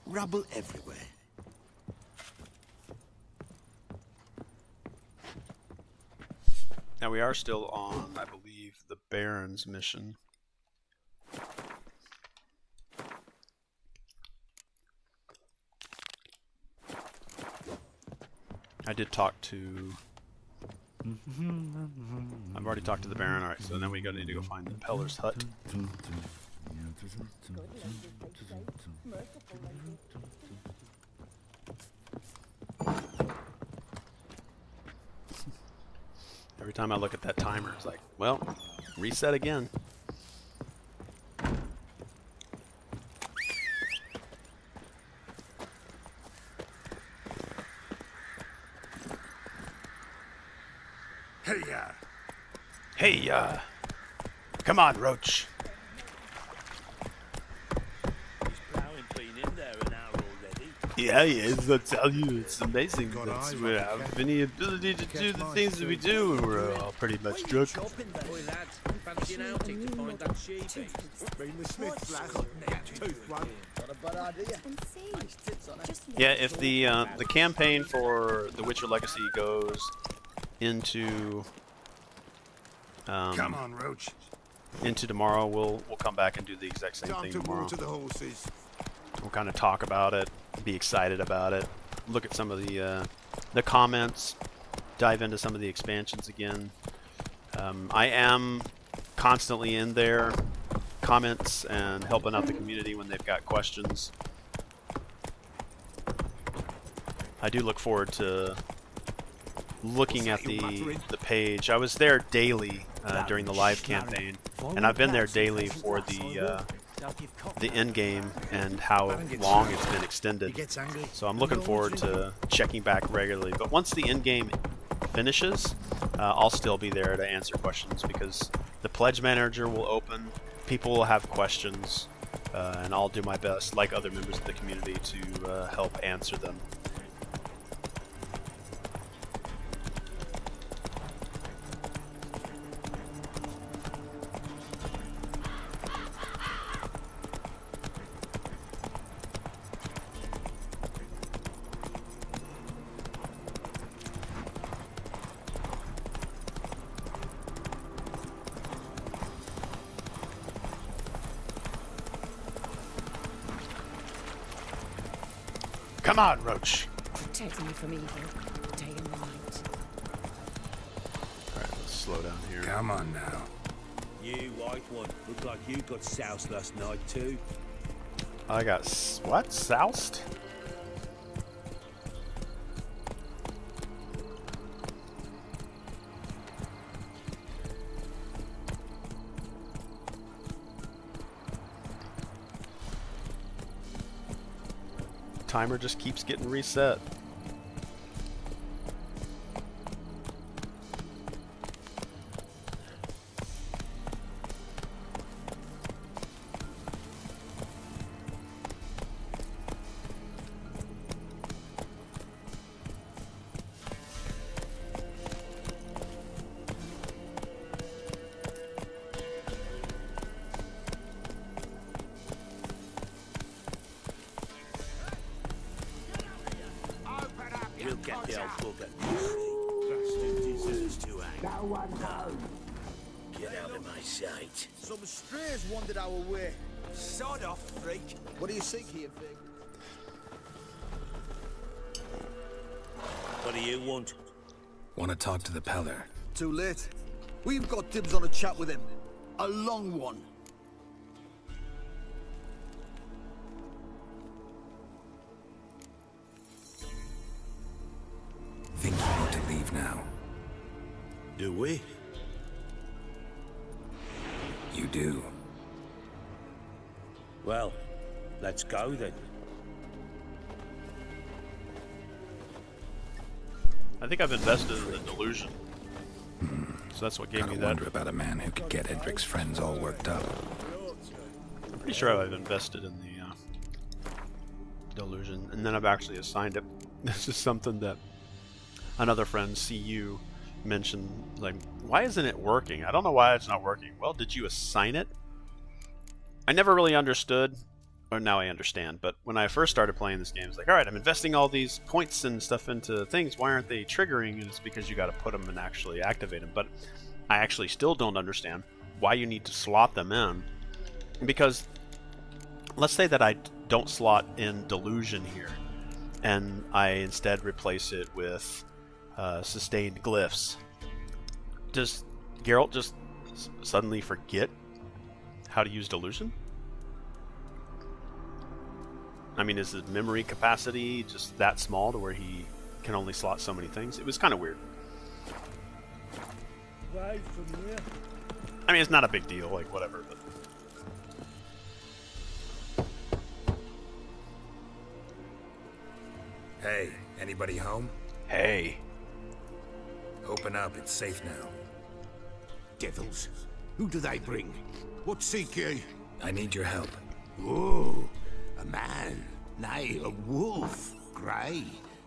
Rubble everywhere. Now we are still on, I believe, the Baron's mission. I did talk to... I've already talked to the Baron. Alright, so then we need to go find the Peller's hut. Every time I look at that timer, it's like, well, reset again. Hey, come on, Roach. Yeah, he is. I tell you, it's amazing that we have any ability to do the things that we do, and we're all pretty much drunk. Yeah, if the campaign for the Witcher Legacy goes into come on, Roach. Into tomorrow, we'll come back and do the exact same thing tomorrow. To the horses. We'll kind of talk about it, be excited about it, look at some of the comments, dive into some of the expansions again. I am constantly in there, comments and helping out the community when they've got questions. I do look forward to looking at the page. I was there daily during the live campaign, and I've been there daily for the end game and how long it's been extended. So I'm looking forward to checking back regularly. But once the end game finishes, I'll still be there to answer questions because the pledge manager will open, people will have questions, and I'll do my best, like other members of the community, to help answer them. Come on, Roach. Protect me from evil, day and night. slow down here. Come on now. You white one, look like you got soused last night too. I got what? Soused? Timer just keeps getting reset. We'll get the old bugger. Bastard deserves to hang. No. Get out of my sight. Some strays wandered our way. Sod off, freak. What do you seek here, Fig? What do you want? Want to talk to the Peller? Too late. We've got dibs on a chat with him. A long one. Think you need to leave now? Do we? You do. Well, let's go then. I think I've invested in the delusion. So that's what gave Gotta me that. wonder about a man who could get Edric's friends all worked up. I'm pretty sure I've invested in the delusion, and then I've actually assigned it. This is something that another friend, CU, mentioned. Like, why isn't it working? I don't know why it's not working. Well, did you assign it? I never really understood, or now I understand, but when I first started playing this game, it's like, alright, I'm investing all these points and stuff into things, why aren't they triggering? And it's because you gotta put them and actually activate them. But I actually still don't understand why you need to slot them in. Because, let's say that I don't slot in Delusion here, and I instead replace it with sustained glyphs. Does Geralt just suddenly forget how to use Delusion? I mean, is his memory capacity just that small to where he can only slot so many things? It was kind of weird. Right from here. I mean, it's not a big deal, like, whatever, but... Hey, anybody home? Hey. Open up, it's safe now. Devils. Who do they bring? What seek ye? I need your help. Oh, a man. Nay, a wolf. Grey,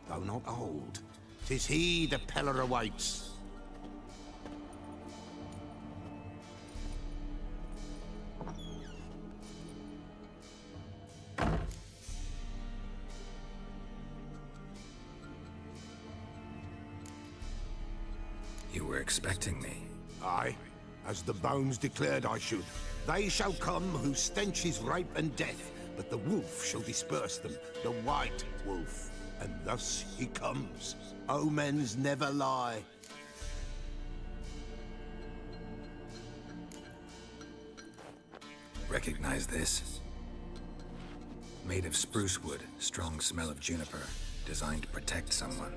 though not old. 'Tis he the Peller awaits. You were expecting me. Aye, as the bones declared I should. They shall come whose stench is rape and death, but the wolf shall disperse them, the white wolf. And thus he comes. Omens never lie. Recognize this? Made of spruce wood, strong smell of juniper, designed to protect someone.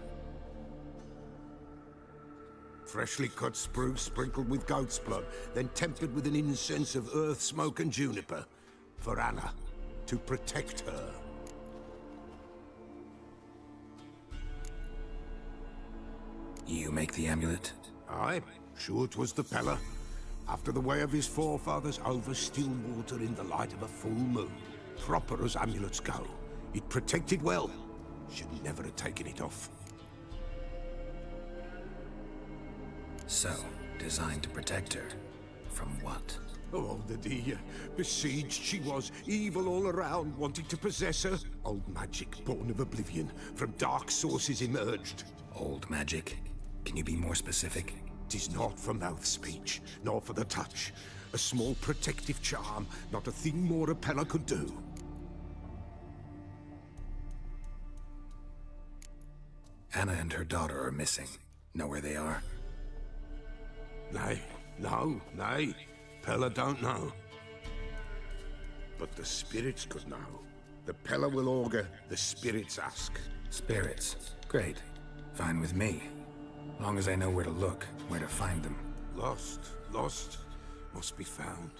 Freshly cut spruce sprinkled with goat's blood, then tempered with an incense of earth, smoke, and juniper. For Anna, to protect her. You make the amulet? Aye, sure 'twas the Peller. After the way of his forefathers, over still water in the light of a full moon. Proper as amulets go. It protected well. Should never have taken it off. So, designed to protect her. From what? Oh, the dear. Besieged she was, evil all around, wanting to possess her. Old magic, born of oblivion, from dark sources emerged. Old magic? Can you be more specific? 'Tis not for mouth speech, nor for the touch. A small protective charm, not a thing more a Peller could do. Anna and her daughter are missing. Know where they are? Nay, no, nay. Pella don't know. But the spirits could know. The Pella will augur, the spirits ask. Spirits. Great. Fine with me. Long as I know where to look, where to find them. Lost, must be found.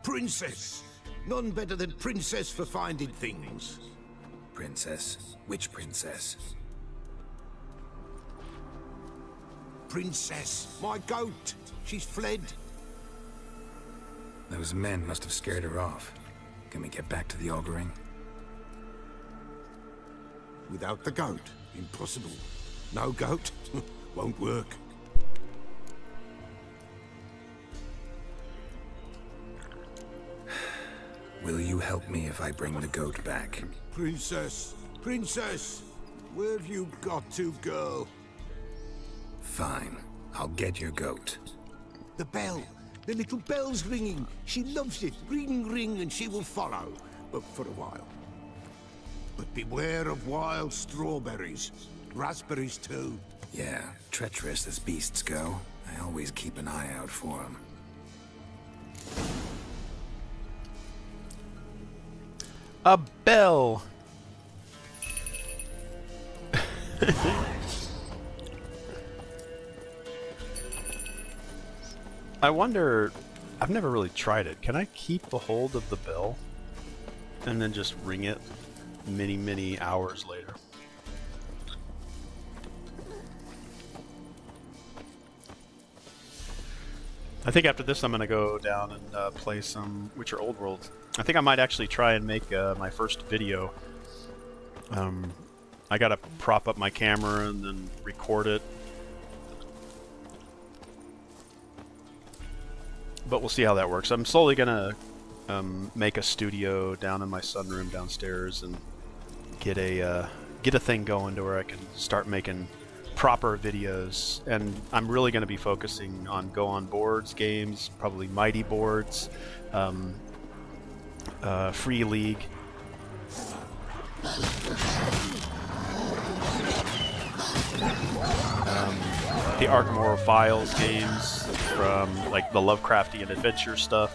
Princess! None better than Princess for finding things. Princess? Which princess? Princess, my goat. She's fled. Those men must have scared her off. Can we get back to the auguring? Without the goat, impossible. No goat, won't work. Will you help me if I bring the goat back? Princess, princess, where have you got to, girl? Fine. I'll get your goat. The bell. The little bell's ringing. She loves it. Ring, ring, and she will follow. But for a while. But beware of wild strawberries. Raspberries, too. Yeah, treacherous as beasts go. I always keep an eye out for them. A bell. I wonder, I've never really tried it. Can I keep a hold of the bell and then just ring it many, many hours later? I think after this I'm going to go down and play some Witcher Old World. I think I might actually try and make my first video. I got to prop up my camera and then record it. But we'll see how that works. I'm slowly going to make a studio down in my sunroom downstairs and get a thing going to where I can start making proper videos. And I'm really going to be focusing on Go On boards, games, probably Mighty boards, Free League. The Arkham Files games from like the Lovecraftian adventure stuff.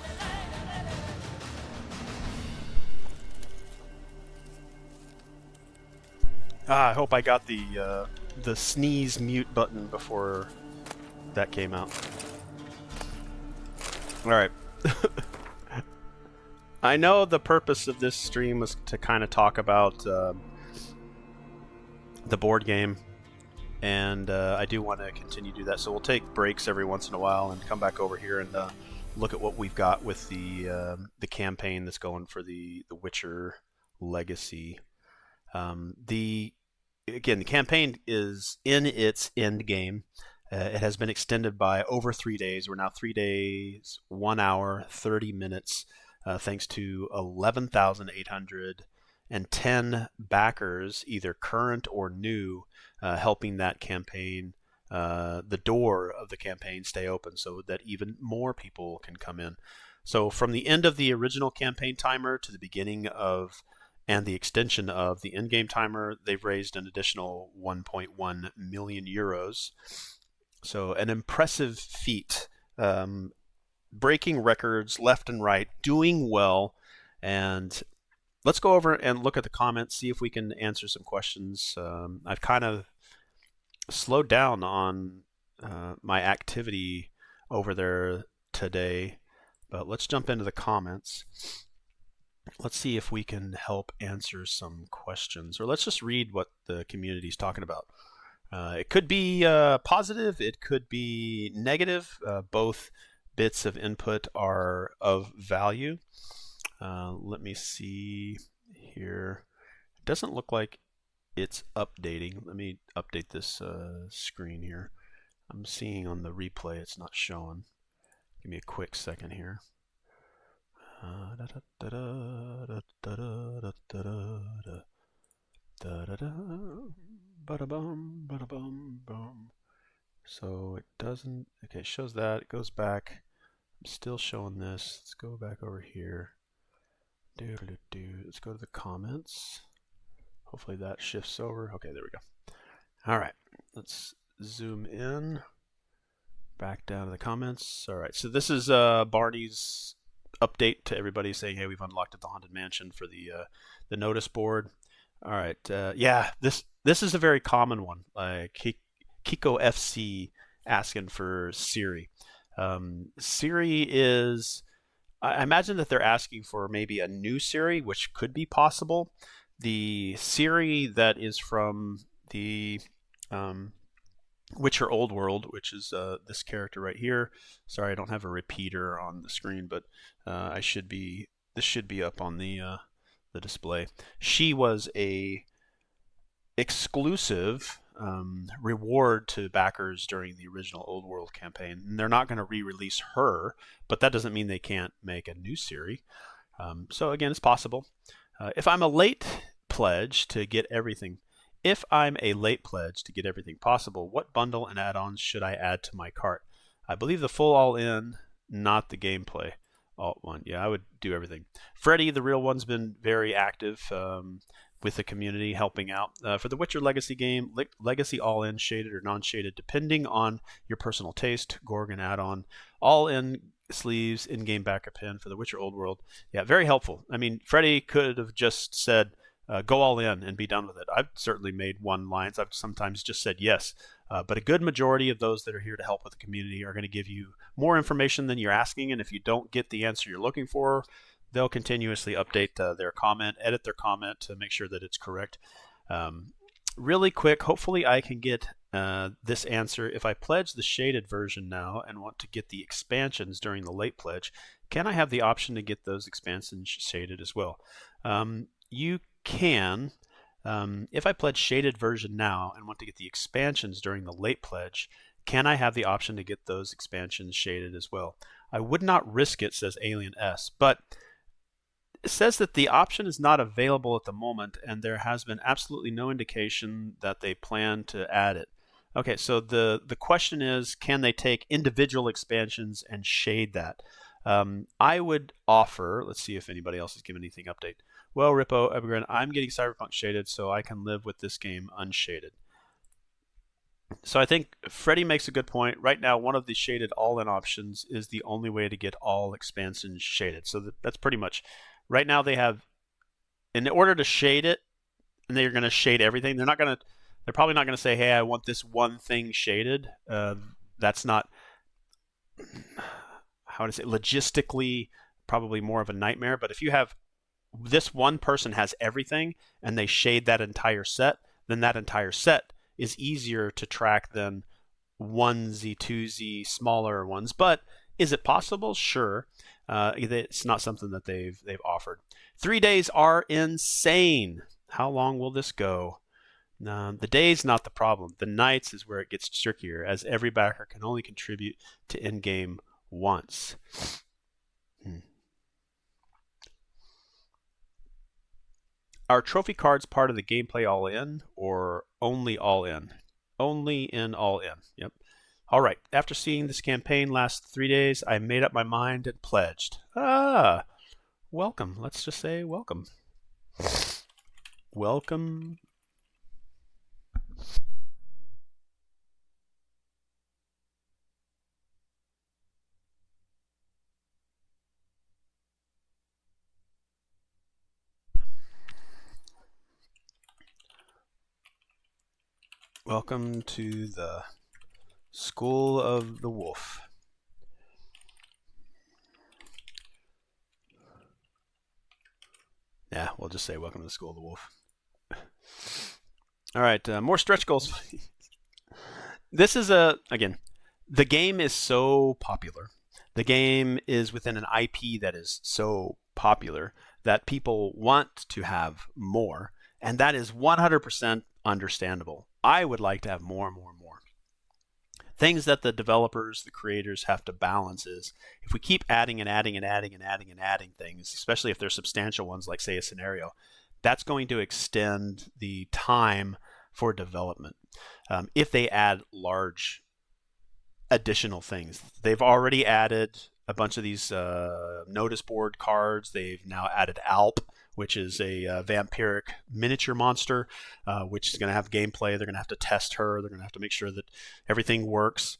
I hope I got the sneeze mute button before that came out. All right. I know the purpose of this stream was to kind of talk about the board game. And I do want to continue to do that, so we'll take breaks every once in a while and come back over here and look at what we've got with the campaign that's going for the Witcher Legacy. The campaign is in its end game. It has been extended by over 3 days. We're now 3 days, 1 hour, 30 minutes, thanks to 11,810 backers, either current or new, helping that campaign, the door of the campaign, stay open so that even more people can come in. So from the end of the original campaign timer to the beginning of and the extension of the in-game timer, they've raised an additional 1.1 million euros. So an impressive feat, breaking records left and right, doing well. And let's go over and look at the comments, see if we can answer some questions. I've kind of slowed down on my activity over there today, but let's jump into the comments. Let's see if we can help answer some questions, or let's just read what the community is talking about. It could be positive, it could be negative. Both bits of input are of value. Let me see here. It doesn't look like it's updating. Let me update this screen here. I'm seeing on the replay it's not showing. Give me a quick second here. So it doesn't. Okay, it shows that. It goes back. I'm still showing this. Let's go back over here. Let's go to the comments. Hopefully that shifts over. Okay, there we go. All right, let's zoom in Back down to the comments. All right, so this is Barney's update to everybody saying, hey, we've unlocked at the Haunted Mansion for the notice board. All right, yeah, this is a very common one. Like Kiko FC asking for Siri. Siri is, I imagine that they're asking for maybe a new Siri, which could be possible. The Siri that is from the Witcher Old World, which is this character right here. Sorry, I don't have a repeater on the screen, but this should be up on the display. She was a exclusive reward to backers during the original Old World campaign. And they're not going to re-release her, but that doesn't mean they can't make a new Siri. So again, it's possible. If I'm a late pledge to get everything possible, what bundle and add-ons should I add to my cart? I believe the full all-in, not the gameplay. Alt one. Yeah, I would do everything. Freddy, the real one's been very active with the community, helping out. For the Witcher Legacy game, Legacy all-in, shaded or non-shaded, depending on your personal taste. Gorgon add-on, all-in sleeves, in-game backer pin for the Witcher Old World. Yeah, very helpful. I mean, Freddy could have just said, go all in and be done with it. I've certainly made one-lines. I've sometimes just said yes. But a good majority of those that are here to help with the community are going to give you more information than you're asking, and if you don't get the answer you're looking for, they'll continuously update their comment, edit their comment to make sure that it's correct. Really quick, hopefully I can get this answer. If I pledge the shaded version now and want to get the expansions during the late pledge, can I have the option to get those expansions shaded as well? You can. If I pledge shaded version now and want to get the expansions during the late pledge, can I have the option to get those expansions shaded as well? I would not risk it, says Alien S, but it says that the option is not available at the moment, and there has been absolutely no indication that they plan to add it. Okay, so the question is, can they take individual expansions and shade that? I would offer, let's see if anybody else has given anything update. Well, Rippo, Evergreen, I'm getting Cyberpunk shaded, so I can live with this game unshaded. So I think Freddy makes a good point. Right now, one of the shaded all-in options is the only way to get all expansions shaded. So that's pretty much, right now they have, in order to shade it, and they're going to shade everything, they're probably not going to say, hey, I want this one thing shaded. That's not, how to say, logistically probably more of a nightmare. But if you have, this one person has everything and they shade that entire set, then that entire set is easier to track than onesie, twosie, smaller ones. But is it possible? Sure. It's not something that they've offered. 3 days are insane. How long will this go? The days not the problem. The nights is where it gets trickier, as every backer can only contribute to in-game once. Are trophy cards part of the gameplay all-in or only all-in? Only in all-in. Yep. All right. After seeing this campaign last 3 days, I made up my mind and pledged. Welcome. Let's just say welcome. Welcome. Welcome to the School of the Wolf. Yeah, we'll just say welcome to the School of the Wolf. All right, more stretch goals. This is again, the game is so popular. The game is within an IP that is so popular that people want to have more, and that is 100% understandable. I would like to have more and more and more. Things that the developers, the creators have to balance is, if we keep adding and adding and adding and adding and adding things, especially if they're substantial ones like, say, a scenario, that's going to extend the time for development. If they add large additional things, they've already added a bunch of these notice board cards. They've now added Alp, which is a vampiric miniature monster, which is going to have gameplay. They're going to have to test her. They're going to have to make sure that everything works.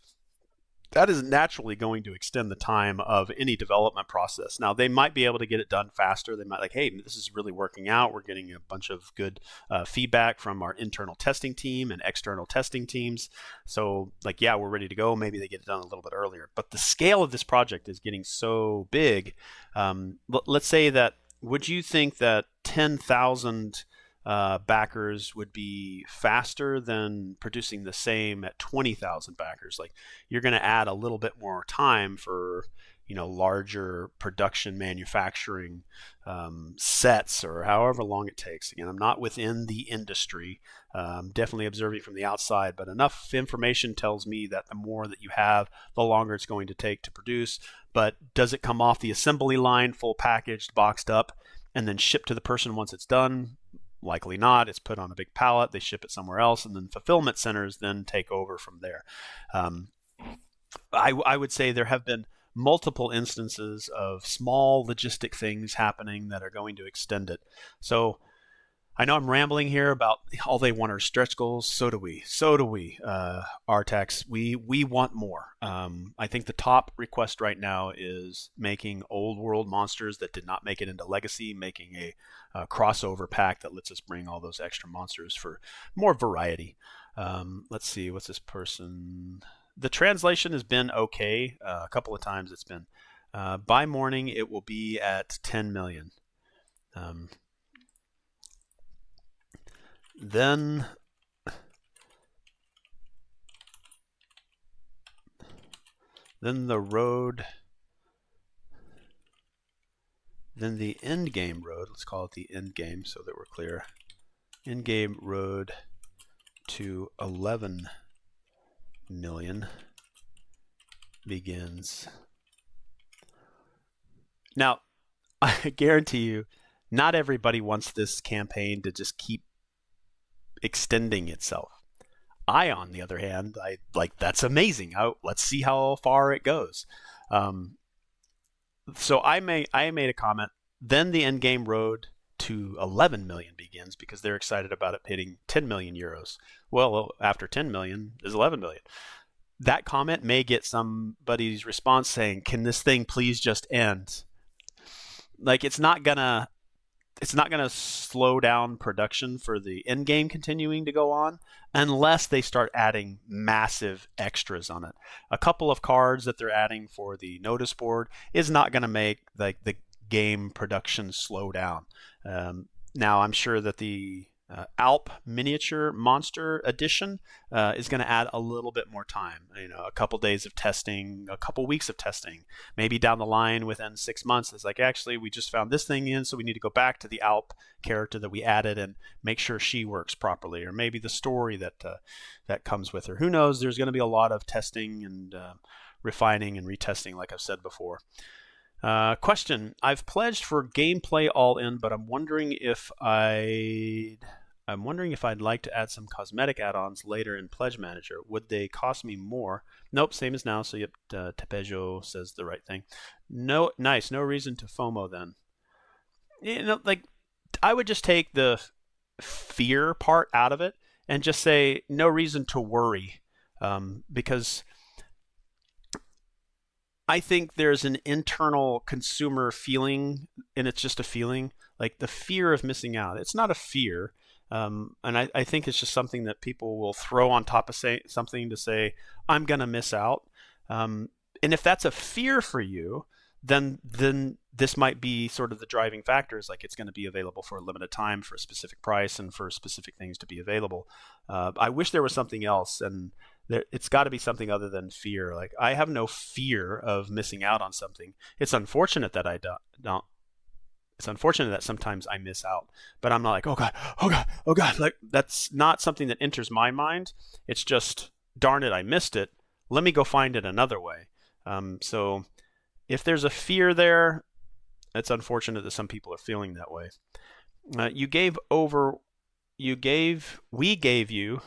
that is naturally going to extend the time of any development process. Now, they might be able to get it done faster. They might like, hey, this is really working out. We're getting a bunch of good feedback from our internal testing team and external testing teams. So like, yeah, we're ready to go. Maybe they get it done a little bit earlier. But the scale of this project is getting so big. Let's say that, would you think that 10,000 backers would be faster than producing the same at 20,000 backers? Like, you're going to add a little bit more time for, larger production manufacturing sets, or however long it takes. Again, I'm not within the industry. I'm definitely observing from the outside, but enough information tells me that the more that you have, the longer it's going to take to produce. But does it come off the assembly line, full packaged, boxed up, and then shipped to the person once it's done? Likely not. It's put on a big pallet, they ship it somewhere else, and then fulfillment centers then take over from there. I would say there have been multiple instances of small logistic things happening that are going to extend it. So I know I'm rambling here about all they want are stretch goals. So do we. Artax, we want more. I think the top request right now is making old world monsters that did not make it into Legacy, making a crossover pack that lets us bring all those extra monsters for more variety. Let's see, what's this person? The translation has been okay. A couple of times it's been, by morning it will be at 10 million. Then the road, then the end game road, let's call it the end game so that we're clear. End game road to 11 million begins. Now, I guarantee you, not everybody wants this campaign to just keep extending itself. I, on the other hand, I like, that's amazing. Let's see how far it goes. So I made a comment. Then the end game road to 11 million begins because they're excited about it hitting 10 million euros. Well, after 10 million is 11 million. That comment may get somebody's response saying, "Can this thing please just end?" Like, it's not gonna slow down production for the end game continuing to go on unless they start adding massive extras on it. A couple of cards that they're adding for the notice board is not going to make like the game production slow down. Now, I'm sure that the Alp miniature monster edition is going to add a little bit more time. A couple days of testing, a couple weeks of testing, maybe down the line within 6 months. It's like, actually, we just found this thing in, so we need to go back to the Alp character that we added and make sure she works properly, or maybe the story that comes with her. Who knows? There's going to be a lot of testing and refining and retesting, like I've said before. Question: I've pledged for gameplay all in, but I'm wondering if I'd like to add some cosmetic add-ons later in Pledge Manager. Would they cost me more? Nope, same as now. So yep, Tepejo says the right thing. No, nice. No reason to FOMO then. Like, I would just take the fear part out of it and just say no reason to worry, because I think there's an internal consumer feeling, and it's just a feeling, like the fear of missing out. It's not a fear, and I think it's just something that people will throw on top of something to say, I'm going to miss out. And if that's a fear for you, then this might be sort of the driving factors, like it's going to be available for a limited time for a specific price and for specific things to be available. I wish there was something else, and it's got to be something other than fear. Like, I have no fear of missing out on something. It's unfortunate that I don't. It's unfortunate that sometimes I miss out, but I'm not like, oh God, oh God, oh God. Like, that's not something that enters my mind. It's just, darn it, I missed it. Let me go find it another way. So if there's a fear there, it's unfortunate that some people are feeling that way. We gave you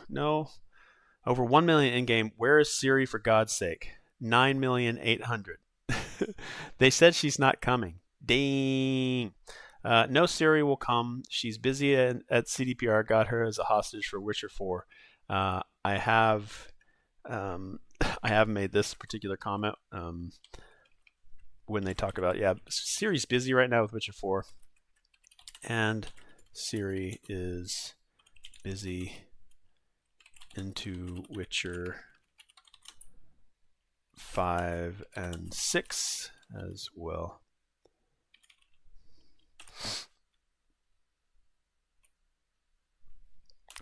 over 1 million in-game. Where is Siri, for God's sake? 9,800,000. They said she's not coming. Dang. No, Siri will come. She's busy at CDPR. Got her as a hostage for Witcher 4. I have I have made this particular comment when they talk about, yeah, Ciri's busy right now with Witcher 4, and Ciri is busy into Witcher 5 and 6 as well.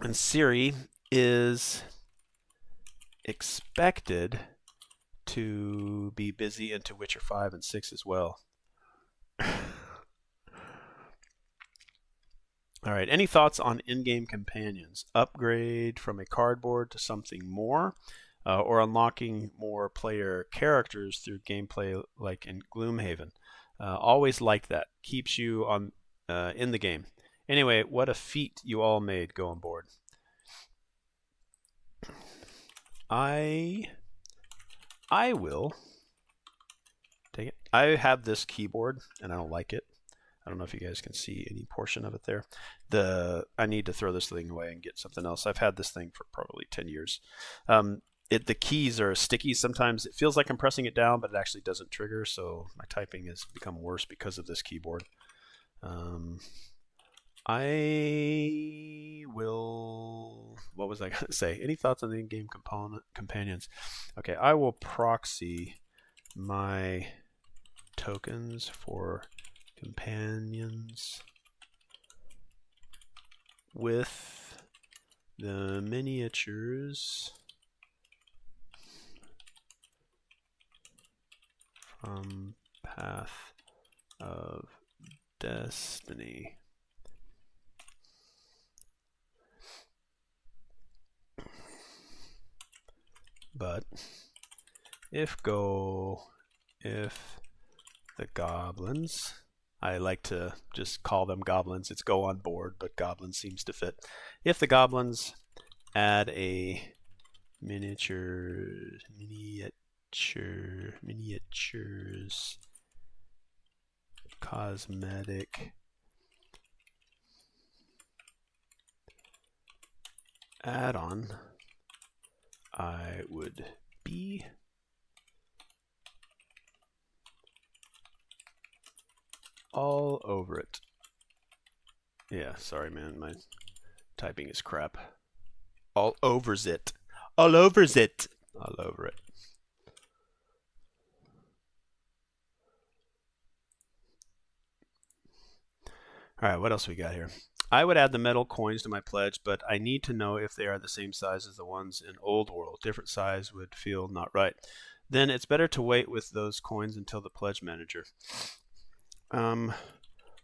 And Ciri is expected to be busy into Witcher 5 and 6 as well. Alright, any thoughts on in-game companions? Upgrade from a cardboard to something more, or unlocking more player characters through gameplay like in Gloomhaven. Always like that. Keeps you on in the game. Anyway, what a feat you all made. Go on board. I will take it. I have this keyboard and I don't like it. I don't know if you guys can see any portion of it there. I need to throw this thing away and get something else. I've had this thing for probably 10 years. The keys are sticky. Sometimes it feels like I'm pressing it down, but it actually doesn't trigger. So my typing has become worse because of this keyboard. I will... What was I going to say? Any thoughts on the in-game companions? Okay, I will proxy my tokens for companions with the miniatures from Path of Destiny. But if the goblins, I like to just call them goblins, it's go on board, but goblins seems to fit. If the goblins add a miniatures cosmetic add-on, I would be all over it. Yeah, sorry man, my typing is crap. All overs it. All overs it. All over it. Alright, what else we got here? I would add the metal coins to my pledge, but I need to know if they are the same size as the ones in Old World. Different size would feel not right. Then it's better to wait with those coins until the pledge manager.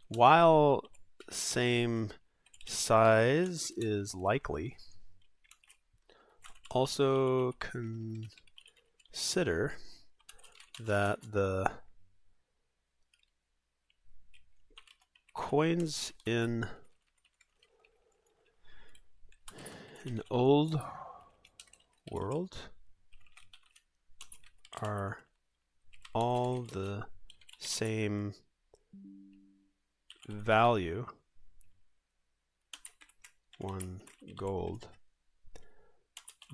While same size is likely, also consider that the coins in Old World are all the same value, 1 gold,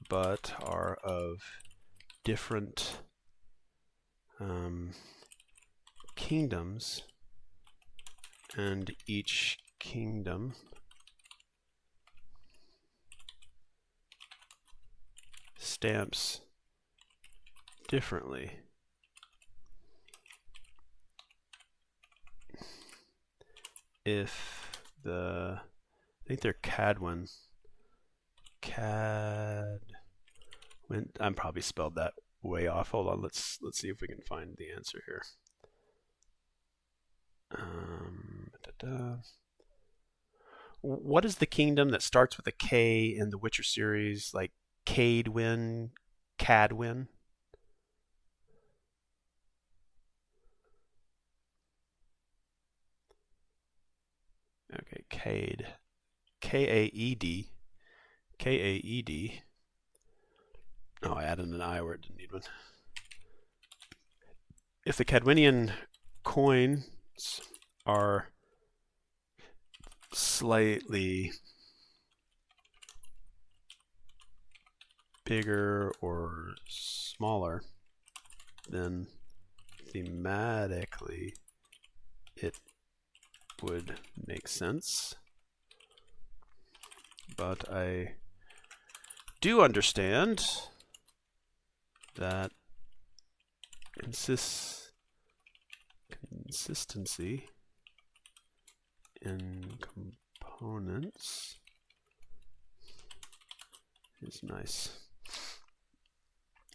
but are of different kingdoms, and each kingdom stamps differently. If I think they're Cadwin. I'm probably spelled that way off. Hold on, let's see if we can find the answer here. What is the kingdom that starts with a K in the Witcher series, like Cadwin? Okay, Cade. K-A-E-D. K-A-E-D. Oh, I added an I where it didn't need one. If the Cadwinian coins are slightly bigger or smaller, then thematically it would make sense. But I do understand that consistency in components is nice.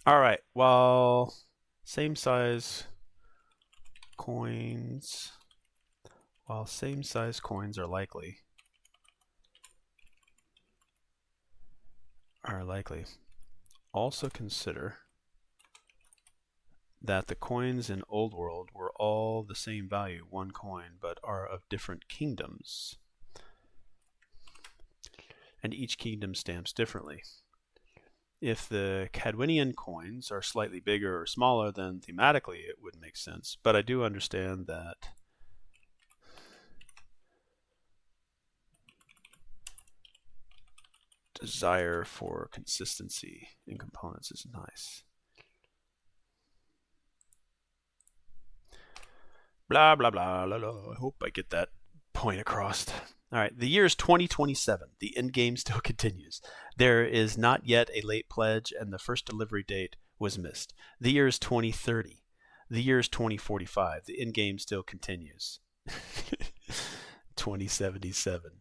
All right, well, same size coins, while same size coins are likely, also consider that the coins in Old World were all the same value, 1 coin, but are of different kingdoms, and each kingdom stamps differently. If the Cadwinian coins are slightly bigger or smaller, then thematically it would make sense. But I do understand that desire for consistency in components is nice. Blah, blah, blah, blah, blah. I hope I get that point across. All right, the year is 2027. The end game still continues. There is not yet a late pledge, and the first delivery date was missed. The year is 2030. The year is 2045. The end game still continues. 2077.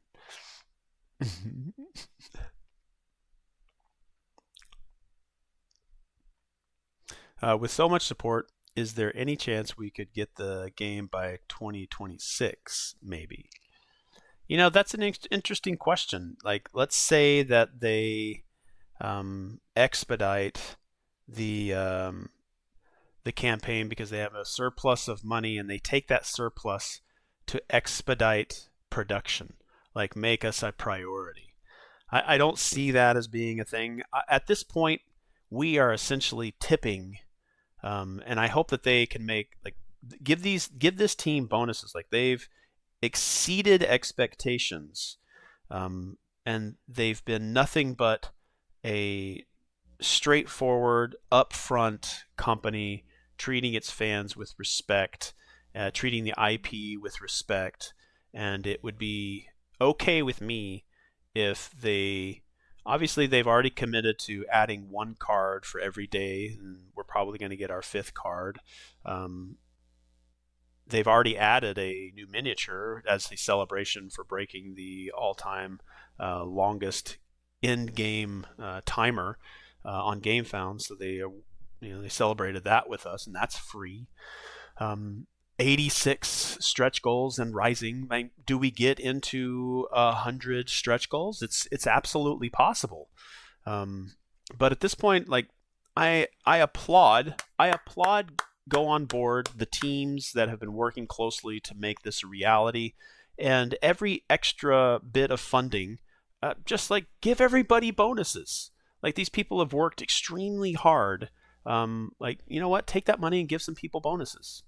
With so much support, is there any chance we could get the game by 2026, maybe? You know, that's an interesting question. Like, let's say that they expedite the campaign because they have a surplus of money, and they take that surplus to expedite production, like make us a priority. I don't see that as being a thing. At this point, we are essentially tipping. And I hope that they can make, like, give this team bonuses. Like, they've exceeded expectations, and they've been nothing but a straightforward, upfront company, treating its fans with respect, treating the IP with respect, and it would be okay with me if they... Obviously, they've already committed to adding 1 card for every day, and we're probably going to get our 5th card. They've already added a new miniature as a celebration for breaking the all-time longest end-game timer on Gamefound. So they celebrated that with us, and that's free. 86 stretch goals and rising. Do we get into 100 stretch goals? It's absolutely possible. But at this point, like, I applaud go on board the teams that have been working closely to make this a reality, and every extra bit of funding, just like give everybody bonuses. Like, these people have worked extremely hard. Like, you know what? Take that money and give some people bonuses.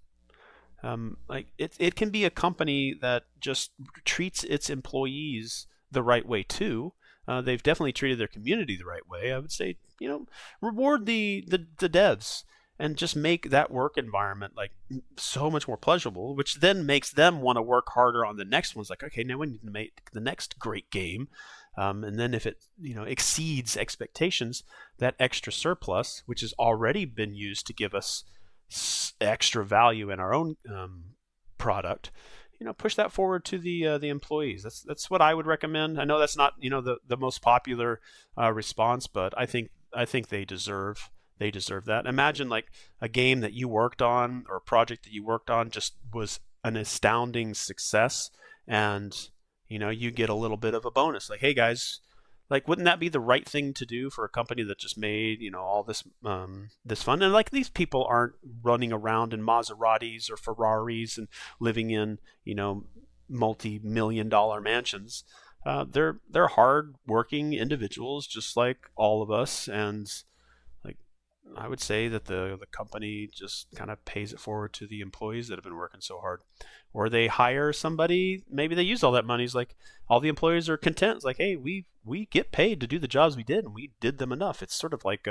Like, it can be a company that just treats its employees the right way too. They've definitely treated their community the right way. I would say, reward the devs and just make that work environment like so much more pleasurable, which then makes them want to work harder on the next ones. Like, okay, now we need to make the next great game. And then if it exceeds expectations, that extra surplus, which has already been used to give us extra value in our own product, push that forward to the employees. That's what I would recommend. I know that's not the most popular response, but I think they deserve that. Imagine like a game that you worked on or a project that you worked on just was an astounding success, and you get a little bit of a bonus. Like, hey guys, like, wouldn't that be the right thing to do for a company that just made, all this this fun? And like, these people aren't running around in Maseratis or Ferraris and living in, multi-million-dollar mansions. They're hard-working individuals, just like all of us, and like, I would say that the company just kind of pays it forward to the employees that have been working so hard. Or they hire somebody, maybe they use all that money. It's like all the employees are content. It's like, hey, we get paid to do the jobs we did, and we did them enough. It's sort of like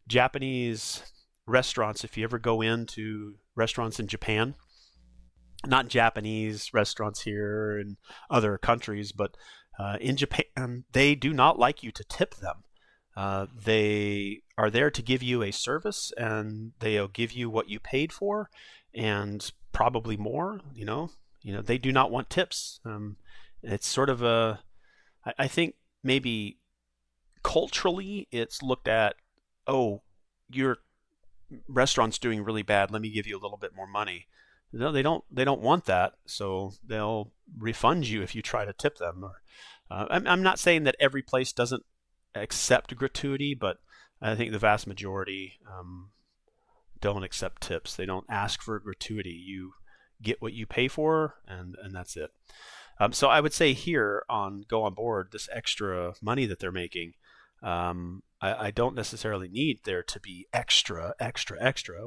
Japanese restaurants. If you ever go into restaurants in Japan, not Japanese restaurants here in other countries, but in Japan, they do not like you to tip them. They are there to give you a service, and they'll give you what you paid for, and probably more. They do not want tips. It's sort of I think maybe culturally, it's looked at, oh, your restaurant's doing really bad. Let me give you a little bit more money. No, they don't want that, so they'll refund you if you try to tip them. Or I'm not saying that every place doesn't accept gratuity, but I think the vast majority don't accept tips. They don't ask for gratuity. You get what you pay for, and that's it. So I would say here on Go On Board, this extra money that they're making, I don't necessarily need there to be extra.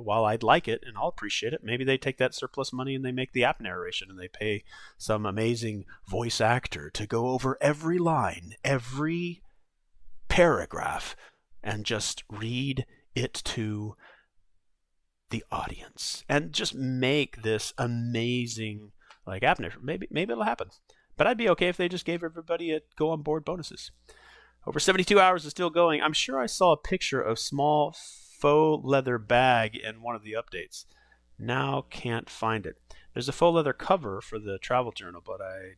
While I'd like it and I'll appreciate it, maybe they take that surplus money and they make the app narration and they pay some amazing voice actor to go over every line, every paragraph, and just read it to the audience and just make this amazing app narration. Maybe it'll happen. But I'd be okay if they just gave everybody a Go On Board bonuses. Over 72 hours is still going. I'm sure I saw a picture of small faux leather bag in one of the updates. Now can't find it. There's a faux leather cover for the travel journal, but I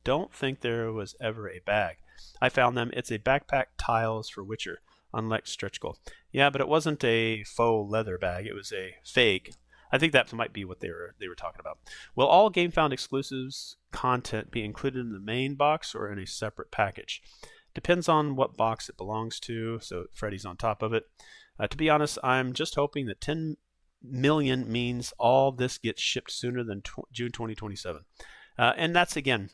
don't think there was ever a bag. I found them. It's a backpack tiles for Witcher, unlike stretch goal. Yeah, but it wasn't a faux leather bag. It was a fake. I think that might be what they were talking about. Will all Gamefound exclusives content be included in the main box or in a separate package? Depends on what box it belongs to, so Freddy's on top of it. To be honest, I'm just hoping that 10 million means all this gets shipped sooner than June 2027. And that's, again,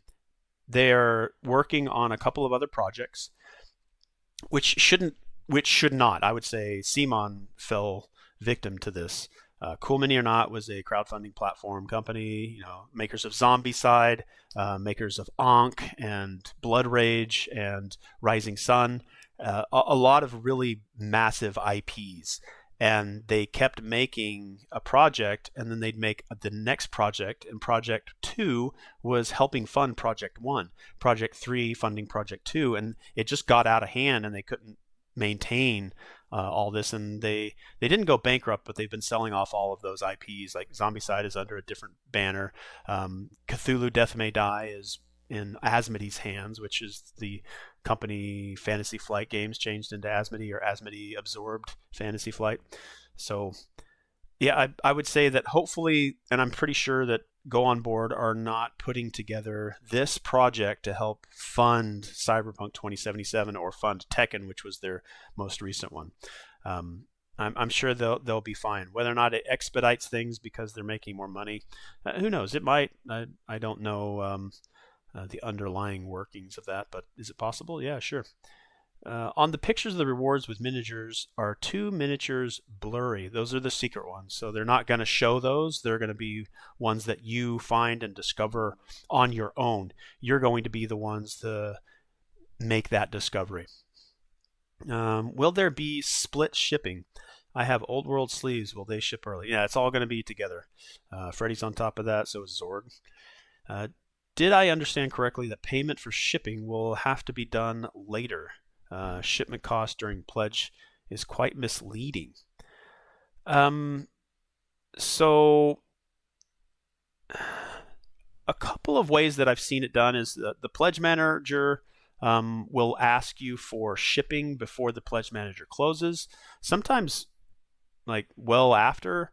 they're working on a couple of other projects, which should not. I would say Simon fell victim to this. Cool Mini or Not was a crowdfunding platform company, makers of Zombicide, makers of Ankh and Blood Rage and Rising Sun, a lot of really massive IPs. And they kept making a project, and then they'd make the next project, and Project 2 was helping fund Project 1, Project 3 funding Project 2, and it just got out of hand, and they couldn't maintain all this, and they didn't go bankrupt, but they've been selling off all of those IPs. Like Zombicide is under a different banner. Cthulhu Death May Die is in Asmodee's hands, which is the company Fantasy Flight Games changed into Asmodee, or Asmodee absorbed Fantasy Flight. So yeah, I would say that hopefully, and I'm pretty sure that Go On Board are not putting together this project to help fund Cyberpunk 2077 or fund Tekken, which was their most recent one. I'm sure they'll be fine. Whether or not it expedites things because they're making more money, who knows? It might. I don't know the underlying workings of that, but is it possible? Yeah, sure. On the pictures of the rewards with miniatures, are 2 miniatures blurry? Those are the secret ones, so they're not going to show those. They're going to be ones that you find and discover on your own. You're going to be the ones to make that discovery. Will there be split shipping? I have Old World sleeves. Will they ship early? Yeah, it's all going to be together. Freddy's on top of that, so is Zord. Did I understand correctly that payment for shipping will have to be done later? Shipment cost during pledge is quite misleading. So a couple of ways that I've seen it done is the pledge manager will ask you for shipping before the pledge manager closes. Sometimes well after.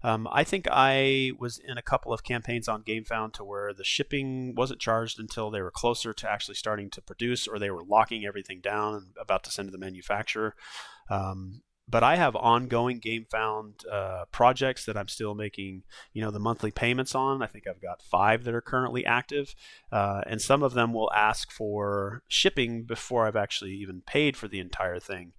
I think I was in a couple of campaigns on Gamefound to where the shipping wasn't charged until they were closer to actually starting to produce, or they were locking everything down and about to send to the manufacturer. But I have ongoing Gamefound projects that I'm still making, the monthly payments on. I think I've got 5 that are currently active, and some of them will ask for shipping before I've actually even paid for the entire thing.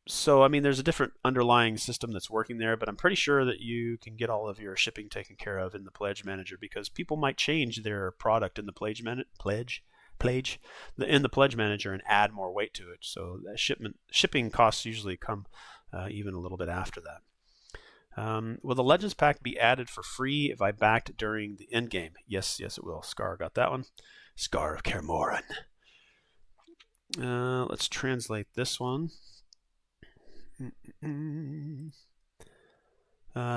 so I mean, there's a different underlying system that's working there, but I'm pretty sure that you can get all of your shipping taken care of in the Pledge Manager, because people might change their product in the Pledge Manager and add more weight to it. So that shipping costs usually come even a little bit after that. Will the Legends Pack be added for free if I backed during the end game? Yes, it will. Scar got that one. Scar of Kaer Morhen. Let's translate this one.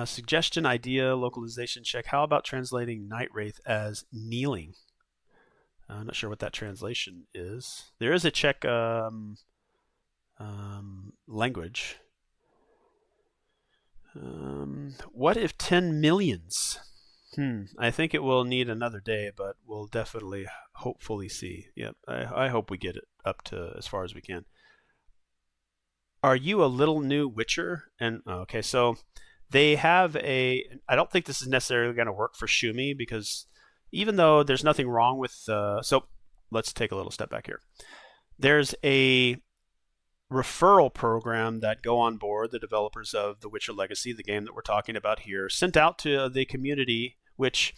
Suggestion, idea, localization check. How about translating Night Wraith as kneeling? I'm not sure what that translation is. There is a Czech language. What if 10 millions? I think it will need another day, but we'll definitely, hopefully see. Yep, I hope we get it up to as far as we can. Are you a little new Witcher? And okay, so they have a. I don't think this is necessarily going to work for Shumi, because even though there's nothing wrong with. So let's take a little step back here. There's a referral program that go on board the developers of the Witcher Legacy, the game that we're talking about here, sent out to the community, which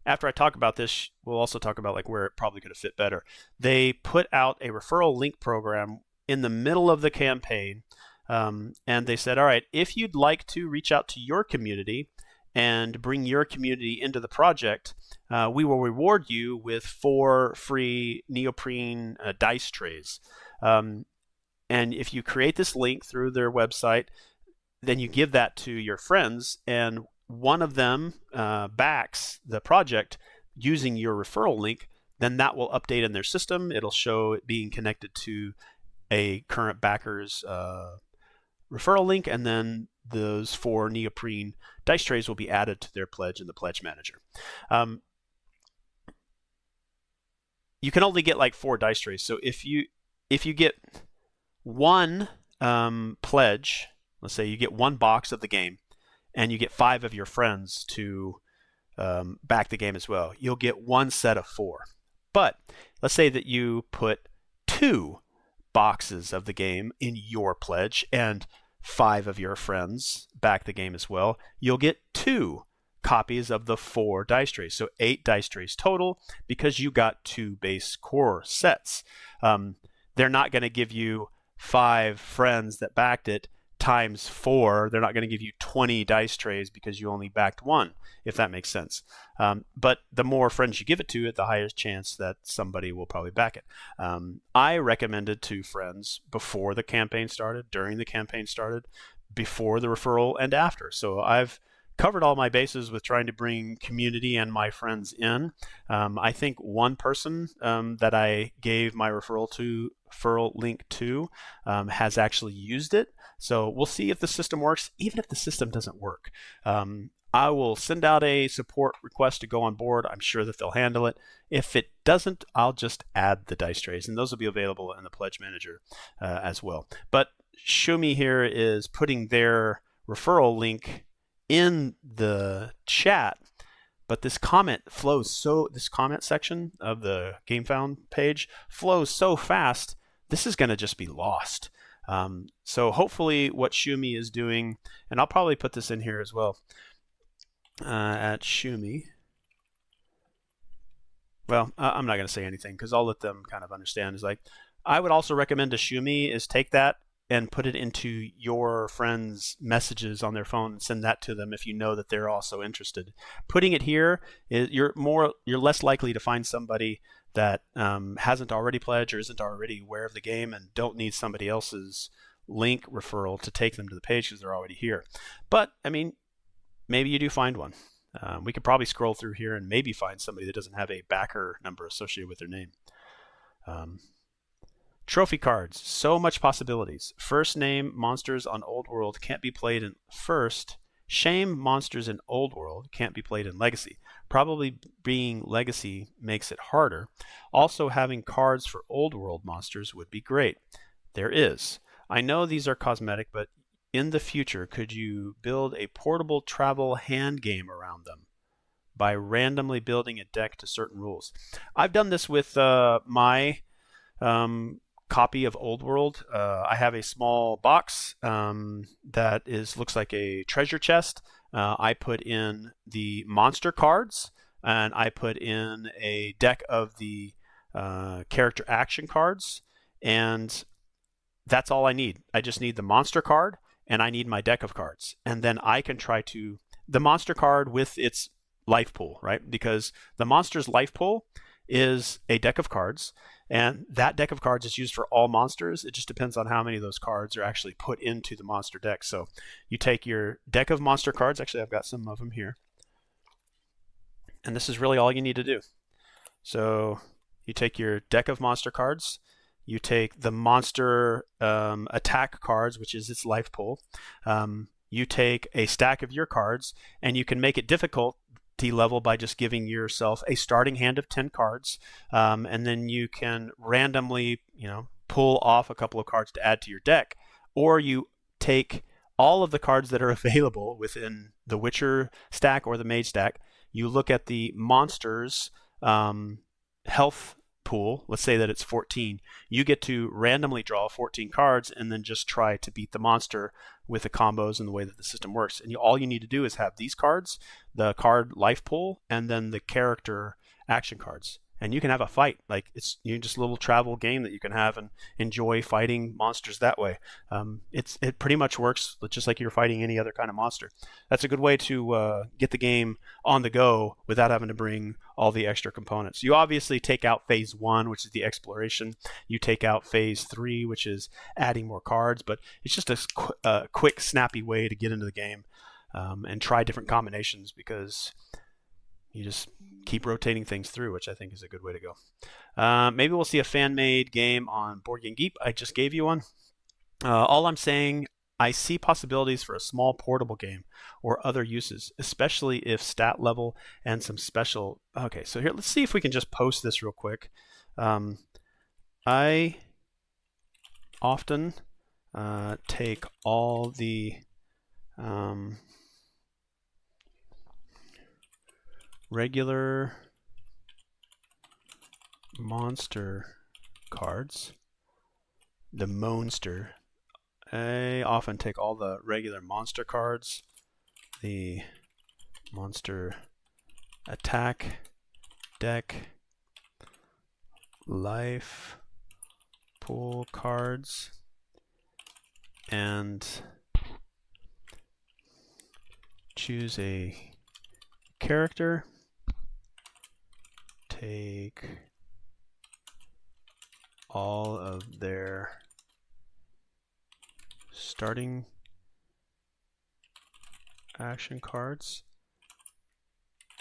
after I talk about this, we'll also talk about like where it probably could have fit better. They put out a referral link program in the middle of the campaign, and they said, all right, if you'd like to reach out to your community and bring your community into the project, we will reward you with 4 free neoprene dice trays. And if you create this link through their website, then you give that to your friends, and one of them backs the project using your referral link, then that will update in their system. It'll show it being connected to a current backer's referral link, and then those 4 neoprene dice trays will be added to their pledge in the Pledge Manager. You can only get like 4 dice trays, so if you get one pledge, let's say you get 1 box of the game, and you get 5 of your friends to back the game as well, you'll get 1 set of 4. But let's say that you put 2 boxes of the game in your pledge and 5 of your friends back the game as well, you'll get 2 copies of the 4 dice trays. So 8 dice trays total, because you got 2 base core sets. They're not going to give you 5 friends that backed it times 4. They're not going to give you 20 dice trays because you only backed 1, if that makes sense. But the more friends you give it to, the higher chance that somebody will probably back it. I recommended to friends before the campaign started, during the campaign started, before the referral, and after. So I've covered all my bases with trying to bring community and my friends in. I think one person that I gave my referral link to has actually used it. So we'll see if the system works. Even if the system doesn't work, I will send out a support request to go on board. I'm sure that they'll handle it. If it doesn't, I'll just add the dice trays, and those will be available in the Pledge Manager as well. But Shumi here is putting their referral link in the chat, but this comment section of the Gamefound page flows so fast, this is going to just be lost. So hopefully what Shumi is doing, and I'll probably put this in here as well, at Shumi. Well, I'm not going to say anything because I'll let them kind of understand. Is like, I would also recommend to Shumi is take that and put it into your friends' messages on their phone and send that to them if you know that they're also interested. Putting it here, you're less likely to find somebody that hasn't already pledged or isn't already aware of the game and don't need somebody else's link referral to take them to the page because they're already here. But, I mean, maybe you do find one. We could probably scroll through here and maybe find somebody that doesn't have a backer number associated with their name. Trophy cards, so much possibilities. First name monsters on Old World can't be played in First. Shame monsters in Old World can't be played in Legacy. Probably being Legacy makes it harder. Also, having cards for Old World monsters would be great. There is. I know these are cosmetic, but in the future, could you build a portable travel hand game around them by randomly building a deck to certain rules? I've done this with my copy of Old World. I have a small box that looks like a treasure chest. I put in the monster cards, and I put in a deck of the character action cards, and that's all I need. I just need the monster card, and I need my deck of cards. And then I can try to... the monster card with its life pool, right? Because the monster's life pool is a deck of cards, and that deck of cards is used for all monsters. It just depends on how many of those cards are actually put into the monster deck. So you take your deck of monster cards. Actually, I've got some of them here. And this is really all you need to do. So you take your deck of monster cards. You take the monster attack cards, which is its life pool. You take a stack of your cards, and you can make it difficult level by just giving yourself a starting hand of 10 cards, and then you can randomly, pull off a couple of cards to add to your deck, or you take all of the cards that are available within the Witcher stack or the Mage stack. You look at the monster's health pool. Let's say that it's 14. You get to randomly draw 14 cards and then just try to beat the monster with the combos and the way that the system works. And all you need to do is have these cards, the card life pool, and then the character action cards. And you can have a fight. Like, it's just a little travel game that you can have and enjoy fighting monsters that way. It pretty much works just like you're fighting any other kind of monster. That's a good way to get the game on the go without having to bring all the extra components. You obviously take out phase 1, which is the exploration. You take out phase 3, which is adding more cards. But it's just a quick, snappy way to get into the game and try different combinations, because you just keep rotating things through, which I think is a good way to go. Maybe we'll see a fan-made game on Board Game Geek. I just gave you one. All I'm saying, I see possibilities for a small portable game or other uses, especially if stat level and some special... Okay, so here, let's see if we can just post this real quick. I often take all the... regular monster cards, the monster. I often take all the regular monster cards, the monster attack deck, life pool cards, and choose a character. Take all of their starting action cards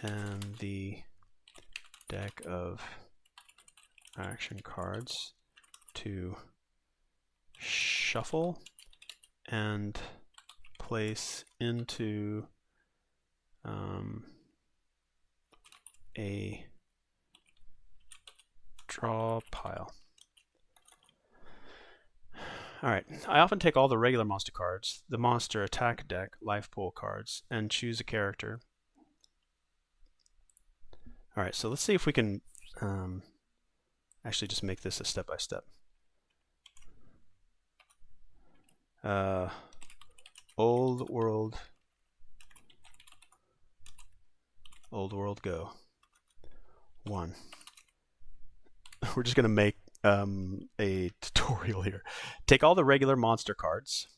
and the deck of action cards to shuffle and place into a draw pile. Alright, I often take all the regular monster cards, the monster attack deck, life pool cards, and choose a character. Alright, so let's see if we can actually just make this a step-by-step. Old World Go. 1. We're just going to make a tutorial here. Take all the regular monster cards.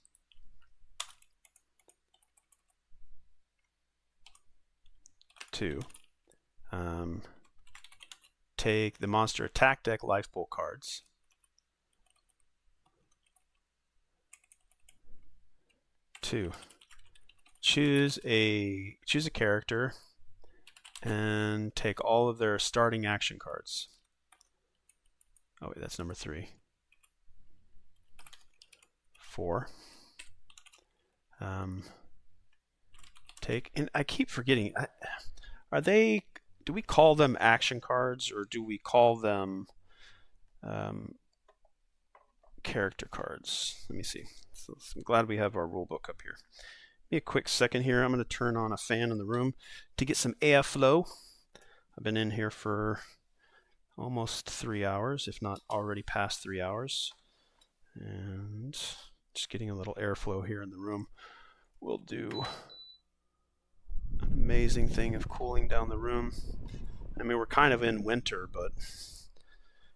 2. Take the monster attack deck life pool cards. 2. Choose a character and take all of their starting action cards. Oh wait, that's number 3. 4. Take, and I keep forgetting, are they, do we call them action cards or do we call them character cards? Let me see. So I'm glad we have our rule book up here. Give me a quick second here. I'm going to turn on a fan in the room to get some airflow. I've been in here for almost 3 hours, if not already past 3 hours. And just getting a little airflow here in the room will do an amazing thing of cooling down the room. I mean, we're kind of in winter, but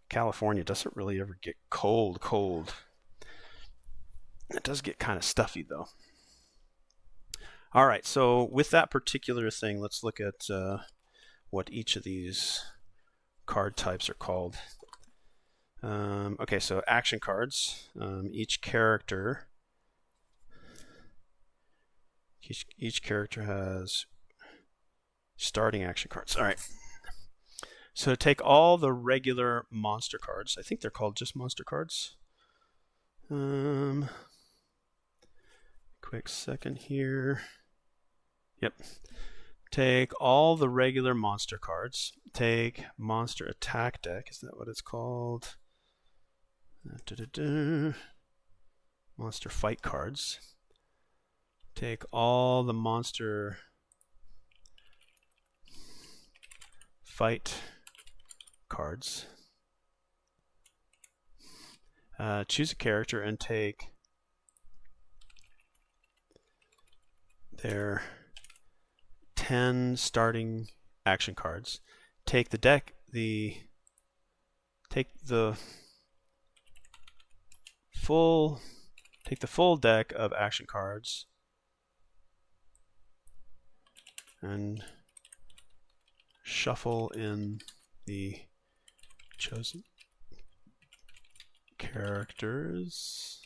California doesn't really ever get cold. It does get kind of stuffy, though. All right, so with that particular thing, let's look at what each of these card types are called. Okay, so action cards. Each character has starting action cards. All right. So take all the regular monster cards. I think they're called just monster cards. Quick second here. Yep. Take all the regular monster cards. Take monster attack deck. Is that what it's called? Monster fight cards. Take all the monster fight cards. Choose a character and take their 10 starting action cards. Take the deck, take the full deck of action cards and shuffle in the chosen characters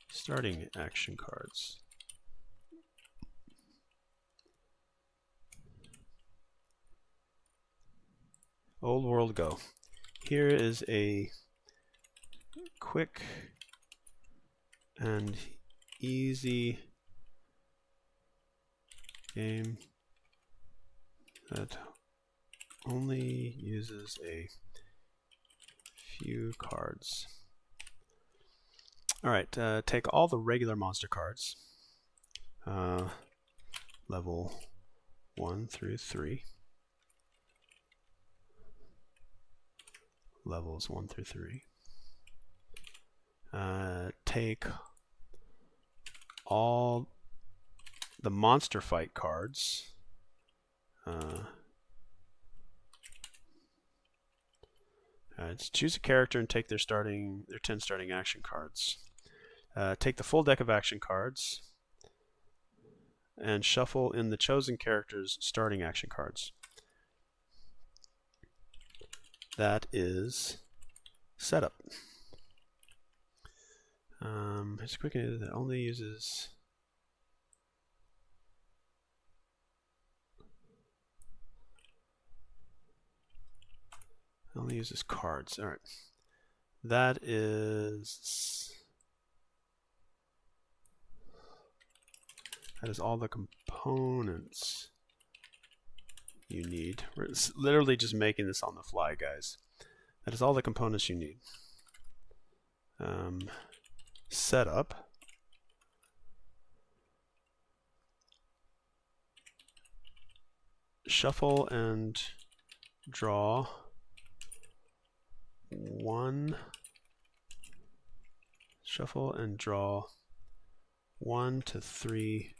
starting action cards. Old world go. Here is a quick and easy game that only uses a few cards. Alright, take all the regular monster cards, level 1 through 3. Levels 1 through 3. Take all the monster fight cards. Choose a character and take their 10 starting action cards. Take the full deck of action cards and shuffle in the chosen character's starting action cards. That is setup. It's quick that only uses cards. All right, that is all the components you need. We're literally just making this on the fly, guys. That is all the components you need. Setup. Shuffle and draw one. Shuffle and draw 1 to 3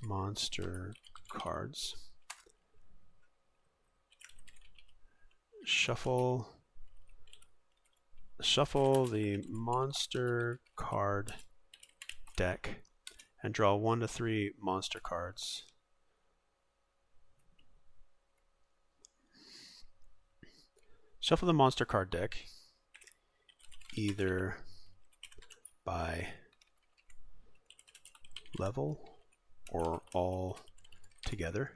monster cards. Shuffle the monster card deck and draw 1 to 3 monster cards. Shuffle the monster card deck either by level or all together.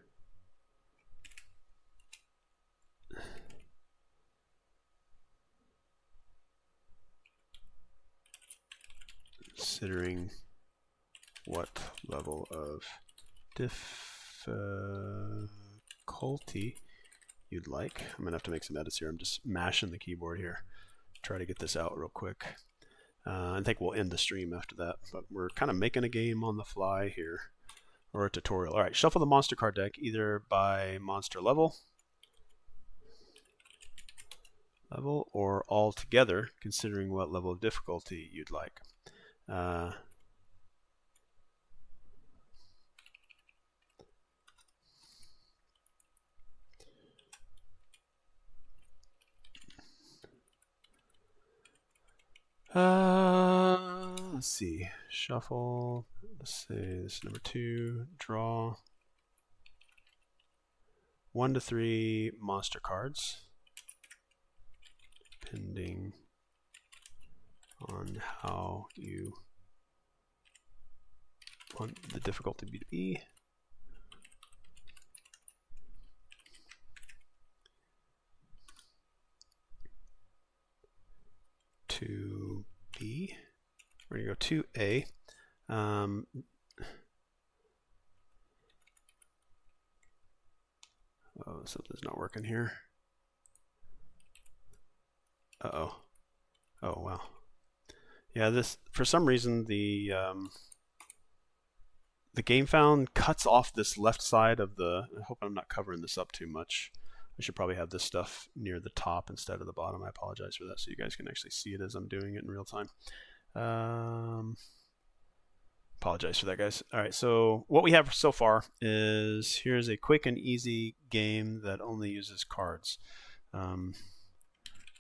Considering what level of difficulty you'd like. I'm gonna have to make some edits here. I'm just mashing the keyboard here. Try to get this out real quick. I think we'll end the stream after that, but we're kind of making a game on the fly here, or a tutorial. All right, shuffle the monster card deck either by monster level level or all together, considering what level of difficulty you'd like. Let's see. Shuffle. Let's say this is number 2. Draw 1 to 3 monster cards, depending on how you want the difficulty to be. To B. We're going to go to A. Oh, something's not working here. Uh-oh. Oh, wow. Yeah, this, for some reason, the Gamefound cuts off this left side of the... I hope I'm not covering this up too much. I should probably have this stuff near the top instead of the bottom. I apologize for that, so you guys can actually see it as I'm doing it in real time. Apologize for that, guys. All right, so what we have so far is, here's a quick and easy game that only uses cards.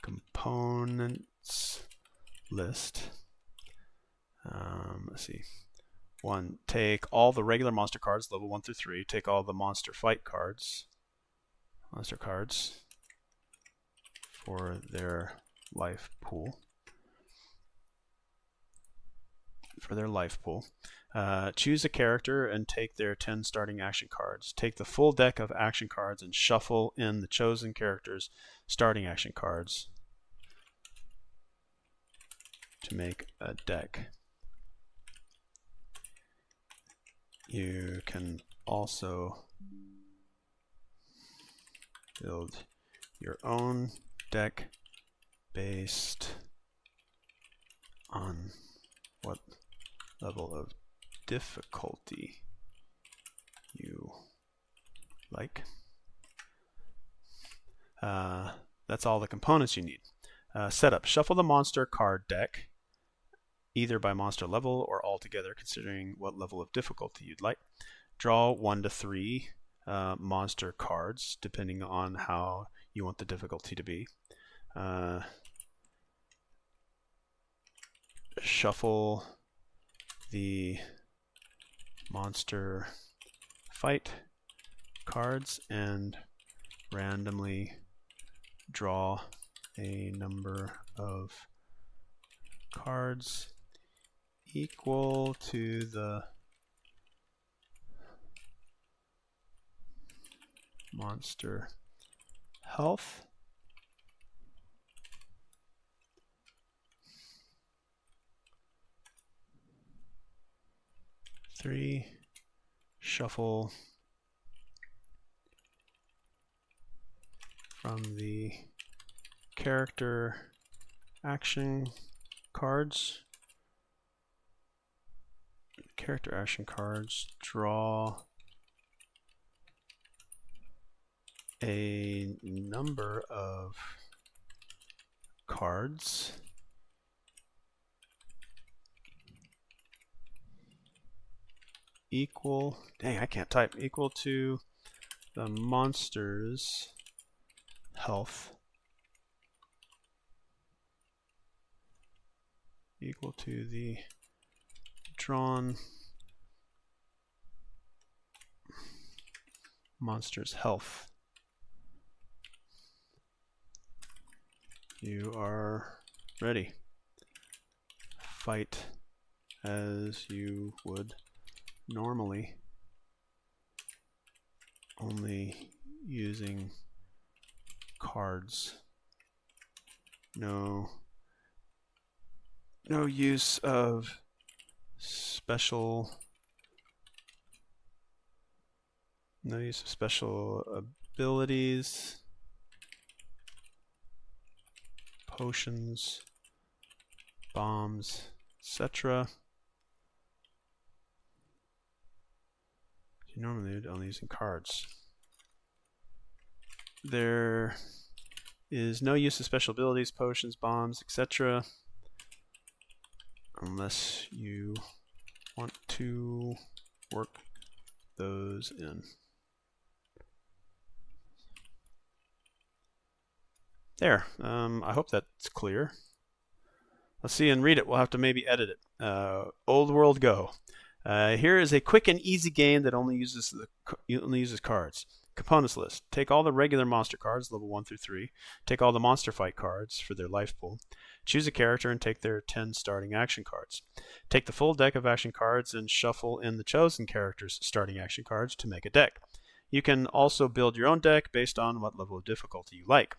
Components list. Let's see. 1, take all the regular monster cards, level 1 through 3. Take all the monster fight cards. Monster cards for their life pool. Choose a character and take their 10 starting action cards. Take the full deck of action cards and shuffle in the chosen character's starting action cards to make a deck. You can also build your own deck based on what level of difficulty you like. That's all the components you need. Setup. Shuffle the monster card deck, either by monster level or all together, considering what level of difficulty you'd like. Draw 1 to 3 monster cards, depending on how you want the difficulty to be. Shuffle the monster fight cards and randomly draw a number of cards equal to the monster health. Three, shuffle from the character action cards. Character action cards, draw a number of cards equal, dang, I can't type, equal to the monster's health, equal to the drawn monster's health. You are ready. Fight as you would normally, only using cards. No use of special abilities, potions, bombs, etc. You normally would only using cards. There is no use of special abilities, potions, bombs, etc. unless you want to work those in. There. I hope that's clear. Let's see and read it. We'll have to maybe edit it. Old World Go. Here is a quick and easy game that only uses cards. Components list. Take all the regular monster cards, level 1 through 3. Take all the monster fight cards for their life pool. Choose a character and take their 10 starting action cards. Take the full deck of action cards and shuffle in the chosen character's starting action cards to make a deck. You can also build your own deck based on what level of difficulty you like.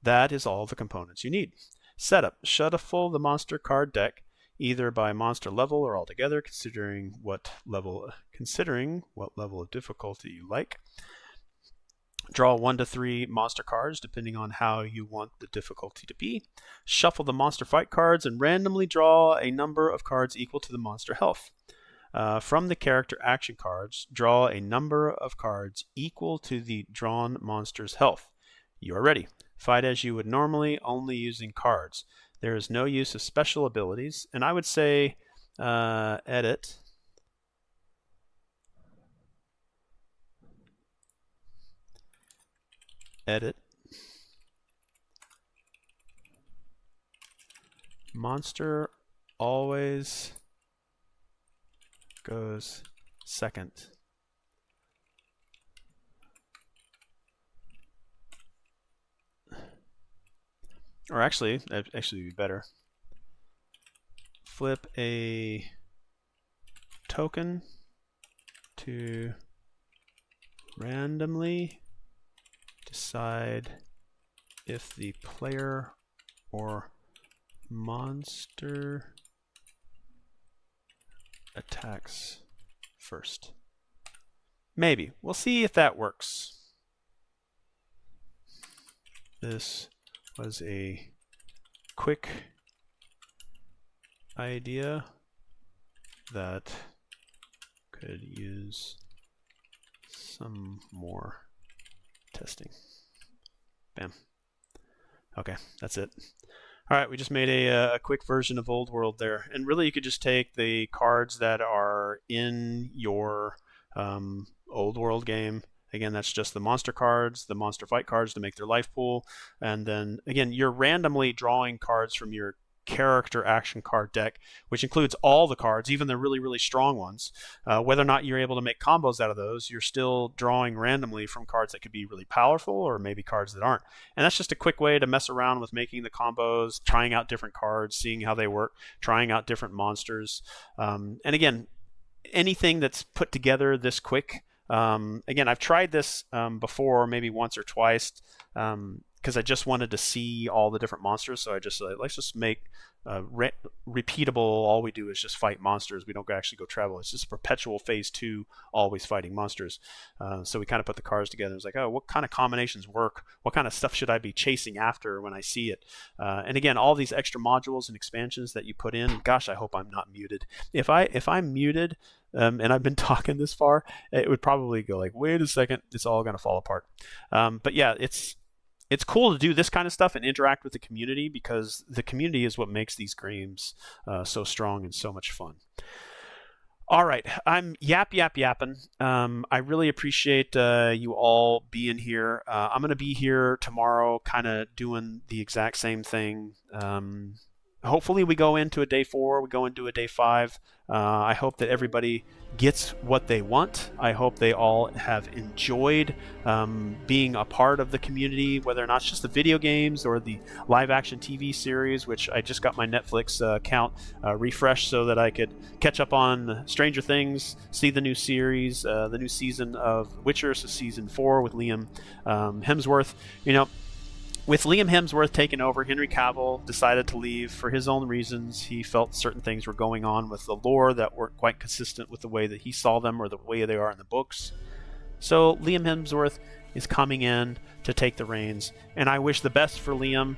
That is all the components you need. Setup. Shuffle the monster card deck either by monster level or altogether, considering what level of difficulty you like. Draw 1 to 3 monster cards depending on how you want the difficulty to be. Shuffle the monster fight cards and randomly draw a number of cards equal to the monster health. From the character action cards, draw a number of cards equal to the drawn monster's health. You are ready. Fight as you would normally, only using cards. There is no use of special abilities, and I would say edit. Edit. Monster always goes second. Or actually, that'd actually be better. Flip a token to randomly decide if the player or monster attacks first. Maybe. We'll see if that works. This was a quick idea that could use some more testing. Bam. Okay, that's it. All right, we just made a quick version of Old World there. And really, you could just take the cards that are in your Old World game. Again, that's just the monster cards, the monster fight cards to make their life pool. And then, again, you're randomly drawing cards from your character action card deck, which includes all the cards, even the really, really strong ones. Whether or not you're able to make combos out of those, you're still drawing randomly from cards that could be really powerful or maybe cards that aren't. And that's just a quick way to mess around with making the combos, trying out different cards, seeing how they work, trying out different monsters. And again, anything that's put together this quick. Again, I've tried this before, maybe once or twice, because I just wanted to see all the different monsters. So I just let's just make repeatable. All we do is just fight monsters. We don't actually go travel. It's just a perpetual phase 2, always fighting monsters. So we kind of put the cards together. It was like, oh, what kind of combinations work? What kind of stuff should I be chasing after when I see it? And again, all these extra modules and expansions that you put in. Gosh, I hope I'm not muted. If I'm muted. And I've been talking this far, it would probably go like, wait a second, it's all going to fall apart. But yeah, it's cool to do this kind of stuff and interact with the community, because the community is what makes these games so strong and so much fun. All right, I'm yapping. I really appreciate you all being here. I'm going to be here tomorrow kind of doing the exact same thing. Hopefully we go into a day 4, we go into a day 5. I hope that everybody gets what they want. I hope they all have enjoyed being a part of the community, whether or not it's just the video games or the live action TV series, which I just got my Netflix account refreshed so that I could catch up on Stranger Things, see the new series, the new season of Witcher, so season 4 with Liam Hemsworth. You know, with Liam Hemsworth taking over, Henry Cavill decided to leave for his own reasons. He felt certain things were going on with the lore that weren't quite consistent with the way that he saw them or the way they are in the books. So Liam Hemsworth is coming in to take the reins, and I wish the best for Liam.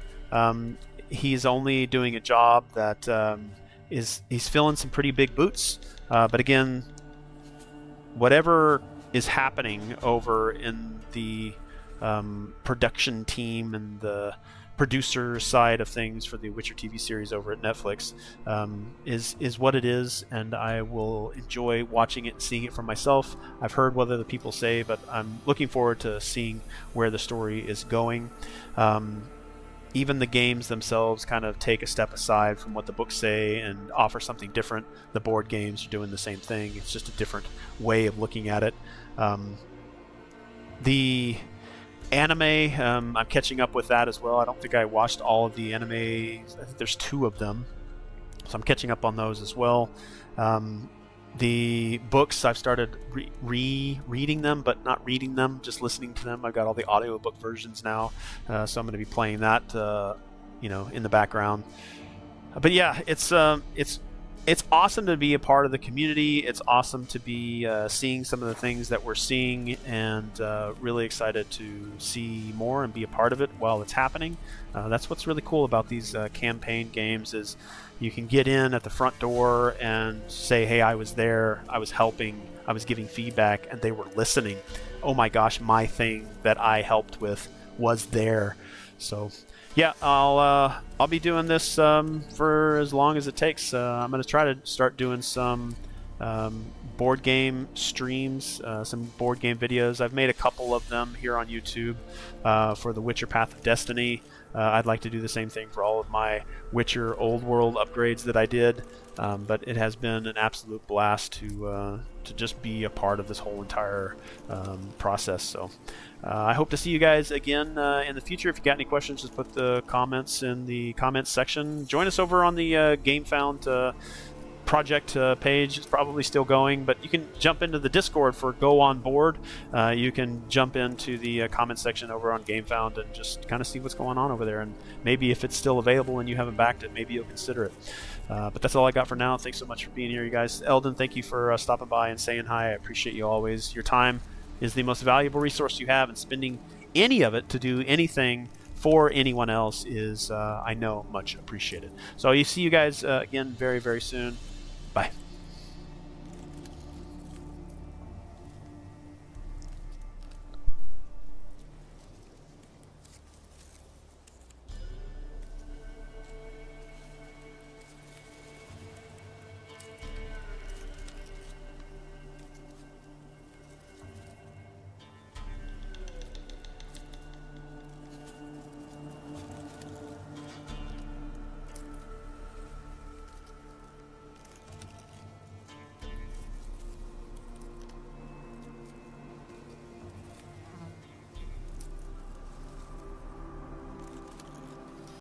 He's only doing a job that he's filling some pretty big boots. But again, whatever is happening over in the production team and the producer side of things for the Witcher TV series over at Netflix is what it is, and I will enjoy watching it and seeing it for myself. I've heard what other people say, but I'm looking forward to seeing where the story is going. Even the games themselves kind of take a step aside from what the books say and offer something different. The board games are doing the same thing. It's just a different way of looking at it. The anime, I'm catching up with that as well. I don't think I watched all of the anime. I think there's 2 of them, so I'm catching up on those as well. The books, I've started reading them, but not reading them, just listening to them. I've got all the audiobook versions now, so I'm going to be playing that, in the background. But yeah, it's awesome to be a part of the community. It's awesome to be seeing some of the things that we're seeing, and really excited to see more and be a part of it while it's happening. That's what's really cool about these campaign games, is you can get in at the front door and say, hey, I was there, I was helping, I was giving feedback, and they were listening. Oh my gosh, my thing that I helped with was there. So yeah, I'll be doing this for as long as it takes. I'm going to try to start doing some board game streams, some board game videos. I've made a couple of them here on YouTube for the Witcher Path of Destiny. I'd like to do the same thing for all of my Witcher Old World upgrades that I did, but it has been an absolute blast to just be a part of this whole entire process. So I hope to see you guys again in the future. If you got any questions, just put the comments in the comments section. Join us over on the Gamefound project page. It's probably still going, but you can jump into the Discord for Go On Board. You can jump into the comment section over on Gamefound and just kind of see what's going on over there, and maybe if it's still available and you haven't backed it, maybe you'll consider it. But that's all I got for now. Thanks so much for being here, you guys. Eldon, thank you for stopping by and saying hi. I appreciate you always. Your time is the most valuable resource you have, and spending any of it to do anything for anyone else is, I know, much appreciated. So you see you guys again very, very soon. Bye.